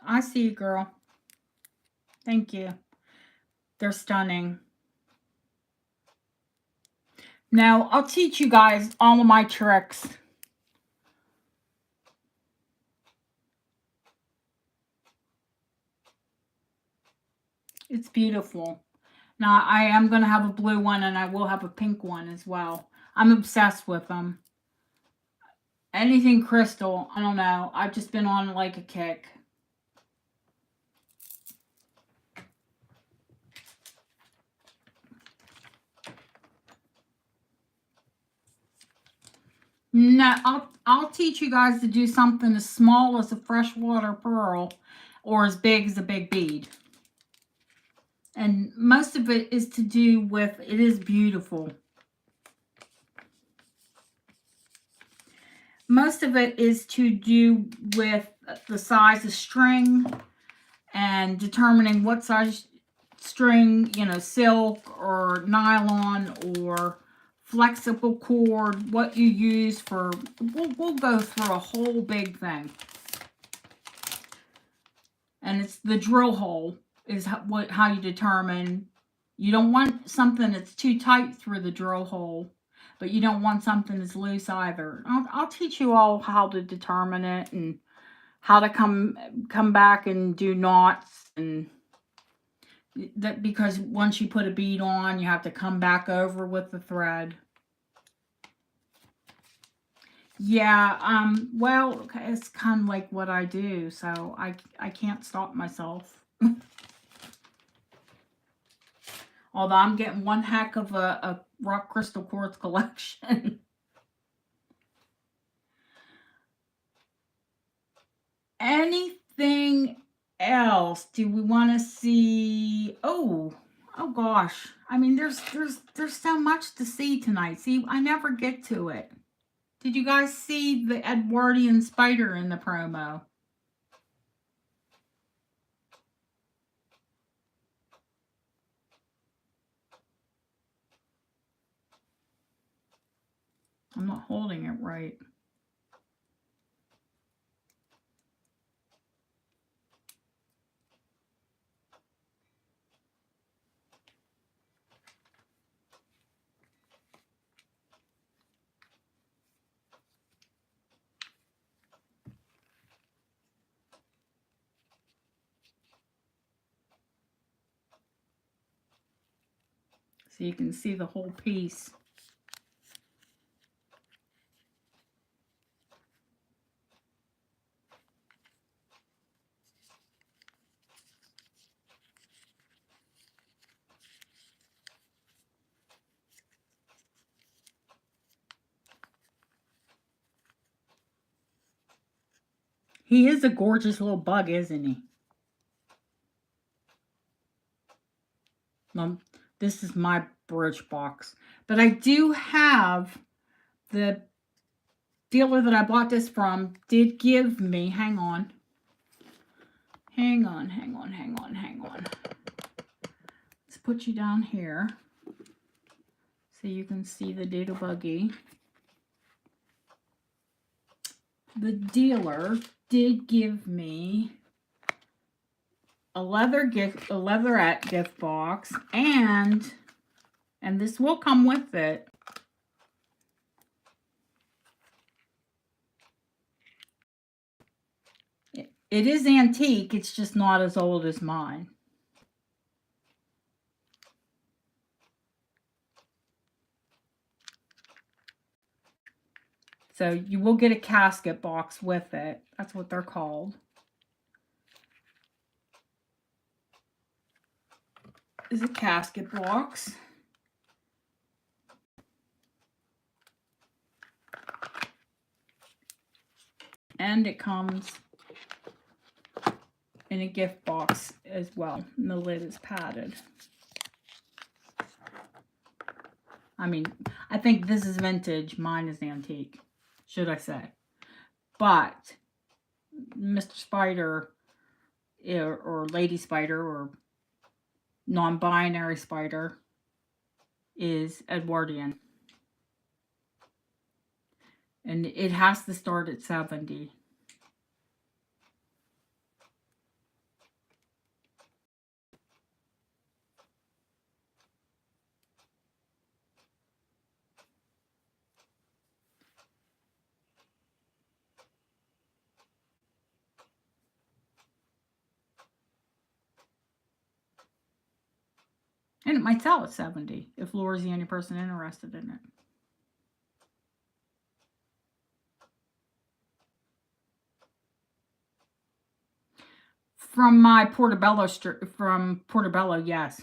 I see you, girl. Thank you. They're stunning. Now, I'll teach you guys all of my tricks. It's beautiful. Now, I am going to have a blue one and I will have a pink one as well. I'm obsessed with them. Anything crystal, I don't know. I've just been on like a kick. No, I'll teach you guys to do something as small as a freshwater pearl or as big as a big bead. And most of it is to do with, it is beautiful. Most of it is to do with the size of string and determining what size string, you know, silk or nylon or flexible cord, what you use for, we'll go through a whole big thing. And it's the drill hole is how you determine, you don't want something that's too tight through the drill hole, but you don't want something that's loose either. I'll teach you all how to determine it and how to come back and do knots, and that because once you put a bead on, you have to come back over with the thread. Yeah, well, it's kind of like what I do, so I can't stop myself. Although I'm getting one heck of a rock crystal quartz collection. Anything else? Do we want to see? Oh gosh. I mean, there's so much to see tonight. See, I never get to it. Did you guys see the Edwardian spider in the promo? I'm not holding it right. So you can see the whole piece. He is a gorgeous little bug, isn't he? This is my brooch box. But I do have, the dealer that I bought this from did give me, hang on. Let's put you down here so you can see the data buggy. The dealer did give me a leatherette gift box, and this will come with it. It is antique, it's just not as old as mine. So you will get a casket box with it. That's what they're called. is a casket box. And it comes in a gift box as well. And the lid is padded. I mean, I think this is vintage. Mine is antique, should I say. But Mr. Spider or Lady Spider or non-binary Spider is Edwardian. And it has to start at 70. And it might sell at 70 if Laura's the only person interested in it. From my Portobello, yes.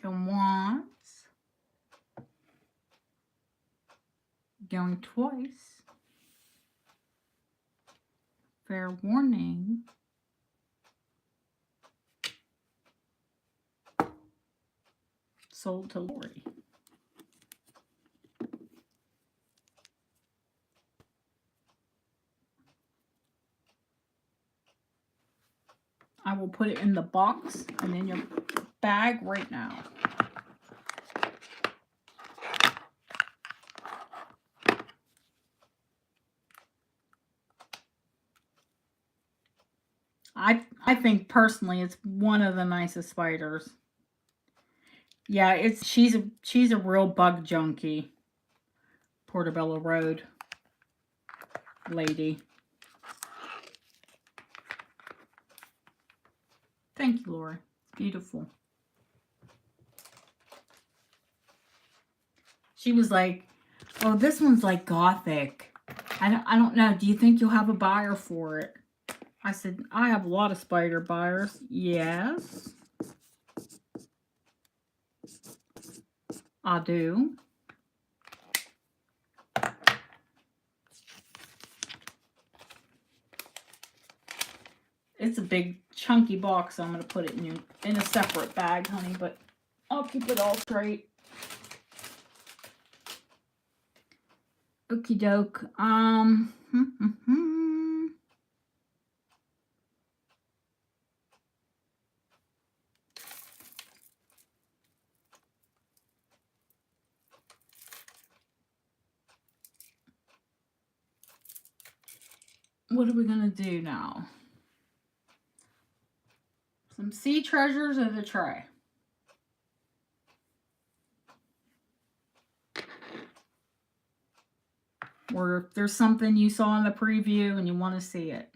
Going once. Going twice. Fair warning. Sold to Lori. I will put it in the box and in your bag right now. I think personally it's one of the nicest spiders. Yeah, she's a real bug junkie. Portobello Road lady. Thank you, Laura. Beautiful. She was like, "Oh, this one's like gothic. I don't know. Do you think you'll have a buyer for it?" I said, "I have a lot of spider buyers." Yes, I do. It's a big chunky box, so I'm going to put it in a separate bag, honey, but I'll keep it all straight. Okie doke. What are we going to do now? Some sea treasures in the tray. Or if there's something you saw in the preview and you want to see it.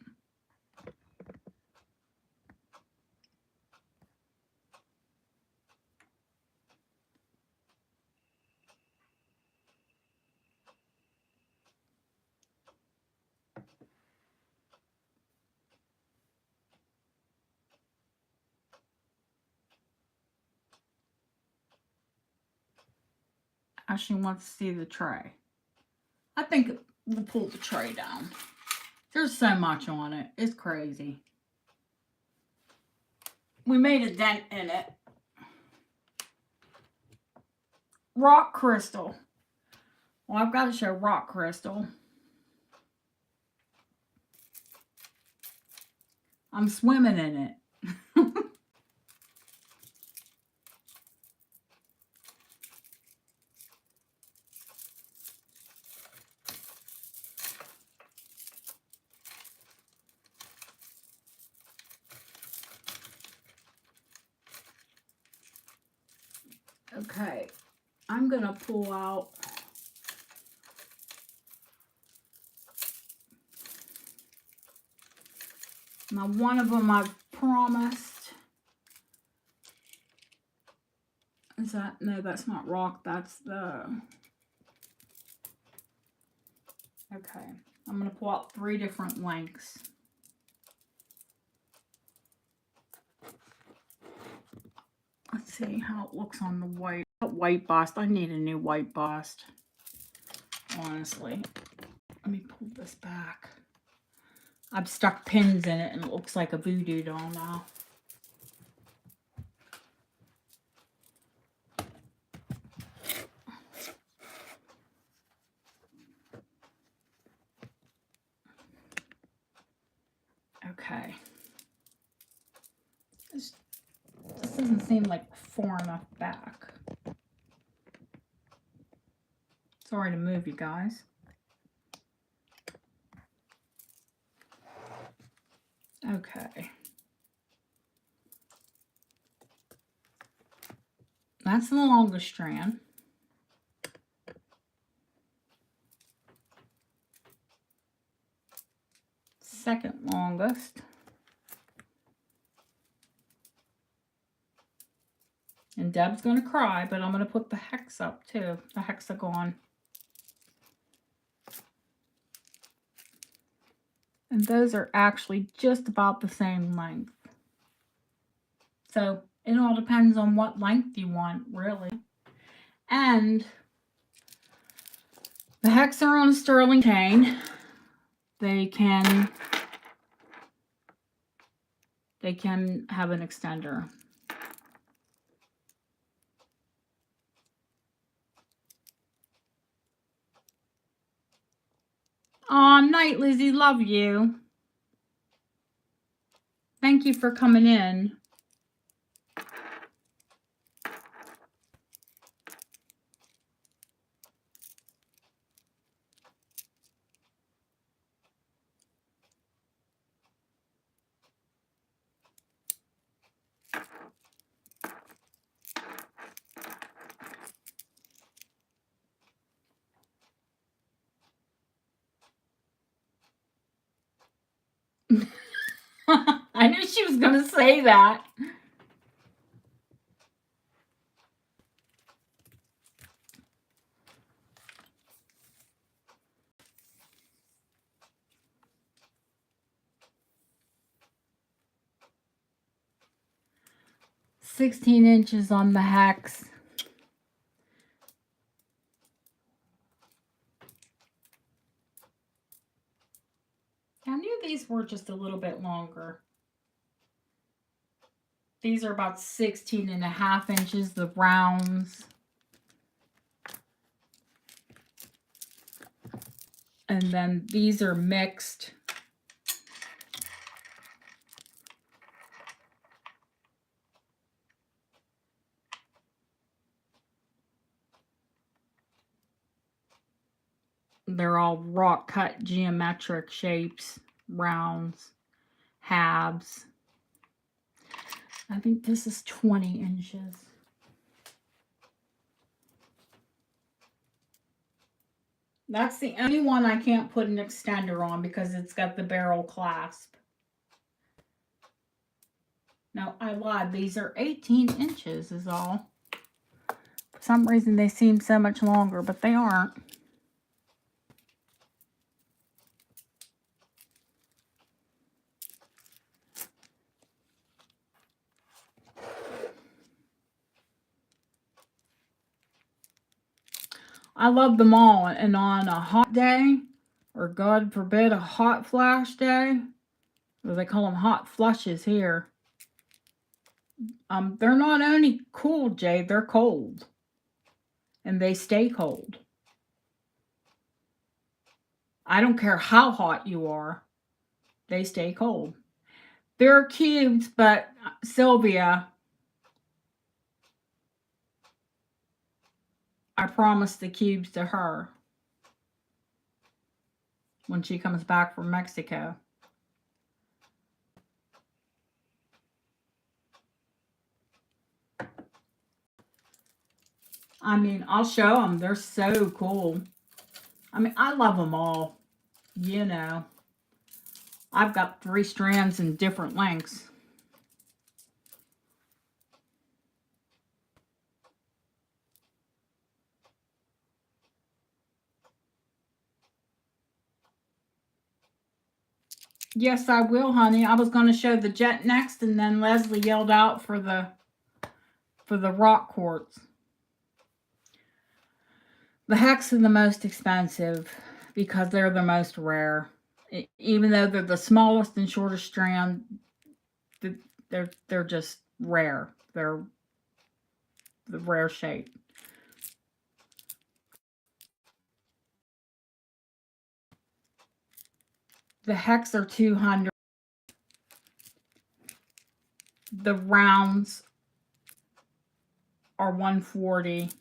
Ashley wants to see the tray. I think we'll pull the tray down. There's so much on it. It's crazy. We made a dent in it. Rock crystal. Well, I've got to show rock crystal. I'm swimming in it. Okay, I'm gonna pull out now. One of them I've promised. Is that, no, that's not rock, that's the, okay. I'm gonna pull out 3 different lengths. Let's see how it looks on the white. White bust. I need a new white bust, honestly. Let me pull this back. I've stuck pins in it and it looks like a voodoo doll now. Okay. This doesn't seem like far enough back. Sorry to move you guys. Okay. That's the longest strand. Second longest. And Deb's going to cry, but I'm going to put the hex up too, the hexagon. And those are actually just about the same length. So it all depends on what length you want, really. And the hex are on a sterling chain. They can have an extender. Aw, night, Lizzie. Love you. Thank you for coming in. I knew she was going to say that. $16 on the hex. I knew these were just a little bit longer. These are about 16.5 inches, the rounds. And then these are mixed. They're all rock cut geometric shapes, rounds, halves. I think this is 20 inches. That's the only one I can't put an extender on because it's got the barrel clasp. No, I lied. These are 18 inches is all. For some reason they seem so much longer, but they aren't. I love them all, and on a hot day, or God forbid, a hot flash day, or they call them hot flushes here. They're not only cool, Jade, they're cold. And they stay cold. I don't care how hot you are, they stay cold. They're cubes, but Sylvia, I promised the cubes to her when she comes back from Mexico. I mean, I'll show them. They're so cool. I mean, I love them all. You know, I've got 3 strands in different lengths. Yes, I will, honey. I was going to show the jet next, and then Leslie yelled out for the rock quartz. The hex are the most expensive because they're the most rare. Even though they're the smallest and shortest strand, they're just rare. They're the rare shape. The hex are 200. The rounds are 140.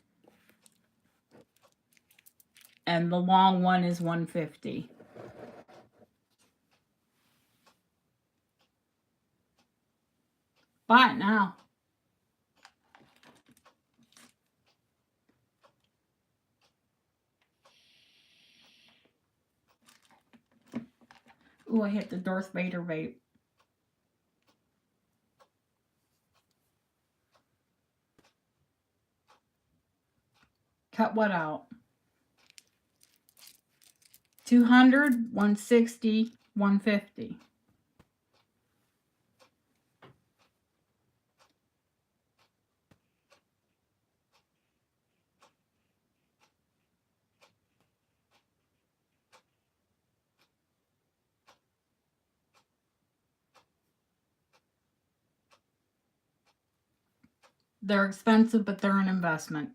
And the long one is 150. Buy it now. Ooh, I hit the Darth Vader vape. Cut what out? 200, 160, 150. They're expensive, but they're an investment.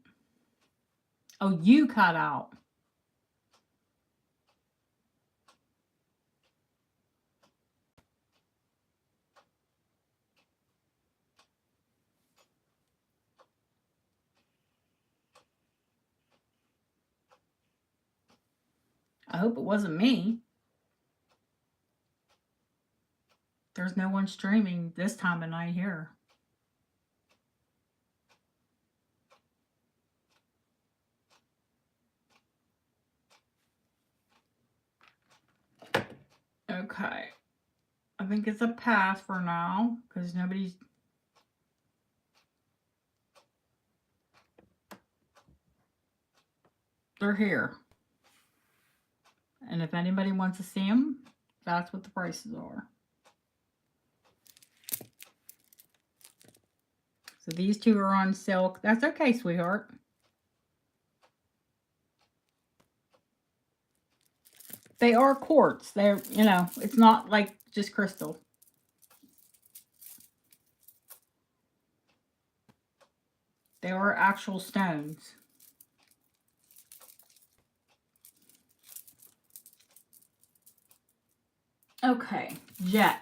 Oh, you cut out. I hope it wasn't me. There's no one streaming this time of night here. Okay. I think it's a pass for now because nobody's... They're here. And if anybody wants to see them, that's what the prices are. So these 2 are on silk. That's okay, sweetheart. They are quartz. They're, you know, it's not like just crystal. They are actual stones. Okay, jet.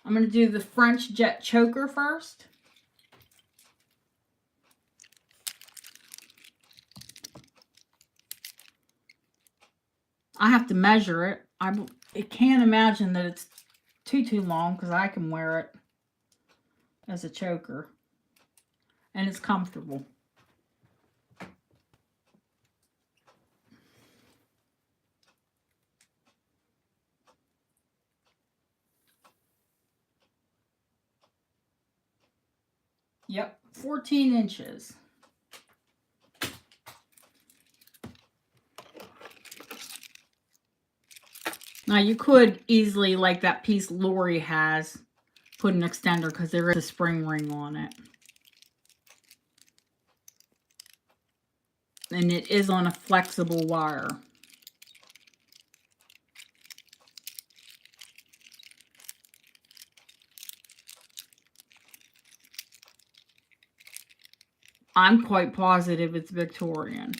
I'm going to do the French jet choker first. I have to measure it. I can't imagine that it's too long because I can wear it as a choker. And it's comfortable. Yep, 14 inches. Now you could easily, like that piece Lori has, put an extender because there is a spring ring on it. And it is on a flexible wire. I'm quite positive it's Victorian.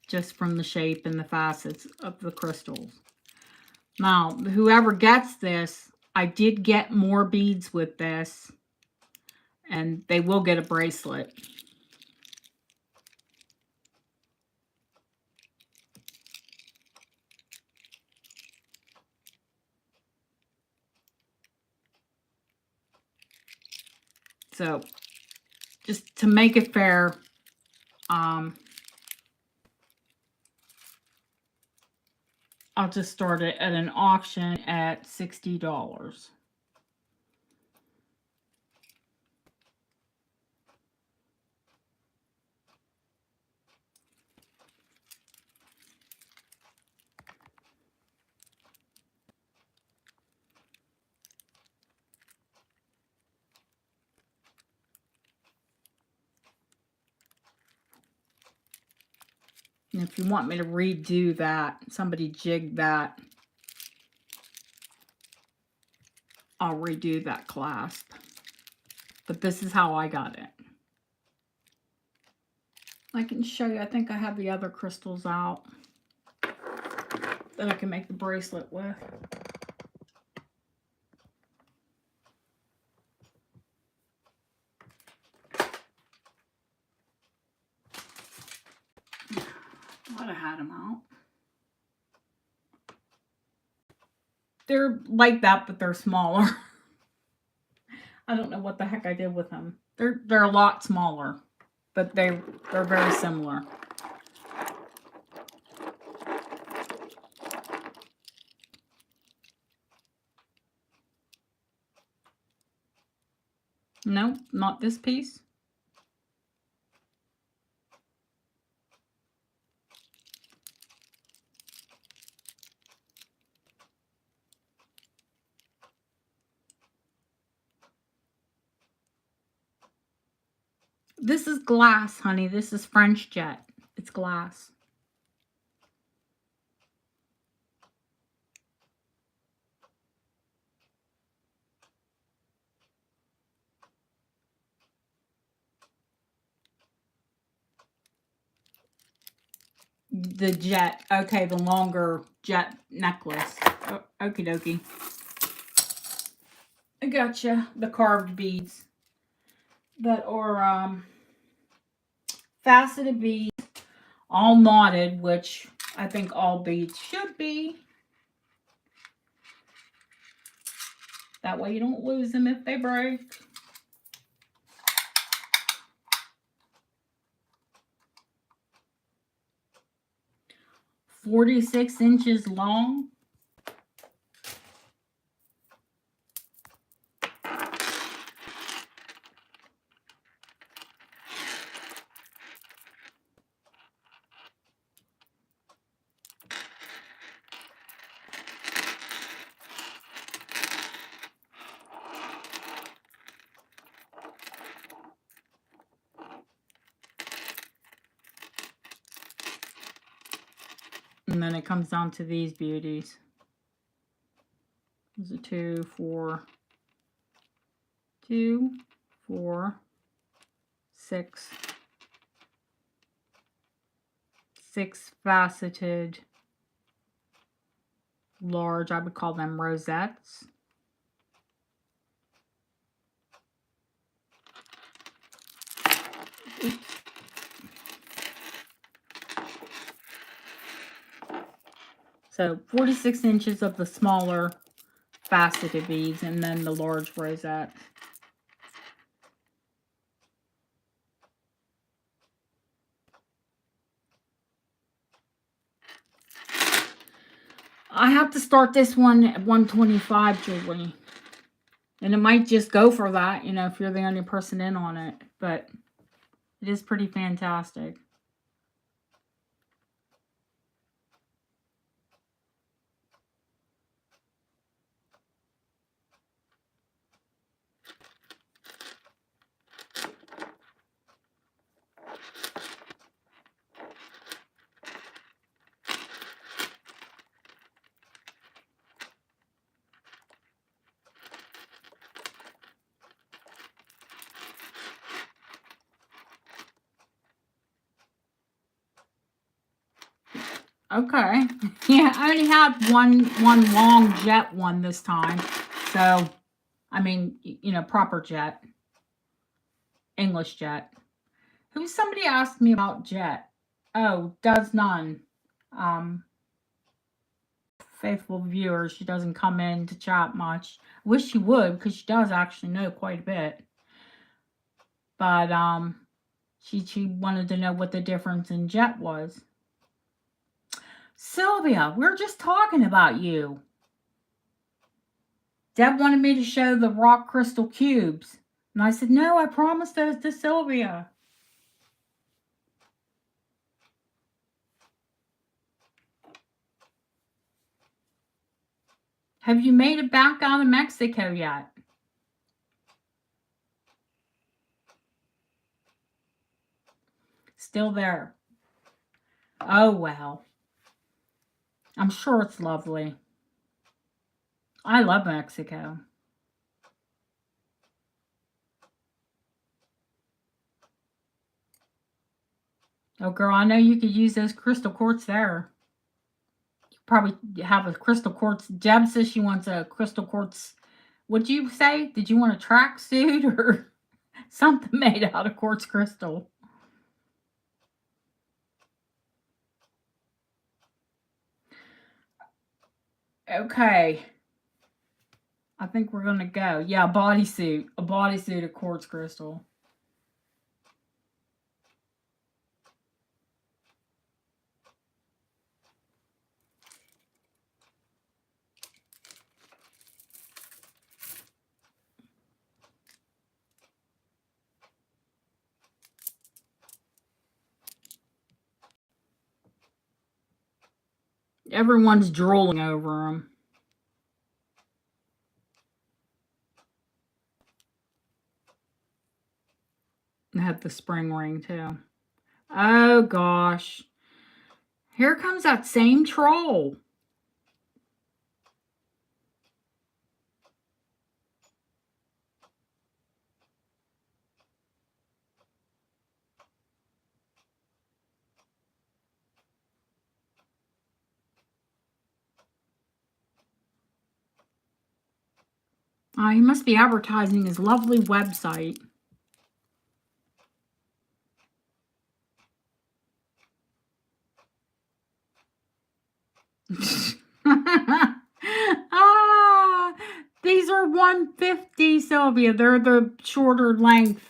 Just from the shape and the facets of the crystals. Now, whoever gets this, I did get more beads with this. And they will get a bracelet. So just to make it fair, I'll just start it at an auction at $60. And if you want me to redo that, somebody jig that, I'll redo that clasp. But this is how I got it. I can show you, I think I have the other crystals out that I can make the bracelet with. Thought I had them out. They're like that, but they're smaller. I don't know what the heck I did with them. They're a lot smaller, but they're very similar. No, not this piece. This is glass, honey. This is French jet. It's glass. The jet. Okay, the longer jet necklace. Oh, okie dokie. I gotcha. The carved beads that are faceted beads, all knotted, which I think all beads should be. That way you don't lose them if they break. "46" long. And then it comes down to these beauties. There's a 2, 4, 2, 4, 6, 6 faceted, large, I would call them rosettes. Oops. So 46 inches of the smaller faceted beads and then the large rosette. I have to start this one at 125 jewelry. And it might just go for that, you know, if you're the only person in on it. But it is pretty fantastic. Okay. Yeah, I only had one long jet one this time. So, I mean, you know, proper jet. English jet. Somebody asked me about jet. Oh, does none. Faithful viewer. She doesn't come in to chat much. Wish she would, because she does actually know quite a bit. But she wanted to know what the difference in jet was. Sylvia, we're just talking about you. Deb wanted me to show the rock crystal cubes. And I said, no, I promised those to Sylvia. Have you made it back out of Mexico yet? Still there. Oh, well. I'm sure it's lovely. I love Mexico. Oh, girl, I know you could use those crystal quartz there. You probably have a crystal quartz. Deb says she wants a crystal quartz. What'd you say? Did you want a tracksuit or something made out of quartz crystal? Okay. I think we're going to go. Yeah, a bodysuit. A bodysuit of quartz crystal. Everyone's drooling over them. And have the spring ring too. Oh gosh. Here comes that same troll. He must be advertising his lovely website. These are 150, Sylvia. They're the shorter length.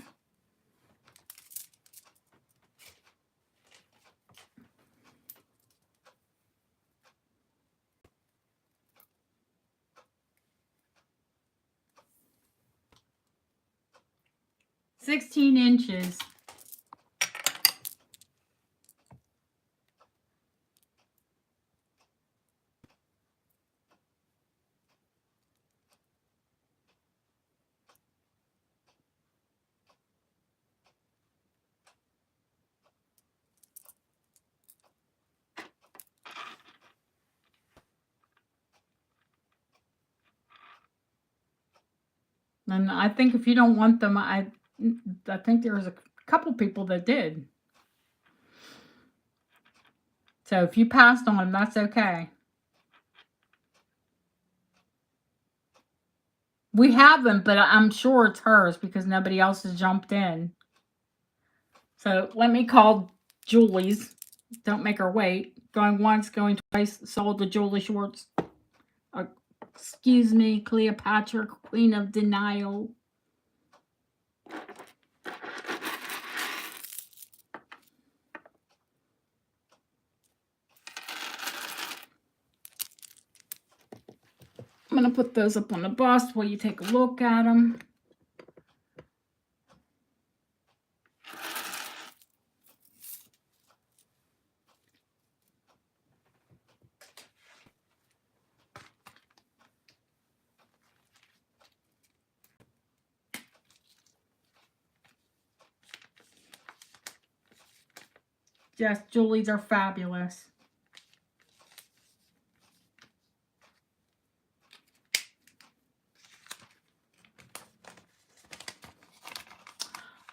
$16. And I think if you don't want them, I think there was a couple people that did. So if you passed on them, that's okay. We have them, but I'm sure it's hers because nobody else has jumped in. So let me call Julie's. Don't make her wait. Going once, going twice. Sold to Julie Schwartz. Excuse me, Cleopatra, Queen of Denial. I'm going to put those up on the bust while you take a look at them. Yes, Julie's are fabulous.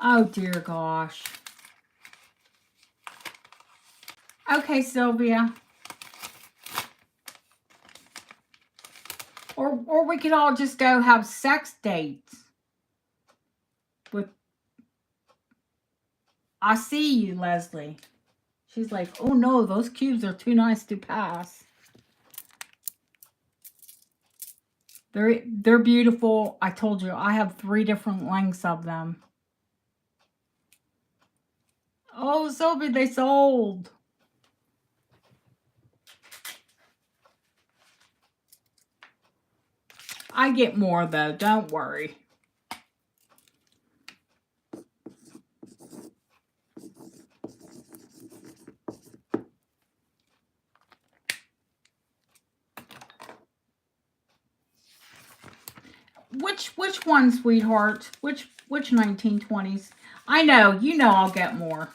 Oh, dear gosh. Okay, Sylvia. Or we could all just go have sex dates. I see you, Leslie. She's like, oh no, those cubes are too nice to pass. They're beautiful. I told you, I have 3 different lengths of them. Oh, Sylvie, they sold. I get more though, don't worry. Which one, sweetheart? Which 1920s? I know, you know I'll get more.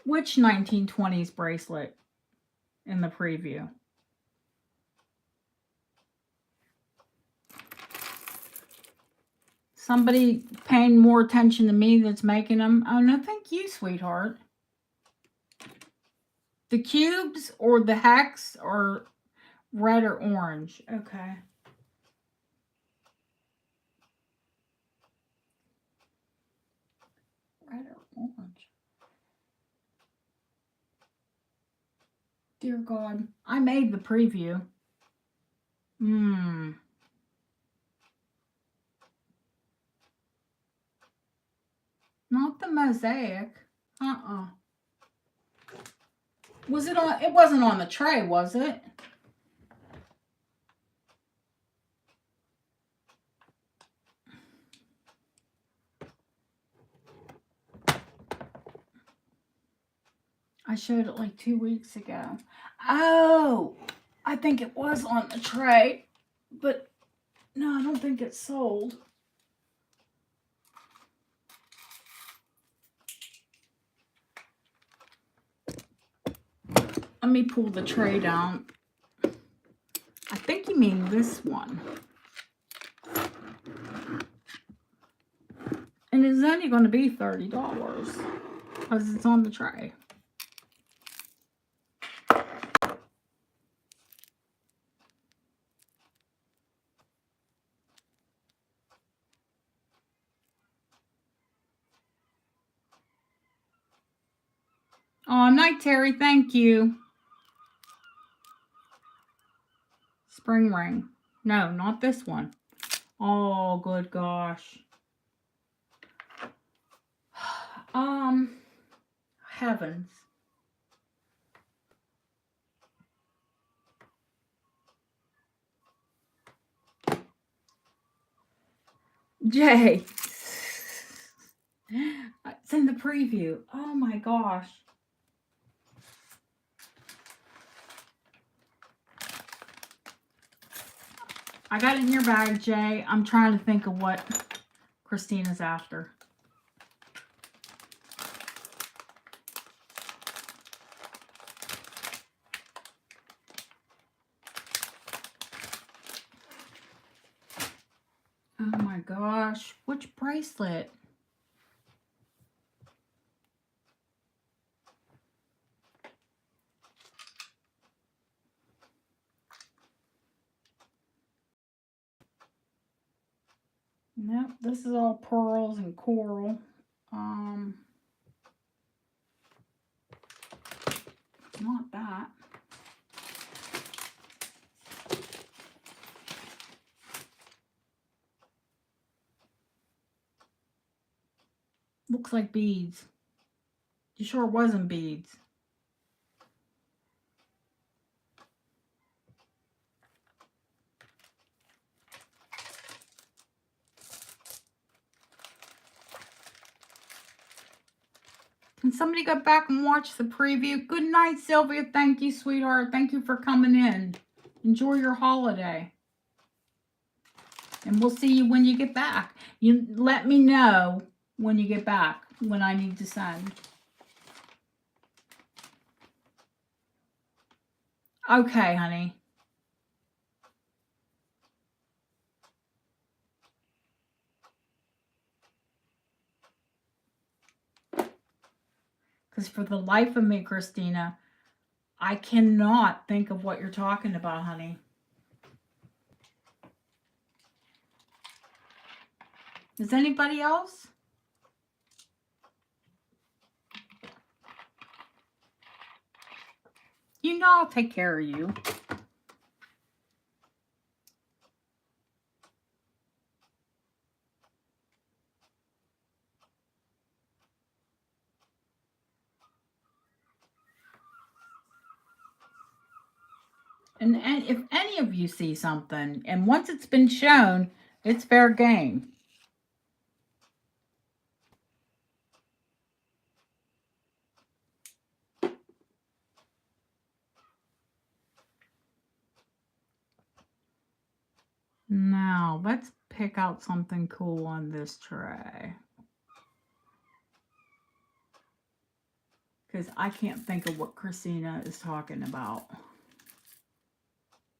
Which 1920s bracelet in the preview? Somebody paying more attention to me that's making them. Oh, no, thank you, sweetheart. The cubes or the hex or red or orange? Okay. Red or orange? Dear God, I made the preview. Not the mosaic. Was it on? It wasn't on the tray, was it? I showed it like 2 weeks ago. Oh, I think it was on the tray, but no, I don't think it's sold. Let me pull the tray down. I think you mean this one. And it's only going to be $30 because it's on the tray. Oh, night, Terry. Thank you. Spring ring. No, not this one. Oh, good gosh. Heavens. Jay. It's in the preview. Oh my gosh. I got it in your bag, Jay. I'm trying to think of what Christina's after. Oh my gosh. Which bracelet? Nope, this is all pearls and coral. Not that. Looks like beads. You sure it wasn't beads? Can somebody go back and watch the preview? Good night, Sylvia. Thank you, sweetheart. Thank you for coming in. Enjoy your holiday. And we'll see you when you get back. You let me know when you get back, when I need to send. Okay, honey. Because for the life of me, Christina, I cannot think of what you're talking about, honey. Is anybody else? You know I'll take care of you. And if any of you see something, and once it's been shown, it's fair game. Now, let's pick out something cool on this tray. Because I can't think of what Christina is talking about.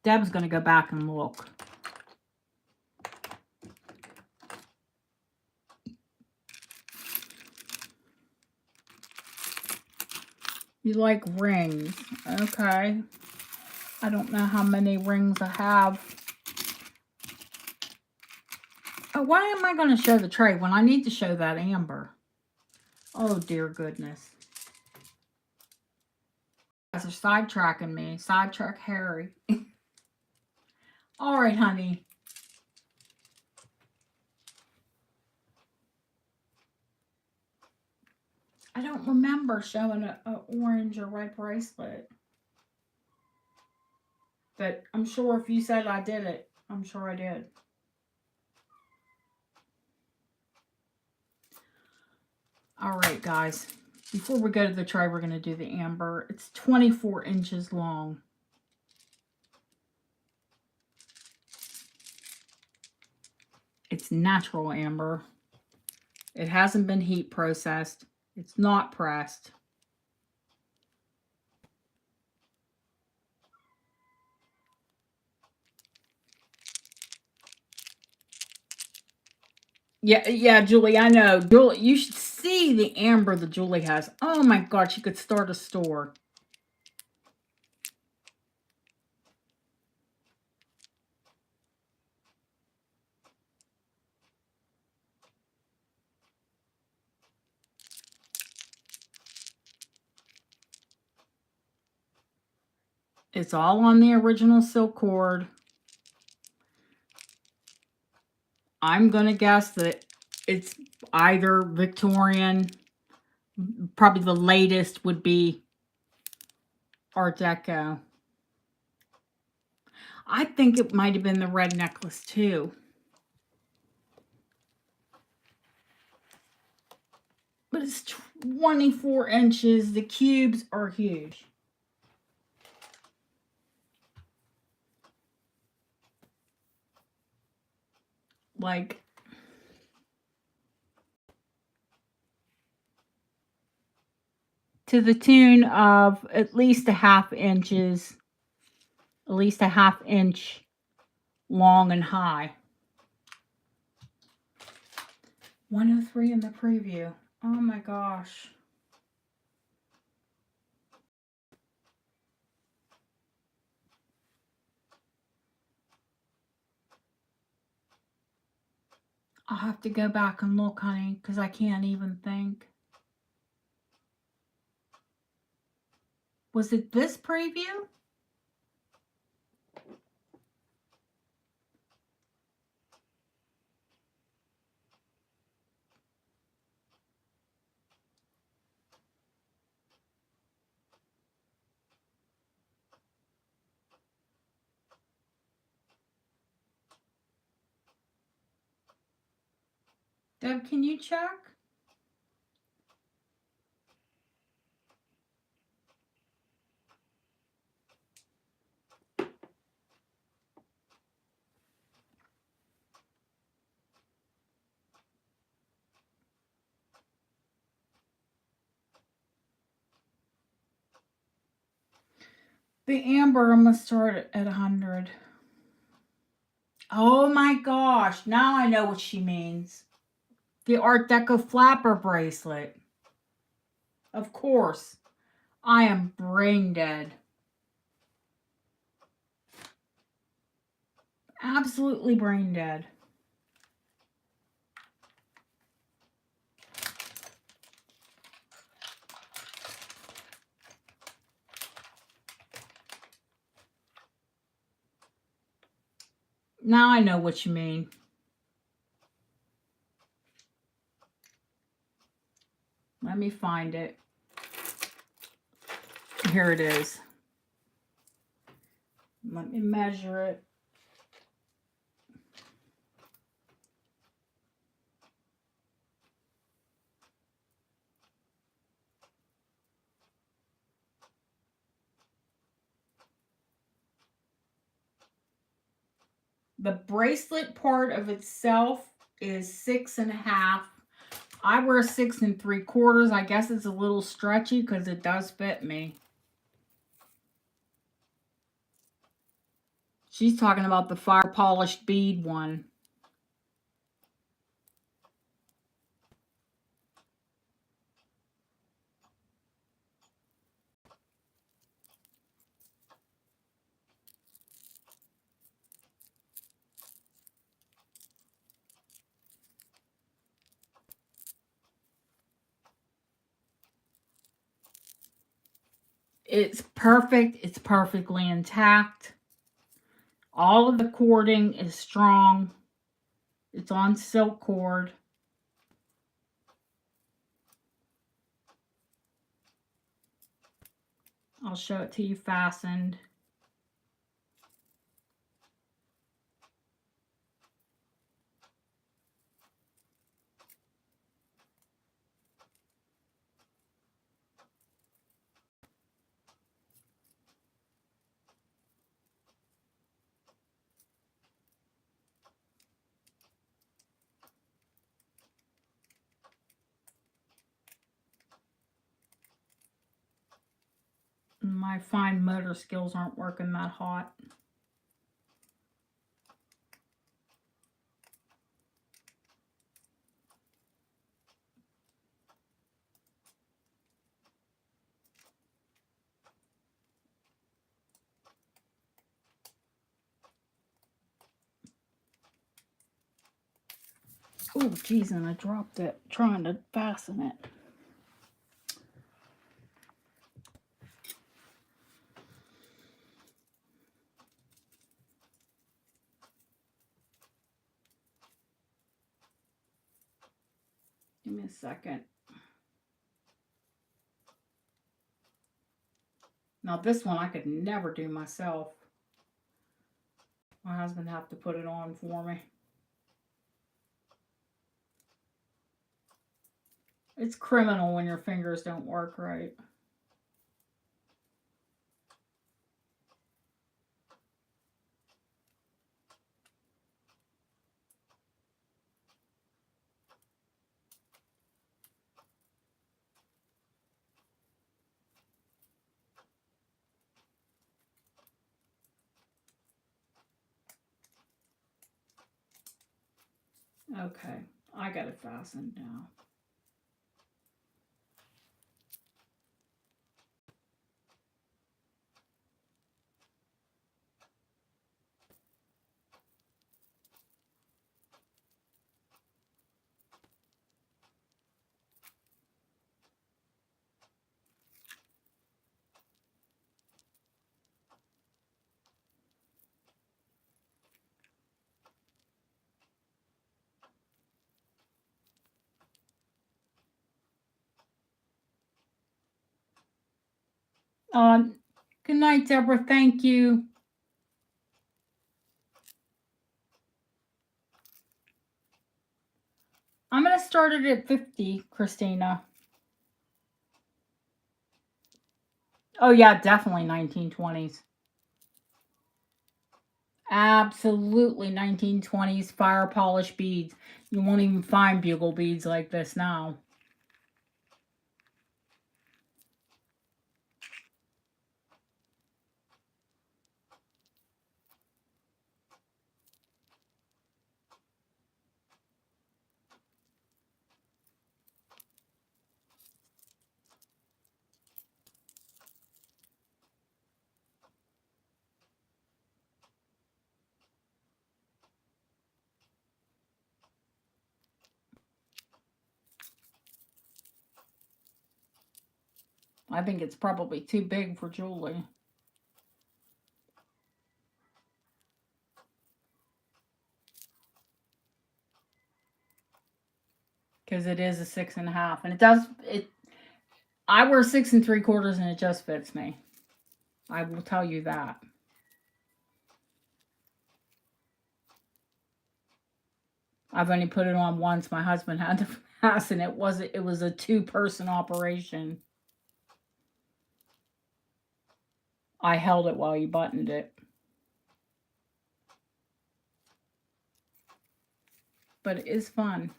Deb's going to go back and look. You like rings. Okay. I don't know how many rings I have. Oh, why am I going to show the tray when I need to show that amber? Oh, dear goodness. You guys are sidetracking me. Sidetrack Harry. All right, honey. I don't remember showing an orange or red bracelet. But I'm sure if you said I did it, I'm sure I did. All right, guys. Before we go to the tray, we're going to do the amber. It's 24 inches long. It's natural amber. It hasn't been heat processed. It's not pressed. Yeah, Julie, I know. Julie, you should see the amber that Julie has. Oh my God, she could start a store. It's all on the original silk cord. I'm going to guess that it's either Victorian, probably the latest would be Art Deco. I think it might have been the red necklace too. But it's 24 inches. The cubes are huge. Like, to the tune of at least a half inch long and high. 103 in the preview. Oh my gosh. I'll have to go back and look, honey, because I can't even think. Was it this preview? Deb, can you check? The amber, I'm going to start at 100. Oh my gosh. Now I know what she means. The Art Deco flapper bracelet. Of course. I am brain dead. Absolutely brain dead. Now I know what you mean. Let me find it. Here it is. Let me measure it. The bracelet part of itself is 6.5. I wear 6 3/4. I guess it's a little stretchy because it does fit me. She's talking about the fire polished bead one. It's perfect. It's perfectly intact. All of the cording is strong. It's on silk cord. I'll show it to you fastened. My fine motor skills aren't working that hot. Oh, geez, and I dropped it trying to fasten it. Give me a second. Now this one I could never do myself. My husband have to put it on for me. It's criminal when your fingers don't work right. Okay, I got it fastened now. Good night, Deborah. Thank you. I'm going to start it at 50, Christina. Oh, yeah, definitely 1920s. Absolutely 1920s fire polish beads. You won't even find bugle beads like this now. I think it's probably too big for Julie. Because it is a 6.5. And I wear 6 3/4 and it just fits me. I will tell you that. I've only put it on once. My husband had to pass, and it was a 2-person operation. I held it while you buttoned it. But it is fun.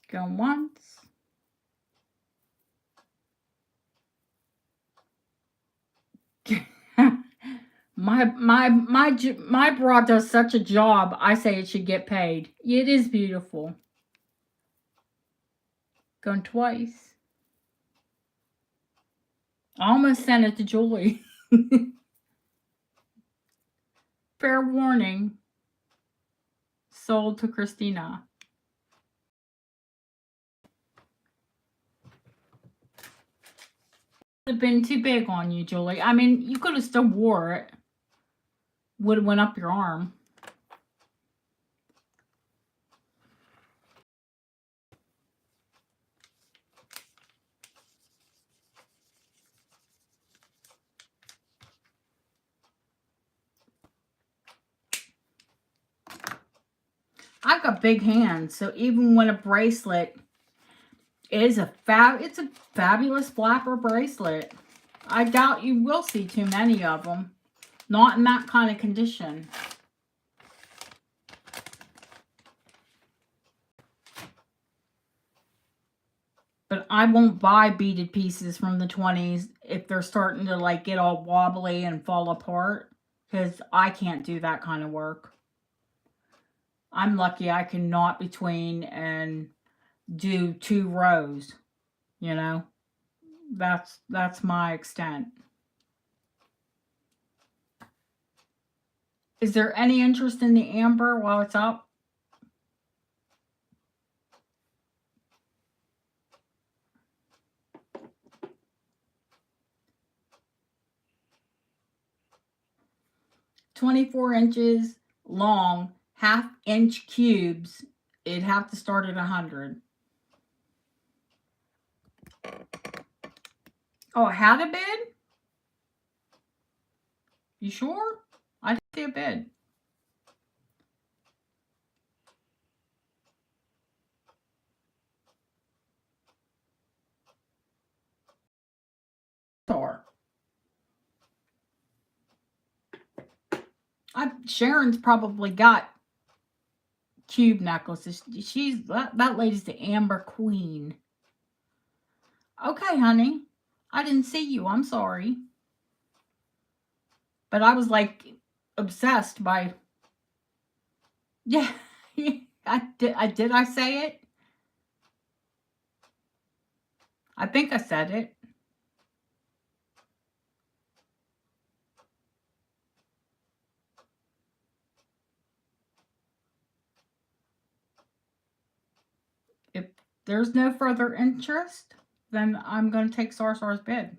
Going once. My bra does such a job. I say it should get paid. It is beautiful. Going twice. I almost sent it to Julie. Fair warning. Sold to Christina. Would have been too big on you, Julie. I mean, you could have still wore it. Would have went up your arm. I've got big hands, so even when a bracelet is it's a fabulous flapper bracelet. I doubt you will see too many of them. Not in that kind of condition. But I won't buy beaded pieces from the 20s if they're starting to like get all wobbly and fall apart, because I can't do that kind of work. I'm lucky I can knot between and do 2 rows, you know. That's my extent. Is there any interest in the amber while it's up? $24 inches long, 1/2 inch cubes. It'd have to start at 100. Oh, it had a bid? You sure? I didn't see a bid. Sharon's probably got cube necklaces. That lady's the Amber Queen. Okay, honey. I didn't see you. I'm sorry. But I was like obsessed by. Yeah, did I say it? I think I said it. If there's no further interest, then I'm going to take Sarsar's bid.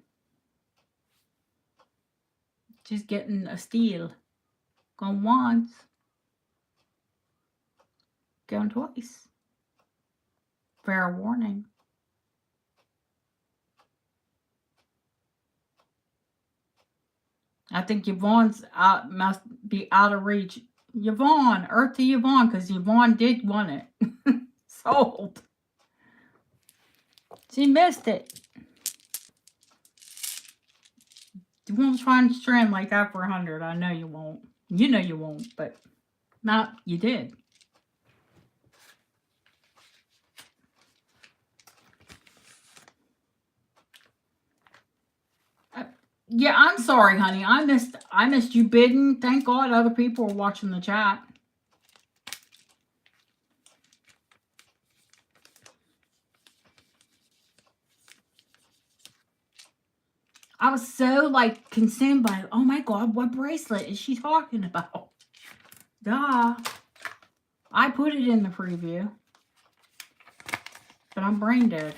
She's getting a steal. Going once. Going twice. Fair warning. I think Yvonne's must be out of reach. Yvonne, Earth to Yvonne, because Yvonne did want it. Sold. She missed it. You won't try and strand like that for 100. I know you won't. You know you won't, but not you did. Yeah, I'm sorry, honey. I missed you bidding. Thank God other people were watching the chat. I was so like consumed by, oh my God, what bracelet is she talking about? Duh. I put it in the preview. But I'm brain dead.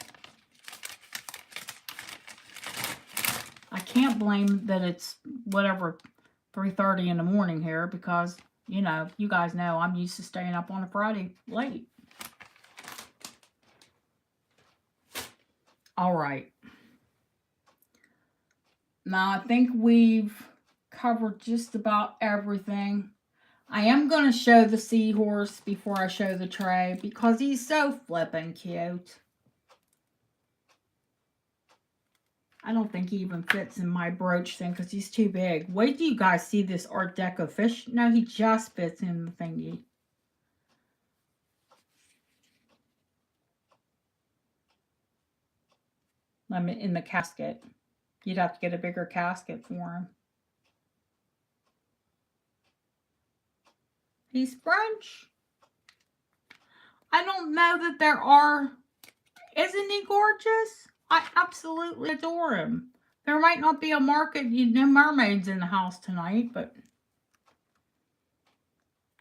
I can't blame that it's whatever 3:30 in the morning here because, you know, you guys know I'm used to staying up on a Friday late. All right. Now I think we've covered just about everything. I am going to show the seahorse before I show the tray because he's so flippin' cute. I don't think he even fits in my brooch thing because he's too big. Wait till you guys see this Art Deco fish. No, he just fits in the thingy. I'm in the casket. You'd have to get a bigger casket for him. He's French. I don't know that there are. Isn't he gorgeous? I absolutely adore him. There might not be a market, no mermaids in the house tonight, but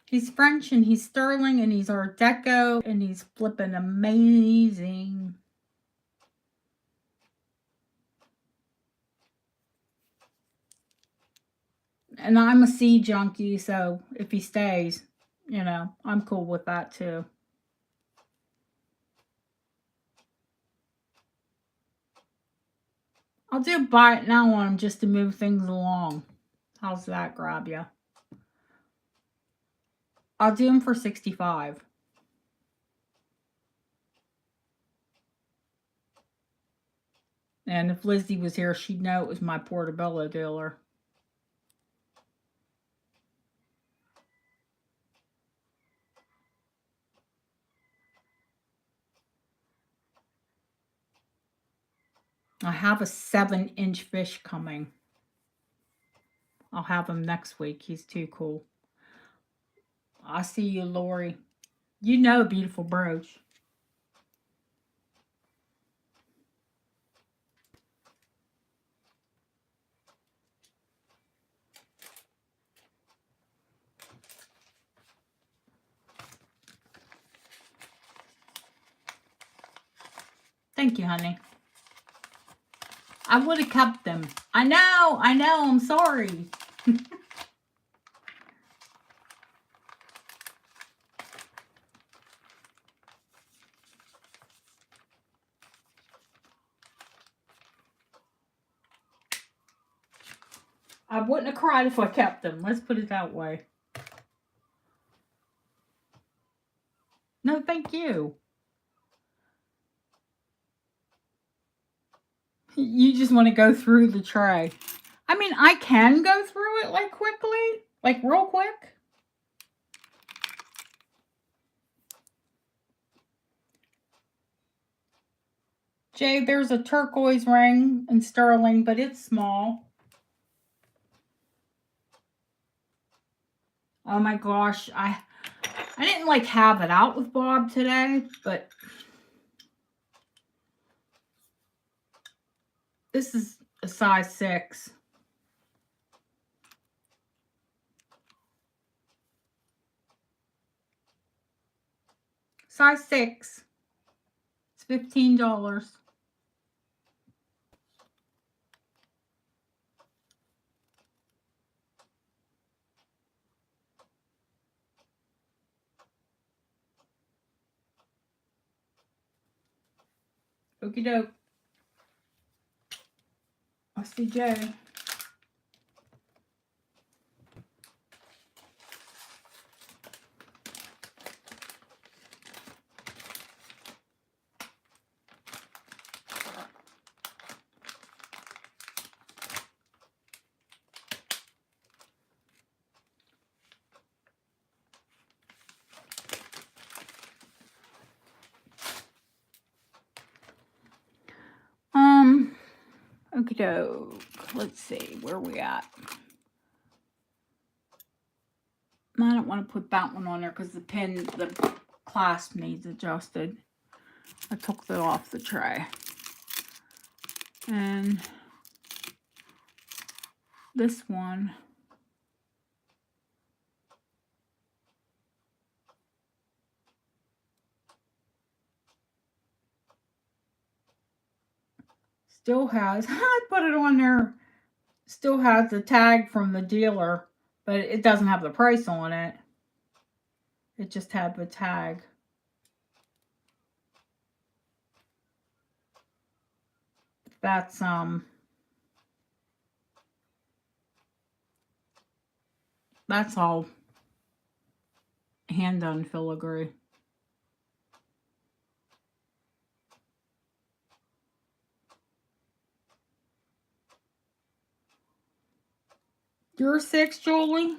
he's French and he's sterling and he's Art Deco and he's flippin' amazing. And I'm a sea junkie, so if he stays, you know, I'm cool with that too. I'll do buy it now on him just to move things along. How's that grab ya? I'll do him for $65. And if Lizzie was here, she'd know it was my Portobello dealer. I have a 7-inch fish coming. I'll have him next week. He's too cool. I'll see you, Lori. You know, beautiful brooch. Thank you, honey. I would have kept them. I know, I'm sorry. I wouldn't have cried if I kept them. Let's put it that way. No, thank you. You just want to go through the tray. I mean, I can go through it like quickly, like real quick. Jay, there's a turquoise ring in sterling, but it's small. Oh my gosh, I didn't like have it out with Bob today, but this is a size 6. Size 6. It's $15. Okie doke. I'll see Jay. Okie doke. Let's see, where are we at? I don't want to put that one on there because the clasp needs adjusted. I took that off the tray. And this one. Still has, I put it on there, still has the tag from the dealer, but it doesn't have the price on it. It just had the tag. That's That's all hand done filigree. You're 6, Julie?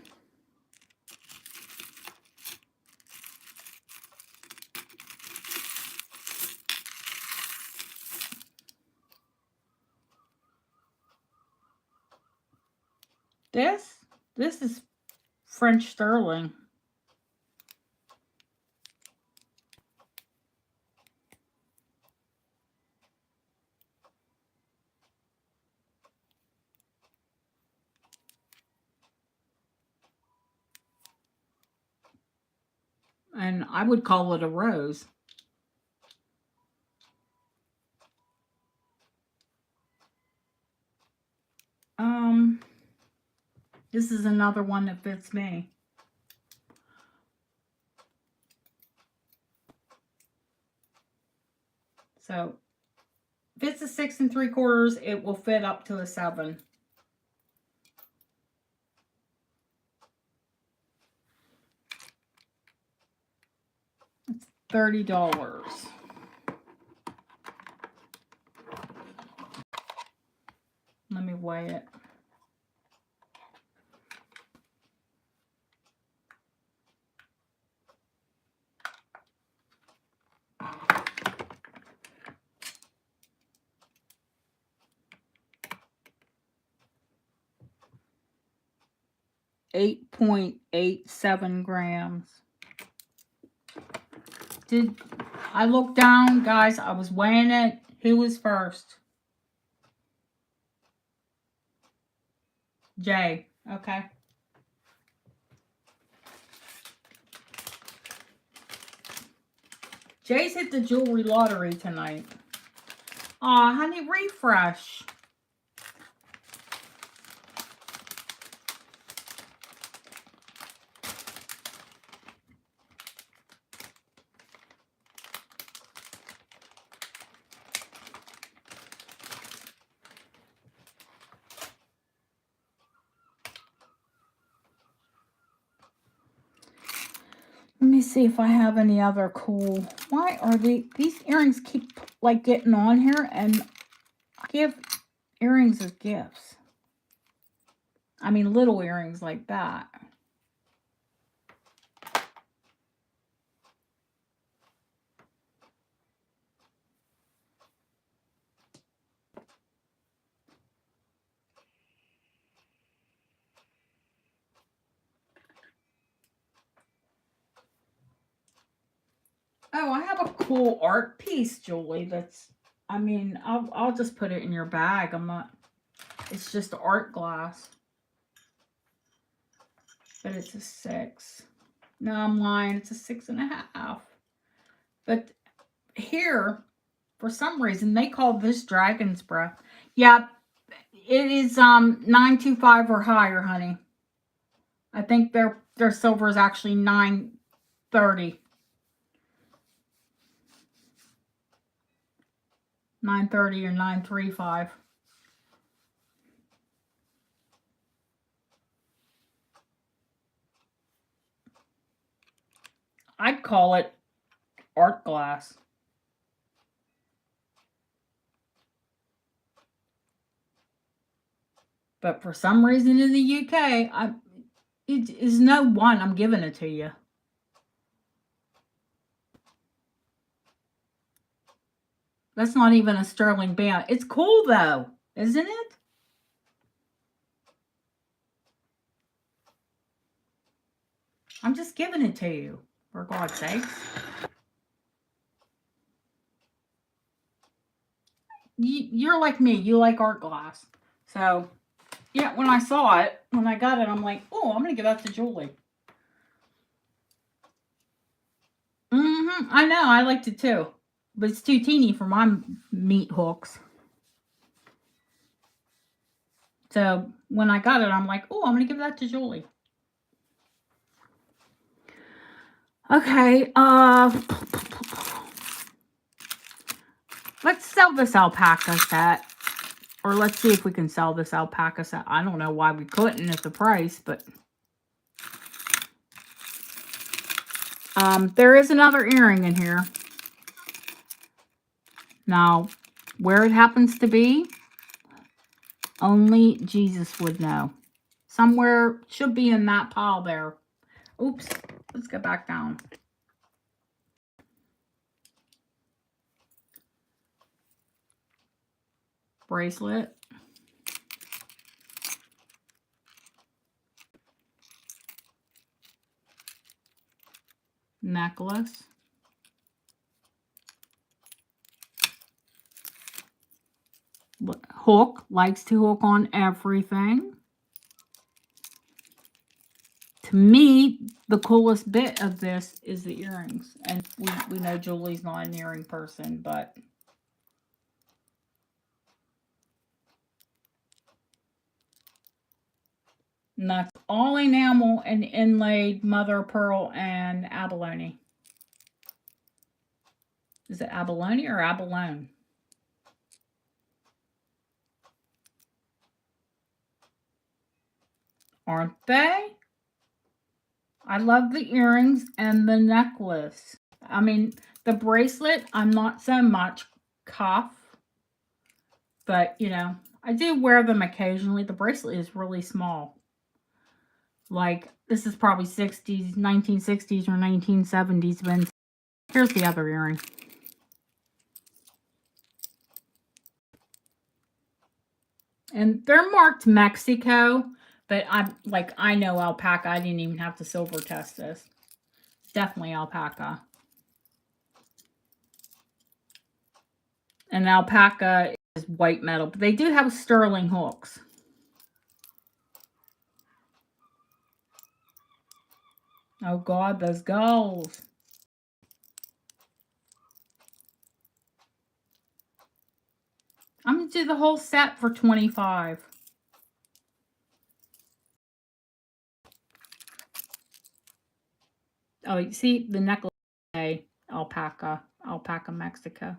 This is French sterling. And I would call it a rose. This is another one that fits me. So, if it's a 6 3/4, it will fit up to a 7. It's $30. Let me weigh it. .87 grams. I looked down, guys? I was weighing it. Who was first? Jay. Okay. Jay's hit the jewelry lottery tonight. Aw, honey, refresh. Let me see if I have any other cool. Why are these earrings keep like getting on here, and I give earrings as gifts. I mean little earrings like that. Oh, I have a cool art piece, Julie, that's, I mean, I'll just put it in your bag. I'm not, it's just art glass. But it's a 6. No, I'm lying. It's a 6.5. But here, for some reason, they call this dragon's breath. Yeah, it is 925 or higher, honey. I think their silver is actually 930. 930 or 935. I'd call it art glass. But for some reason in the UK, it is no one. I'm giving it to you. That's not even a sterling band. It's cool though, isn't it? I'm just giving it to you, for God's sakes. You're like me. You like art glass. So, yeah, when I saw it, when I got it, I'm like, oh, I'm going to give that to Julie. I know. I liked it too. But it's too teeny for my meat hooks. So, when I got it, I'm like, oh, I'm going to give that to Julie. Okay, let's sell this alpaca set. Or let's see if we can sell this alpaca set. I don't know why we couldn't at the price, but There is another earring in here. Now, where it happens to be, only Jesus would know. Somewhere should be in that pile there. Oops, let's get back down. Bracelet. Necklace. Hook. Likes to hook on everything. To me, the coolest bit of this is the earrings. And we know Julie's not an earring person, but... And that's all enamel and inlaid mother of pearl and abalone. Is it abalone or abalone? Aren't they? I love the earrings and the necklace. I mean, the bracelet, I'm not so much cuff. But, you know, I do wear them occasionally. The bracelet is really small. Like, this is probably 60s, 1960s or 1970s. But here's the other earring. And they're marked Mexico. But I know alpaca. I didn't even have to silver test this. It's definitely alpaca. And alpaca is white metal. But they do have sterling hooks. Oh, God, those gulls. I'm going to do the whole set for $25. Oh, you see the necklace, alpaca, Mexico.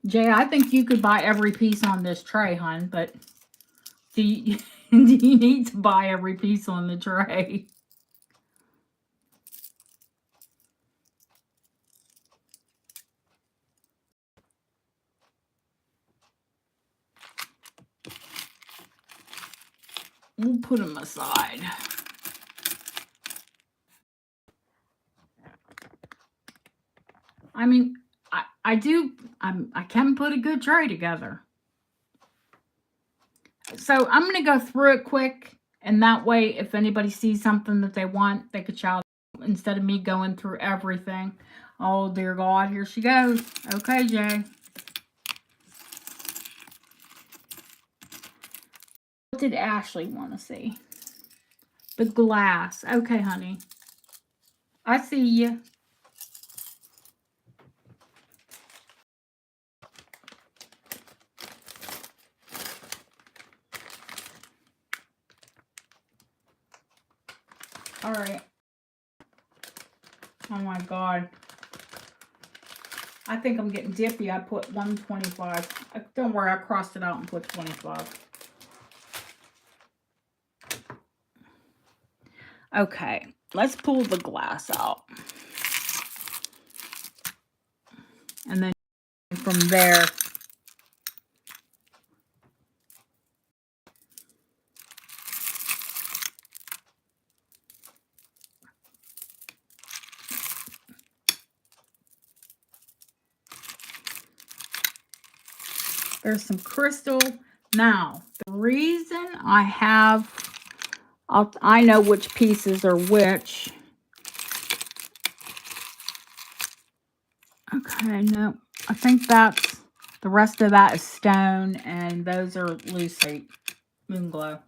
Jay, I think you could buy every piece on this tray, hon, but do you, do you need to buy every piece on the tray? We'll put them aside. I mean, I can put a good tray together. So I'm going to go through it quick, and that way, if anybody sees something that they want, they could shout instead of me going through everything. Oh, dear God, here she goes. Okay, Jay. What did Ashley want to see? The glass. Okay, honey. I see you. All right. Oh my God. I think I'm getting dippy. I put 125. Don't worry, I crossed it out and put 25. Okay, let's pull the glass out. And then from there, there's some crystal. Now, the reason I have, I know which pieces are which. Okay, no, I think that's, the rest of that is stone, and those are lucite, moon glow.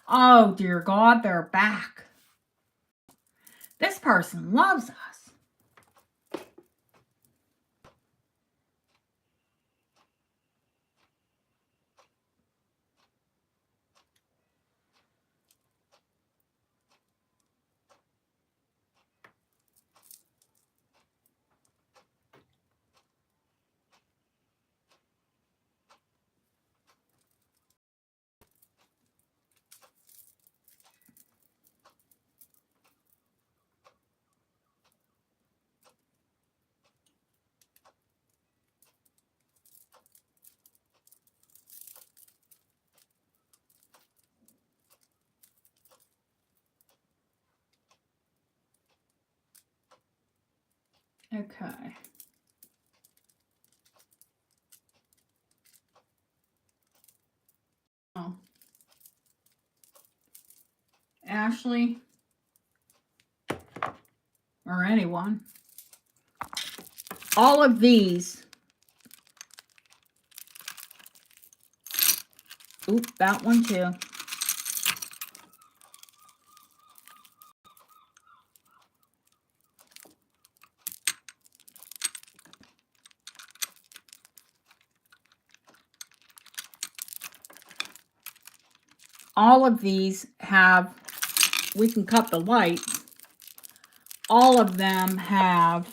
Oh, dear God, they're back. This person loves us. Okay. Oh. Ashley, or anyone, all of these, oop, that one too. All of these have, we can cut the lights. All of them have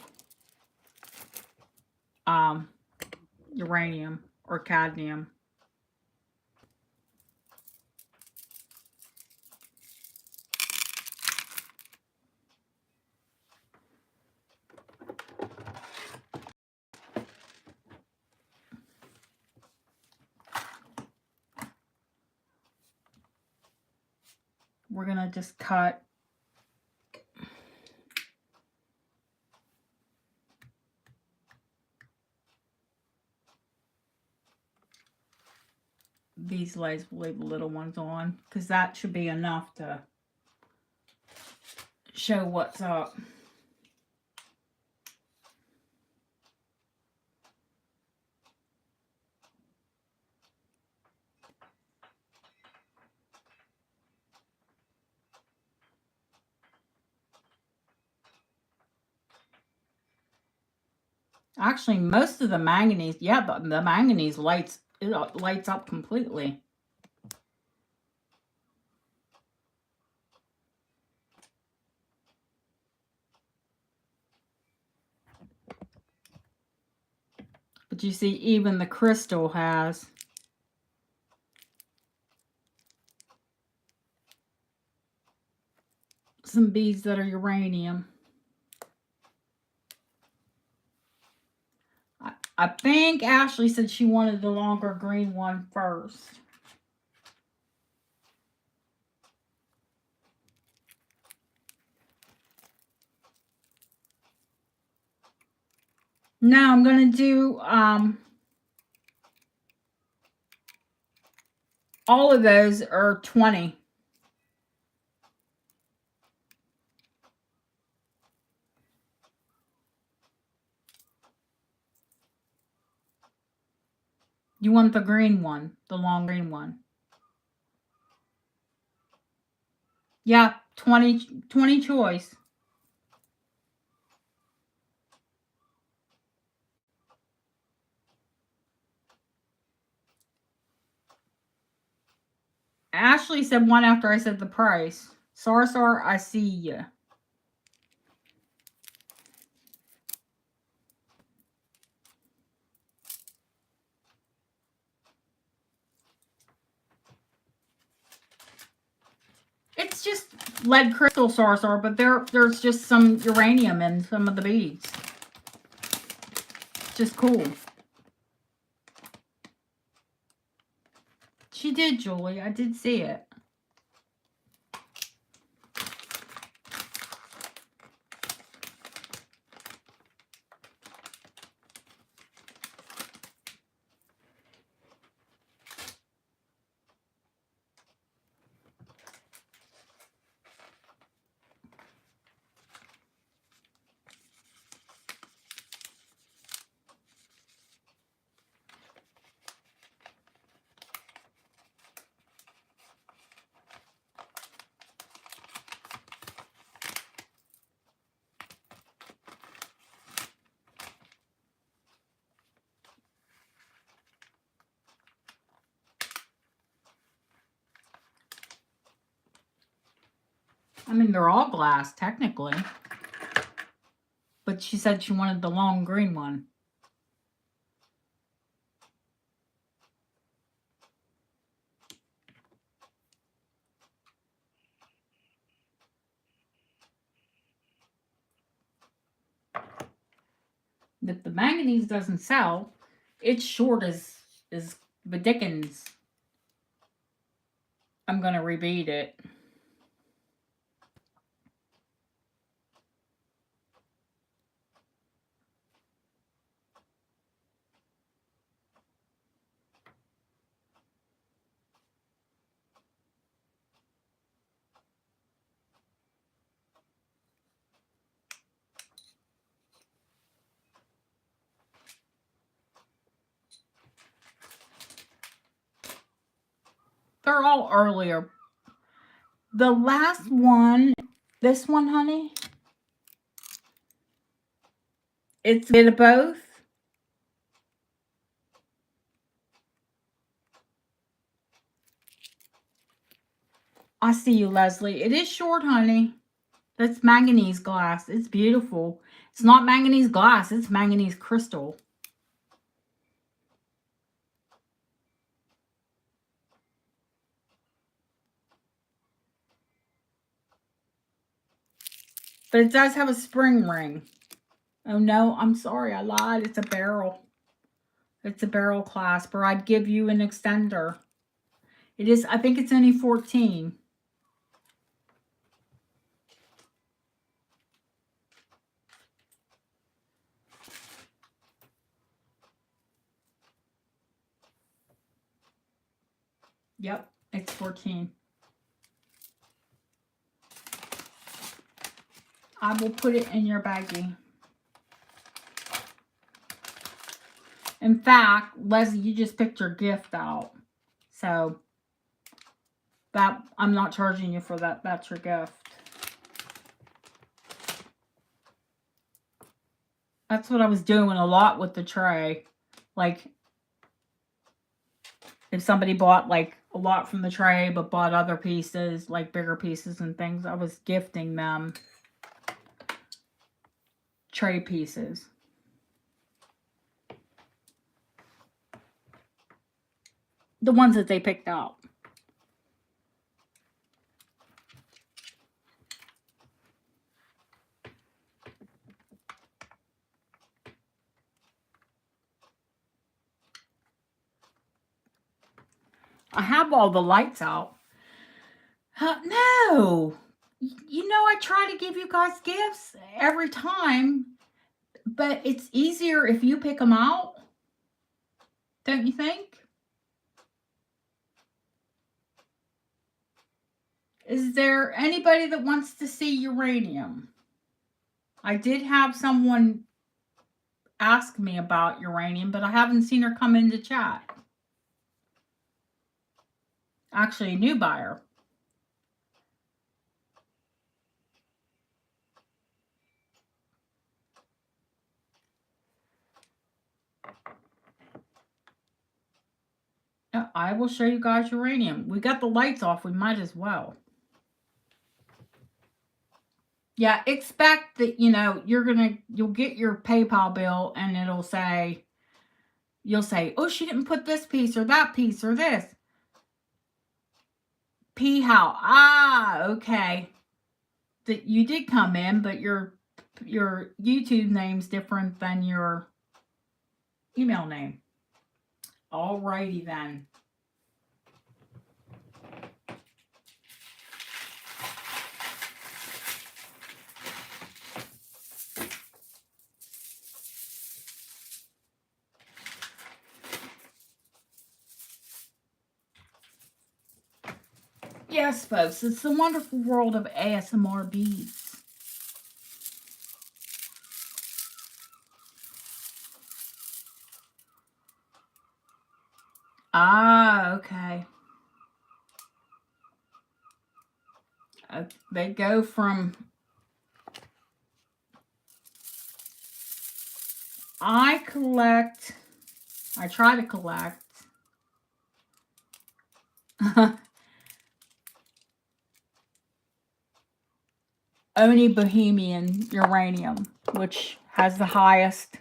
uranium or cadmium. We're going to just cut these lights. We'll leave the little ones on because that should be enough to show what's up. Actually, most of the manganese, yeah, but the manganese lights, it lights up completely. But you see, even the crystal has some beads that are uranium. I think Ashley said she wanted the longer green one first. Now I'm going to do all of those are 20. You want the green one, the long green one. Yeah, 20 choice. Ashley said one after I said the price. Sarsar, I see ya. It's just lead crystal Sarsar, but there's just some uranium in some of the beads. Just cool. She did, Julie. I did see it. I mean, they're all glass, technically. But she said she wanted the long green one. If the manganese doesn't sell, it's short as the dickens. I'm going to rebead it. They're all earlier. The last one, this one, honey, it's a bit of both. I see you, Leslie. It is short, honey. That's manganese glass. It's beautiful. It's not manganese glass. It's manganese crystal. But it does have a spring ring. Oh, no. I'm sorry. I lied. It's a barrel. It's a barrel clasper. I'd give you an extender. It is, I think it's only 14. Yep, it's 14. I will put it in your baggie. In fact, Leslie, you just picked your gift out. So, that I'm not charging you for that. That's your gift. That's what I was doing a lot with the tray. Like, if somebody bought like a lot from the tray but bought other pieces, like bigger pieces and things, I was gifting them tray pieces. The ones that they picked out. I have all the lights out. No. You know, I try to give you guys gifts every time, but it's easier if you pick them out. Don't you think? Is there anybody that wants to see uranium? I did have someone ask me about uranium, but I haven't seen her come into chat. Actually, a new buyer. I will show you guys uranium. We got the lights off. We might as well. Yeah, expect that, you know, you'll get your PayPal bill and it'll say, you'll say, oh, she didn't put this piece or that piece or this. P how? Ah, okay. That you did come in, but your YouTube name's different than your email name. Alrighty then. Yes, folks, it's the wonderful world of ASMR beads. Ah, okay. They go from... I try to collect only Bohemian uranium, which has the highest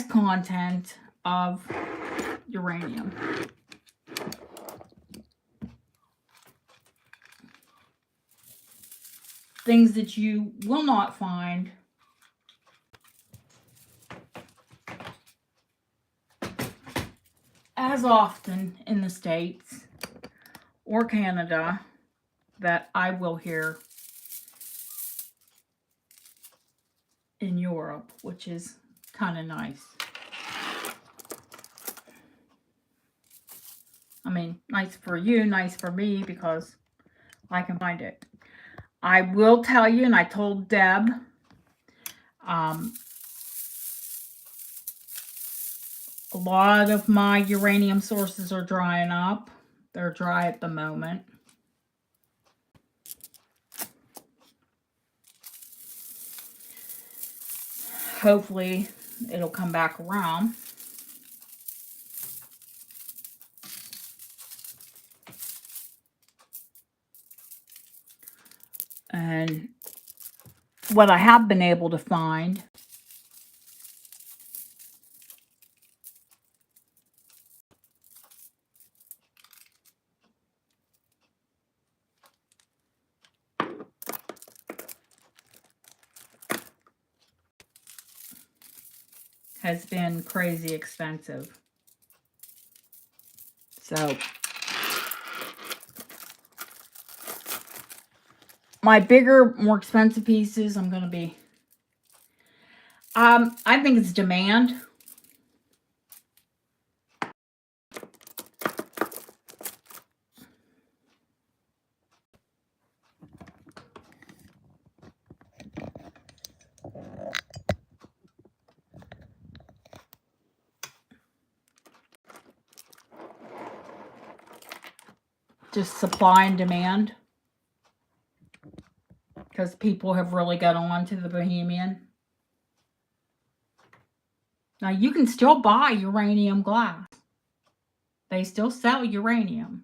content of uranium. Things that you will not find as often in the States or Canada that I will hear in Europe, which is kind of nice. I mean, nice for you, nice for me, because I can find it. I will tell you, and I told Deb, a lot of my uranium sources are drying up. They're dry at the moment. Hopefully it'll come back around. And what I have been able to find has been crazy expensive. So my bigger, more expensive pieces, I'm going to be, I think it's demand. Just supply and demand. Because people have really got on to the Bohemian. Now, you can still buy uranium glass. They still sell uranium.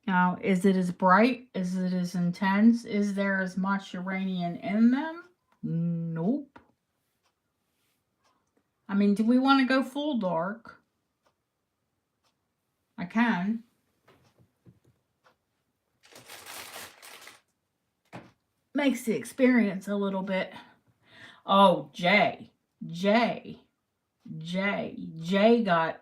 Now, is it as bright? Is it as intense? Is there as much uranium in them? Nope. I mean, do we want to go full dark? I can. Makes the experience a little bit. Oh, Jay got,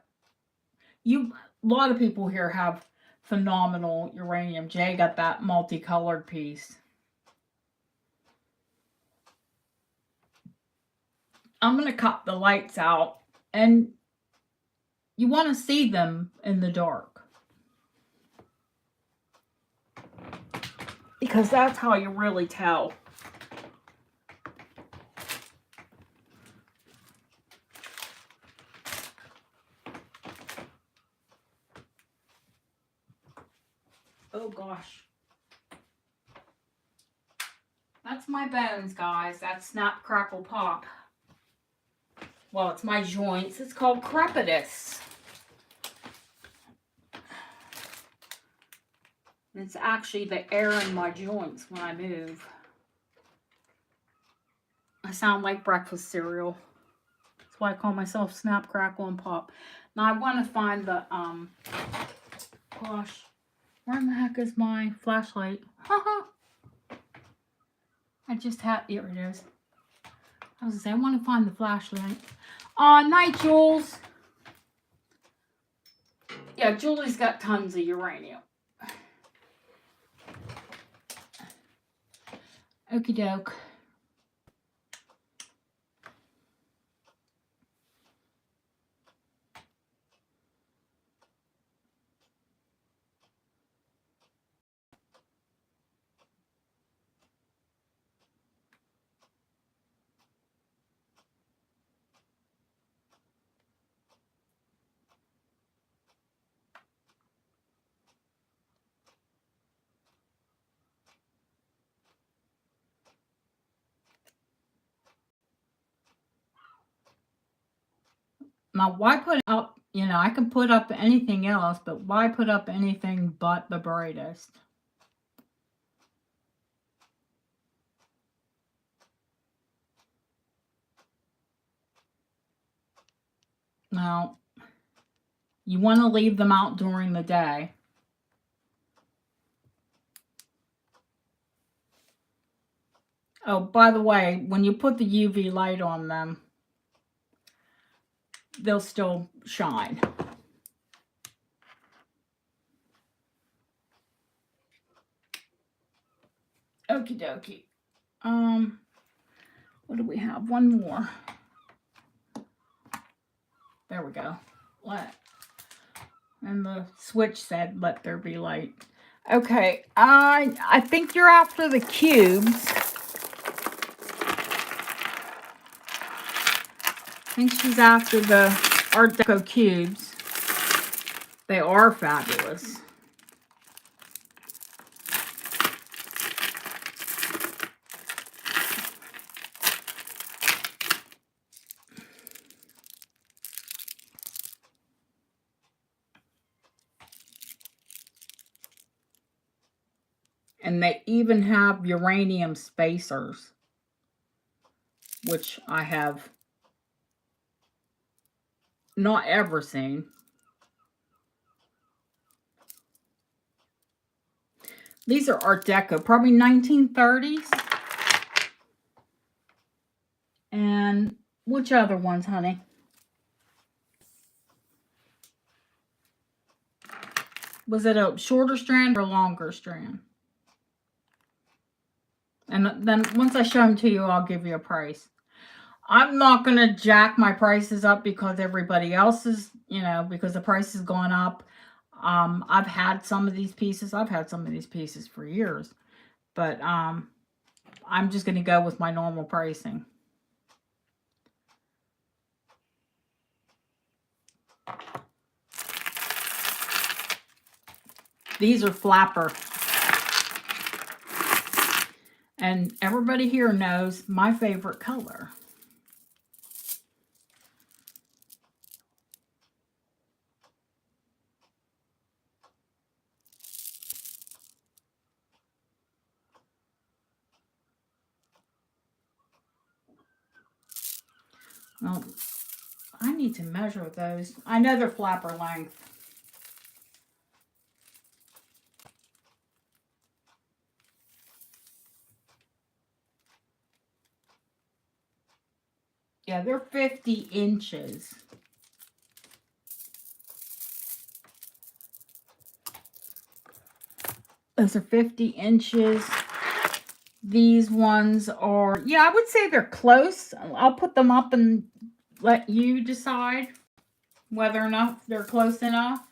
you, a lot of people here have phenomenal uranium. Jay got that multicolored piece. I'm going to cut the lights out, and you want to see them in the dark. Because that's how you really tell. Oh gosh. That's my bones, guys. That's snap, crackle, pop. Well, it's my joints. It's called crepitus. It's actually the air in my joints when I move. I sound like breakfast cereal. That's why I call myself snap, crackle, and pop. Now I want to find the, gosh, where in the heck is my flashlight? Haha. I just had, here it is. I was going to say, I want to find the flashlight. Night, Jules. Yeah, Julie's got tons of uranium. Okie doke. Now, why put up, you know, I can put up anything else, but why put up anything but the brightest? Now, you want to leave them out during the day. Oh, by the way, when you put the UV light on them, they'll still shine. Okie dokie. What do we have? One more. There we go. And the switch said, let there be light. Okay, I think you're after the cubes. think she's after the Art Deco cubes. They are fabulous. And they even have uranium spacers, which I have not ever seen. These are Art Deco, probably 1930s. And which other ones, honey? Was it a shorter strand or a longer strand? And then once I show them to you, I'll give you a price. I'm not going to jack my prices up because everybody else is, because the price has gone up. I've had some of these pieces. I've had some of these pieces for years. But I'm just going to go with my normal pricing. These are flapper. And everybody here knows my favorite color. Well, I need to measure those. I know they're flapper length. Yeah, they're 50 inches. Those are 50 inches. These ones are, yeah, I would say they're close. I'll put them up and let you decide whether or not they're close enough.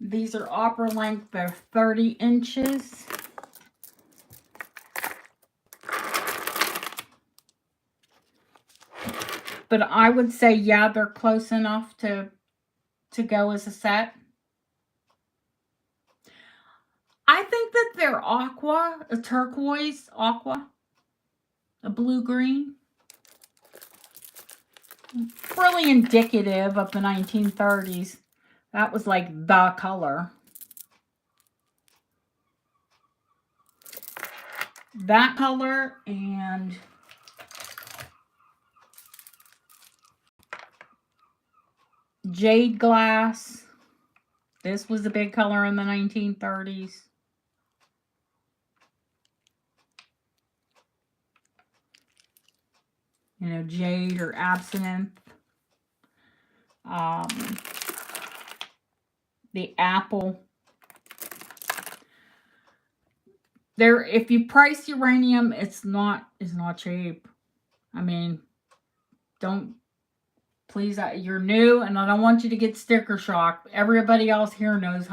These are opera length. They're 30 inches. But I would say, yeah, they're close enough to go as a set. I think that they're aqua, a turquoise aqua, a blue-green. Really indicative of the 1930s. That was like the color. That color and jade glass. This was a big color in the 1930s. Jade or absinthe. The apple. If you price uranium, it's not cheap. I mean, please, you're new, and I don't want you to get sticker shock. Everybody else here knows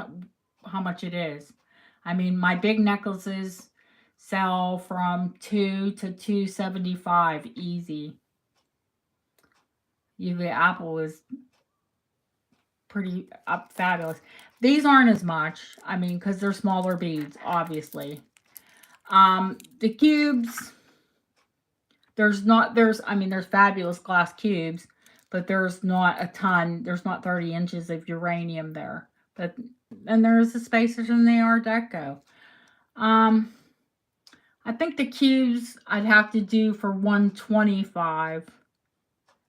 how much it is. I mean, my big necklaces sell from $2 to $2.75 easy. The apple is pretty fabulous. These aren't as much. I mean, because they're smaller beads, obviously. The cubes, there's fabulous glass cubes, but there's not a ton. There's not 30 inches of uranium there. And there's the spacers in the Art Deco. I think the cubes I'd have to do for $125.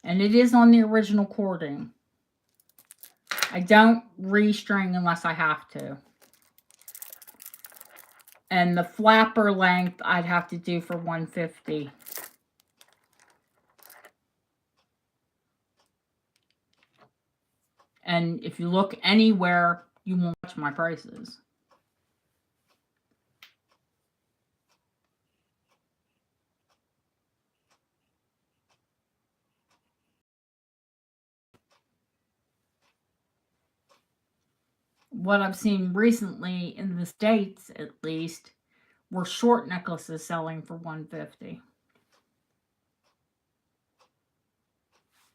And it is on the original cording. I don't restring unless I have to. And the flapper length I'd have to do for $150. And if you look anywhere, you won't match my prices. What I've seen recently in the States, at least, were short necklaces selling for $150.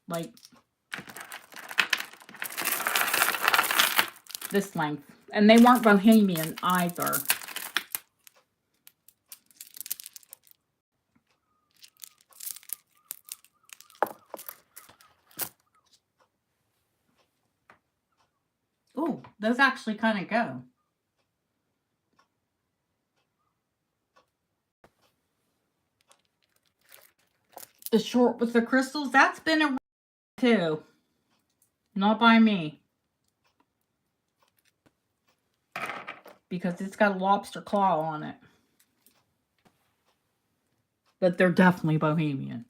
Like this length. And they weren't bohemian either. Ooh, those actually kind of go. The short with the crystals, that's been a too. Not by me. Because it's got a lobster claw on it. But they're definitely bohemian.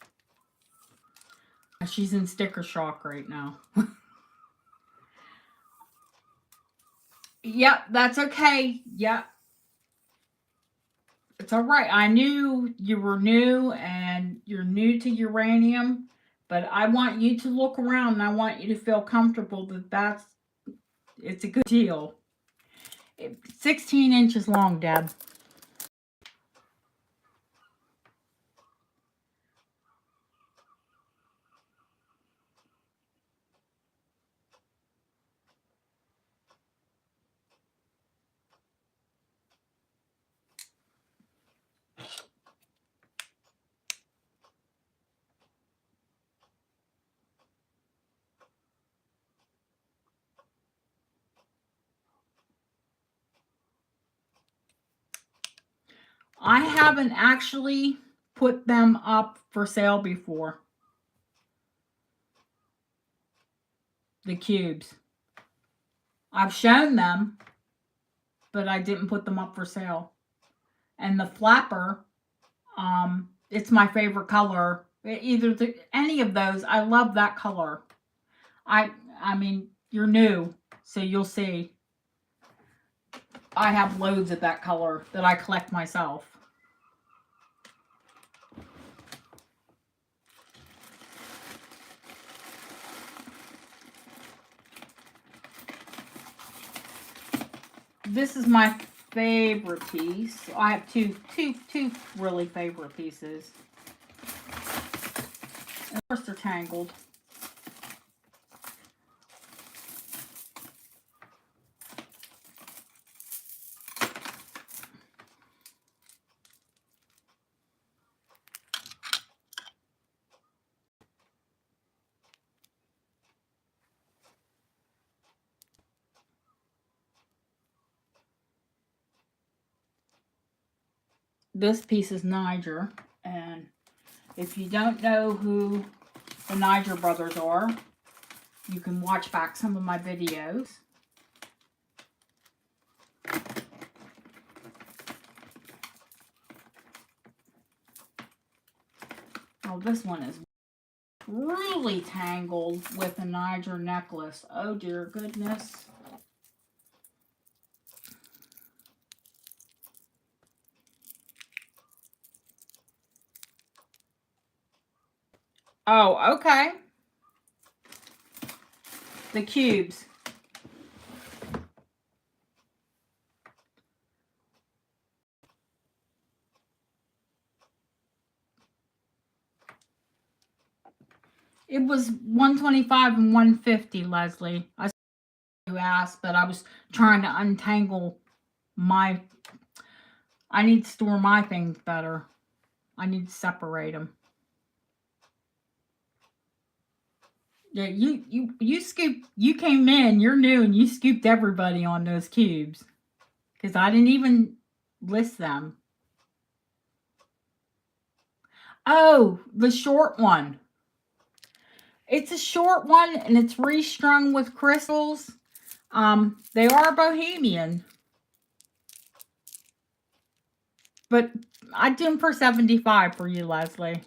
She's in sticker shock right now. Yep, that's okay. Yep. It's all right. I knew you were new and you're new to uranium, but I want you to look around and I want you to feel comfortable that it's a good deal. 16 inches long, Deb. I haven't actually put them up for sale before. The cubes. I've shown them, but I didn't put them up for sale. And the flapper, it's my favorite color. Any of those, I love that color. I mean, you're new, so you'll see. I have loads of that color that I collect myself. This is my favorite piece. I have two really favorite pieces. And of course, they're tangled. This piece is Niger, and if you don't know who the Niger brothers are, you can watch back some of my videos. Oh, this one is really tangled with a Niger necklace. Oh dear goodness. Oh, okay. The cubes. It was $125 and $150, Leslie. I you asked, but I was trying to untangle my. I need to store my things better. I need to separate them. Yeah, you scooped. You came in. You're new, and you scooped everybody on those cubes because I didn't even list them. Oh, the short one. It's a short one, and it's restrung with crystals. They are bohemian, but I'd do them for $75 for you, Leslie.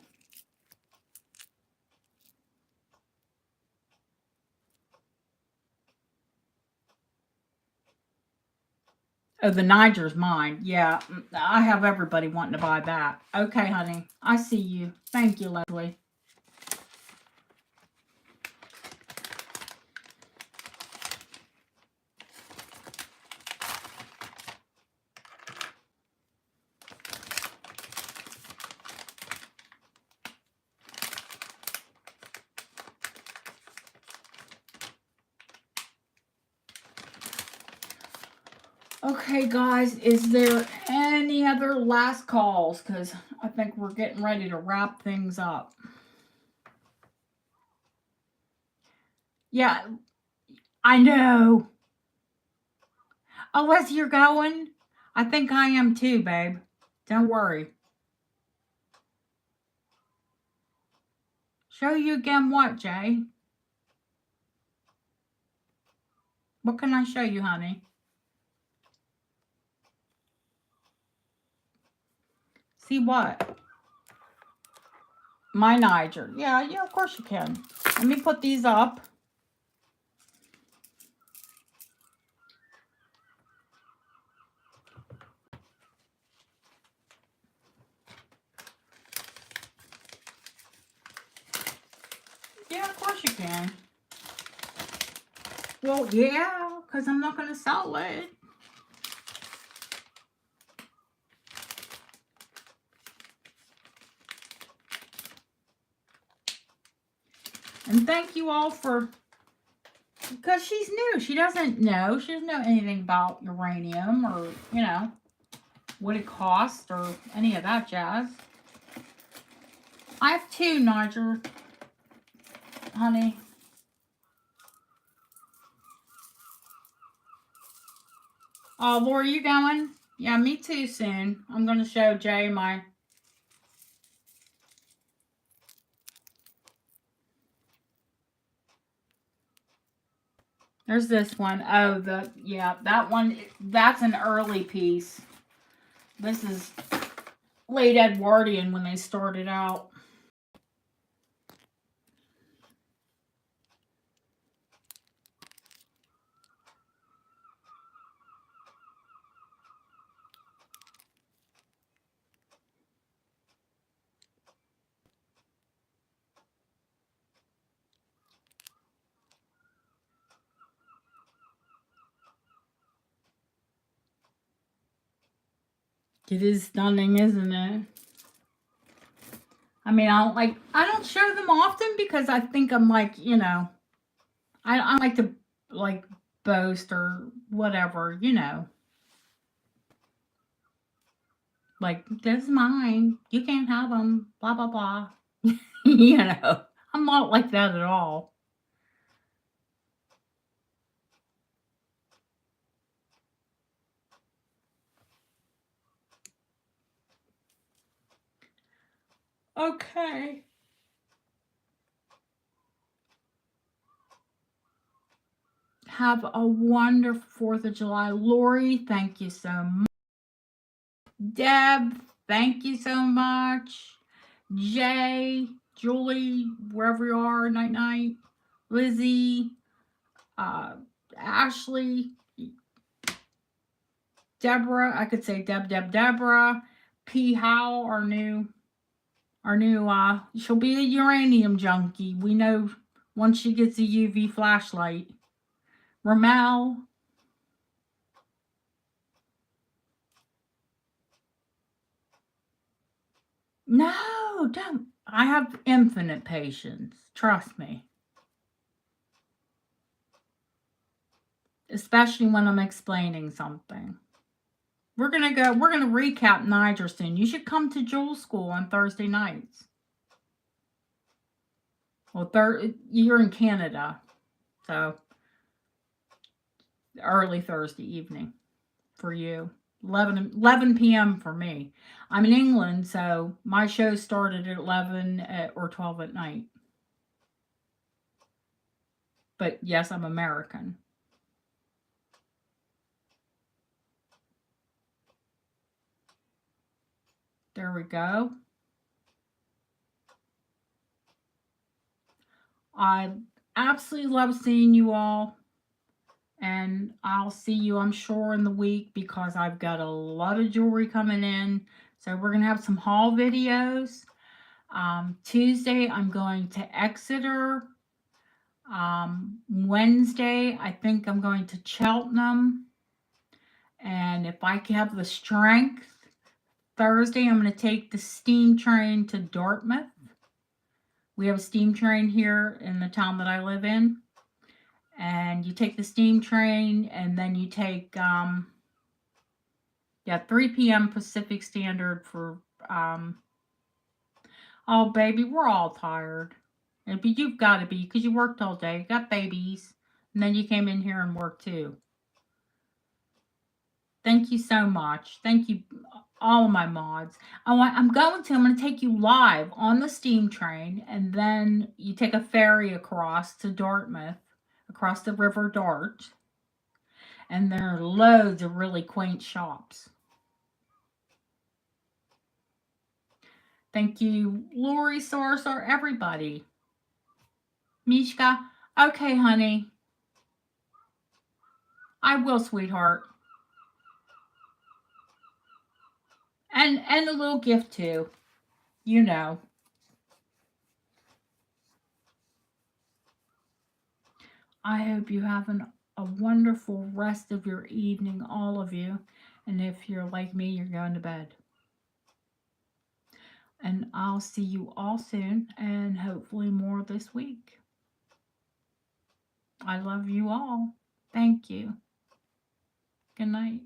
Oh, the Niger's mine. Yeah, I have everybody wanting to buy that. Okay, honey. I see you. Thank you, Leslie. Okay, guys, is there any other last calls? Because I think we're getting ready to wrap things up. Yeah, I know. Unless you're going. I think I am too, babe. Don't worry. Show you again what, Jay? What can I show you, honey? See what? My Niger. Yeah, of course you can. Let me put these up. Yeah, of course you can. Well, yeah, because I'm not going to sell it. And thank you all for, because she's new. She doesn't know. She doesn't know anything about uranium or, you know, what it costs or any of that jazz. I have two, Niger, honey. Oh, Laura, you going? Yeah, me too soon. I'm going to show Jay my... There's this one. Oh, yeah, that one, that's an early piece. This is late Edwardian when they started out. It is stunning, isn't it? I mean, I don't show them often because I think I'm like, you know, I like to like boast or whatever, you know. Like, this is mine. You can't have them. Blah, blah, blah. You know, I'm not like that at all. Okay. Have a wonderful 4th of July. Lori, thank you so much. Deb, thank you so much. Jay, Julie, wherever you are, night night. Lizzie, Ashley, Deborah, I could say Deborah, P. Howe, our new, she'll be a uranium junkie. We know once she gets a UV flashlight. Ramel. No, don't. I have infinite patience. Trust me. Especially when I'm explaining something. We're gonna recap Niger soon. You should come to Jewel School on Thursday nights. Well, you're in Canada, so early Thursday evening for you. 11 p.m. for me. I'm in England, so my show started at 11 or 12 at night. But yes, I'm American. There we go. I absolutely love seeing you all. And I'll see you, I'm sure, in the week because I've got a lot of jewelry coming in. So we're going to have some haul videos. Tuesday, I'm going to Exeter. Wednesday, I think I'm going to Cheltenham. And if I have the strength, Thursday, I'm going to take the steam train to Dartmouth. We have a steam train here in the town that I live in. And you take the steam train and then you take Yeah, 3 p.m. Pacific Standard for, oh, baby, we're all tired. But you've got to be, because you worked all day. You got babies. And then you came in here and worked too. Thank you so much. Thank you, all of my mods. I'm going to take you live on the steam train, and then you take a ferry across to Dartmouth, across the River Dart, and there are loads of really quaint shops. Thank you, Lori, Sorsar, everybody. Mishka, okay, honey. I will, sweetheart. And a little gift too. You know. I hope you have a wonderful rest of your evening, all of you. And if you're like me, you're going to bed. And I'll see you all soon, and hopefully more this week. I love you all. Thank you. Good night.